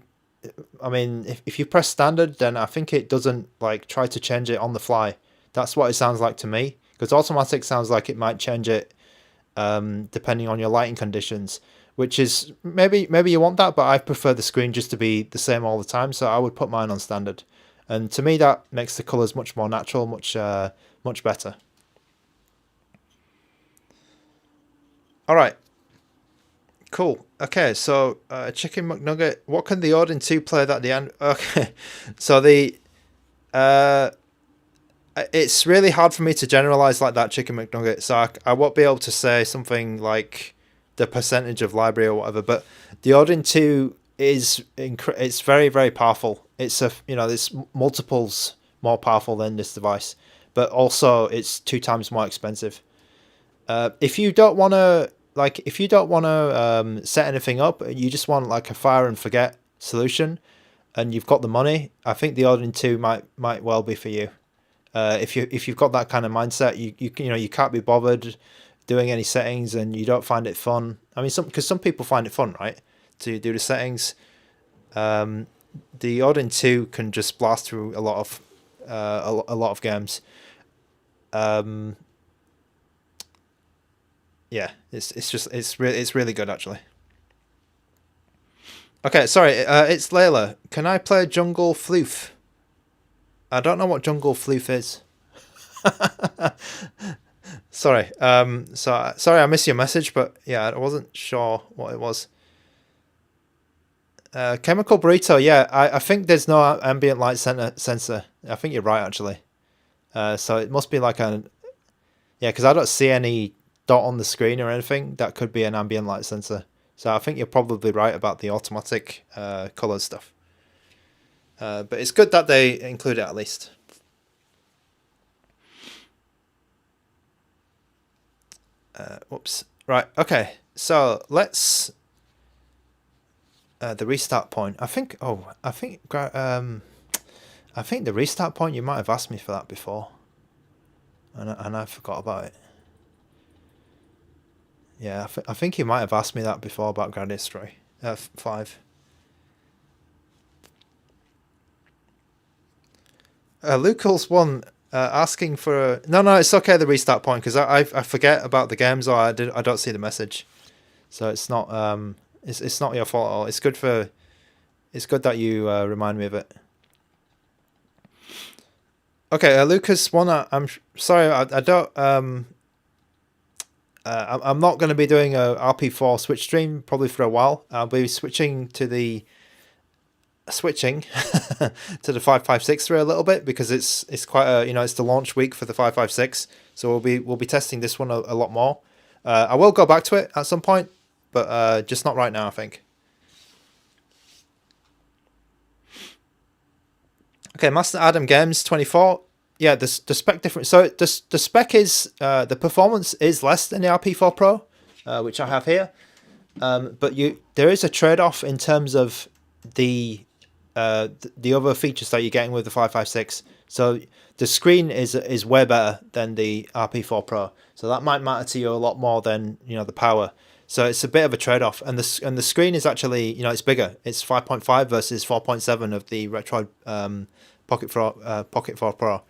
press standard, then I think it doesn't like try to change it on the fly. That's what it sounds like to me, because automatic sounds like it might change it depending on your lighting conditions, which is maybe you want that, but I prefer the screen just to be the same all the time, so I would put mine on standard. And to me, that makes the colors much more natural, much better. All right, cool. Okay, so Chicken McNugget. What can the Odin 2 play that the end? Okay, so the it's really hard for me to generalize like that, Chicken McNugget. So I won't be able to say something like the percentage of library or whatever. But the Odin 2 is it's very, very powerful. It's there's multiples more powerful than this device, but also it's 2 times more expensive. If you don't want to set anything up, you just want like a fire and forget solution, and you've got the money, I think the Odin 2 might well be for you. If you've got that kind of mindset, you can't be bothered doing any settings and you don't find it fun. I mean, because some people find it fun, right, to do the settings. The Odin 2 can just blast through a lot of games. Yeah, it's really good actually. Okay, sorry, it's Layla. Can I play Jungle Floof? I don't know what Jungle Floof is. Sorry. Sorry I missed your message, but yeah, I wasn't sure what it was. Chemical Burrito, yeah, I think there's no ambient light sensor. I think you're right actually. So it must be like yeah, because I don't see any dot on the screen or anything. That could be an ambient light sensor. So I think you're probably right about the automatic color stuff. But it's good that they include it at least. Whoops. Right. Okay. So let's the restart point. I think the restart point. You might have asked me for that before, and I forgot about it. Yeah, I think you might have asked me that before about Grand History 5. Lucas one asking for no, it's okay, the restart point, because I forget about the games, or I don't see the message, so it's not it's not your fault at all. It's good that you remind me of it. Okay, Lucas one, I'm sorry, I don't I'm not going to be doing a RP4 Switch stream probably for a while. I'll be switching to the 556 for a little bit, because it's quite a it's the launch week for the 556, so we'll be testing this one a lot more. I will go back to it at some point, but just not right now, I think. Okay, Master Adam Games 24. Yeah, the spec different. So the spec is the performance is less than the RP4 Pro, which I have here, but there is a trade-off in terms of the other features that you're getting with the 556. So the screen is way better than the RP4 Pro, so that might matter to you a lot more than the power. So it's a bit of a trade-off, and the screen is actually it's bigger. It's 5.5 versus 4.7 of the Retroid Pocket 4 Pro.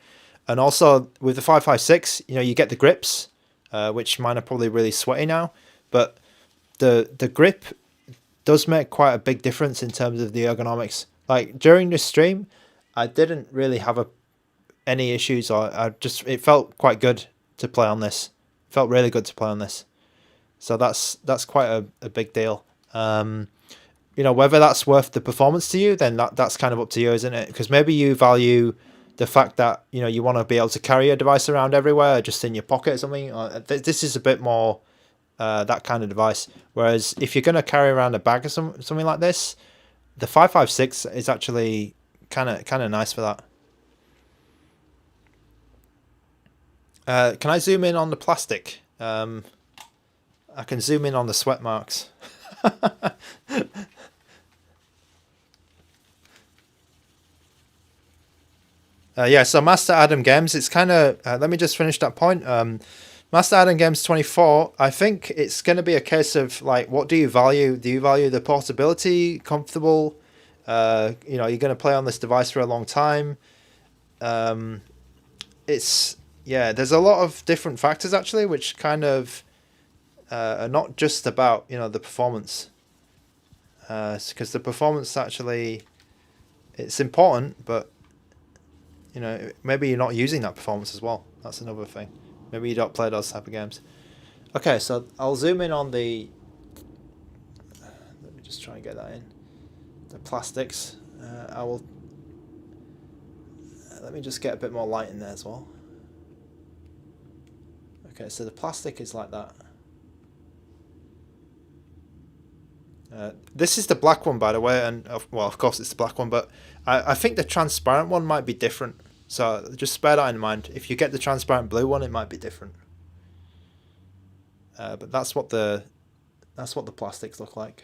And also with the 556, you get the grips, which mine are probably really sweaty now, but the grip does make quite a big difference in terms of the ergonomics. Like during this stream, I didn't really have any issues, or it felt quite good to play on this. It felt really good to play on this. So that's quite a big deal. Whether that's worth the performance to you, then that's kind of up to you, isn't it? Because maybe you value the fact that you want to be able to carry a device around everywhere, just in your pocket or something. This is a bit more that kind of device. Whereas if you're going to carry around a bag or something like this, the 556 is actually kind of nice for that. Can I zoom in on the plastic? I can zoom in on the sweat marks. Yeah, so Master Adam Games, it's kind of... let me just finish that point. Master Adam Games 24, I think it's going to be a case of, like, what do you value? Do you value the portability, comfortable? You know, you're going to play on this device for a long time. It's... Yeah, there's a lot of different factors, actually, which kind of are not just about, you know, the performance. Because the performance, actually, it's important, but... You know, maybe you're not using that performance as well. That's another thing. Maybe you don't play those type of games. Okay, so I'll zoom in on the... Let me just try and get that in. The plastics. I will... Let me just get a bit more light in there as well. Okay, so the plastic is like that. This is the black one, by the way, and well, of course it's the black one, but I think the transparent one might be different. So just bear that in mind. If you get the transparent blue one, it might be different. But that's what the plastics look like.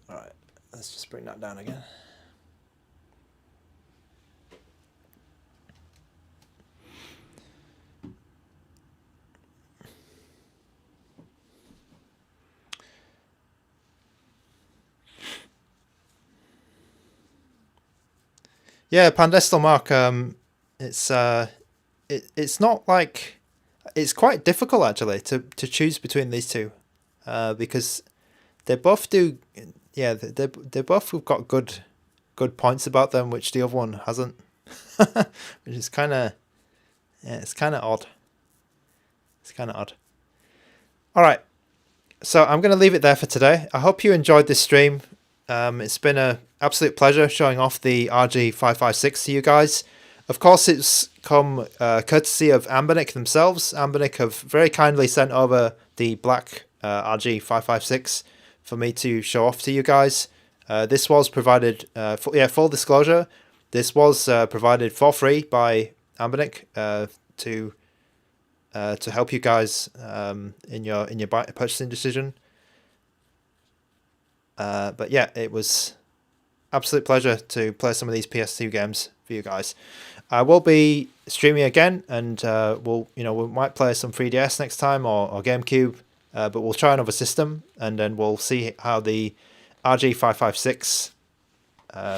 All right, let's just bring that down again. Yeah, Pandestal Mark. It's not like it's quite difficult actually to choose between these two, because they both do. Yeah, they both have got good points about them, which the other one hasn't, which is kind of it's kind of odd. It's kind of odd. All right, so I'm going to leave it there for today. I hope you enjoyed this stream. It's been an absolute pleasure showing off the RG556 to you guys. Of course, it's come courtesy of ANBERNIC themselves. ANBERNIC have very kindly sent over the black RG556 for me to show off to you guys. This was provided, full disclosure, this was provided for free by ANBERNIC to help you guys in your purchasing decision. But yeah, it was absolute pleasure to play some of these PS2 games for you guys. I will be streaming again, and we might play some 3DS next time or GameCube, but we'll try another system, and then we'll see how the RG556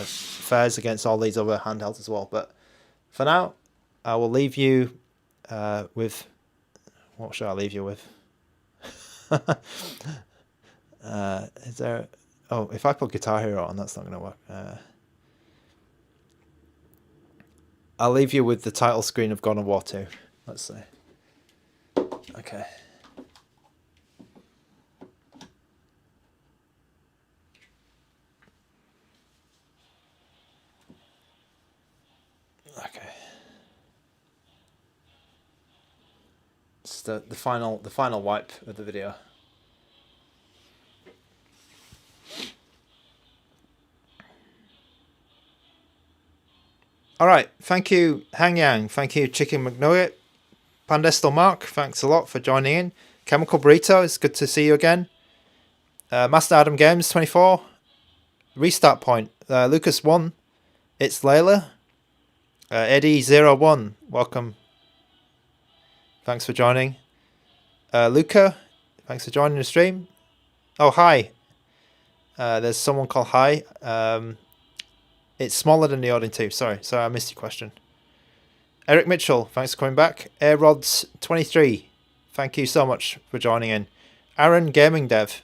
fares against all these other handhelds as well. But for now, I will leave you with... What should I leave you with? Is there... Oh, if I put Guitar Hero on, that's not going to work. I'll leave you with the title screen of God of War 2. Let's see. Okay. Okay. It's the final wipe of the video. Alright, thank you Hang Yang, thank you Chicken McNugget, Pandestal Mark, thanks a lot for joining in. Chemical Burrito, it's good to see you again. Master Adam Games 24, Restart Point, Lucas 1, It's Layla, Eddie01, welcome. Thanks for joining. Luca, thanks for joining the stream. Oh, hi. There's someone called Hi. It's smaller than the audience too. Sorry, I missed your question. Eric Mitchell, thanks for coming back. AirRods23, thank you so much for joining in. Aaron Gaming Dev.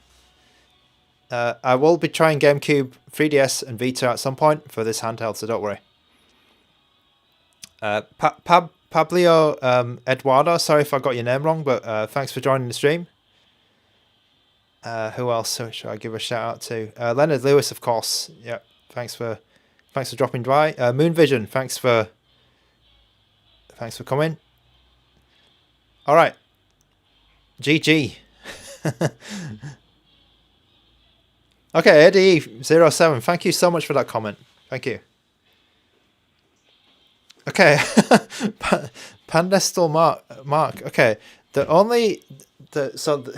I will be trying GameCube, 3DS, and Vita at some point for this handheld, so don't worry. Pablo Eduardo, sorry if I got your name wrong, but thanks for joining the stream. Who else should I give a shout out to? Leonard Lewis, of course. Yeah, thanks for dropping by. Moon Vision, thanks for coming. All right, GG. Okay, Eddie07, thank you so much for that comment. Thank you. Okay, Pandestal Mark. Okay,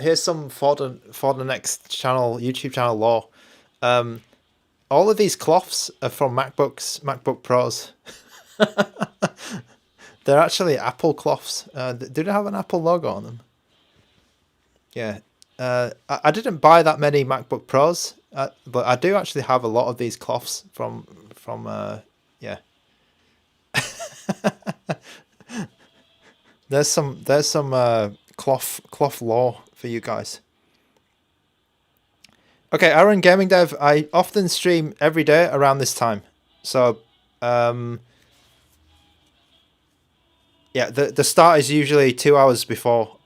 here's some for the next channel, YouTube channel lore. All of these cloths are from MacBook Pros. They're actually Apple cloths. Do they have an Apple logo on them? Yeah. I didn't buy that many MacBook Pros, but I do actually have a lot of these cloths from yeah. There's some cloth lore for you guys. Okay, Aaron Gaming Dev, I often stream every day around this time. So yeah, the start is usually 2 hours before,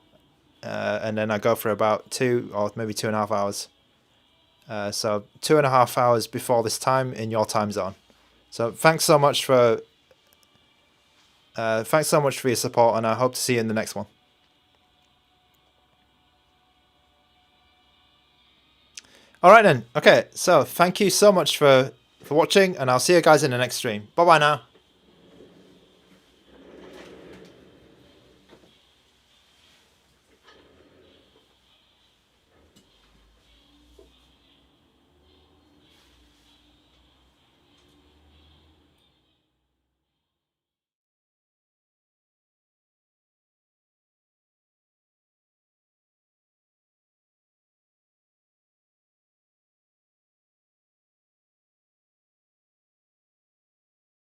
and then I go for about 2 or maybe 2.5 hours. So 2.5 hours before this time in your time zone. So thanks so much for your support, and I hope to see you in the next one. All right then. Okay, so thank you so much for watching, and I'll see you guys in the next stream. Bye bye now.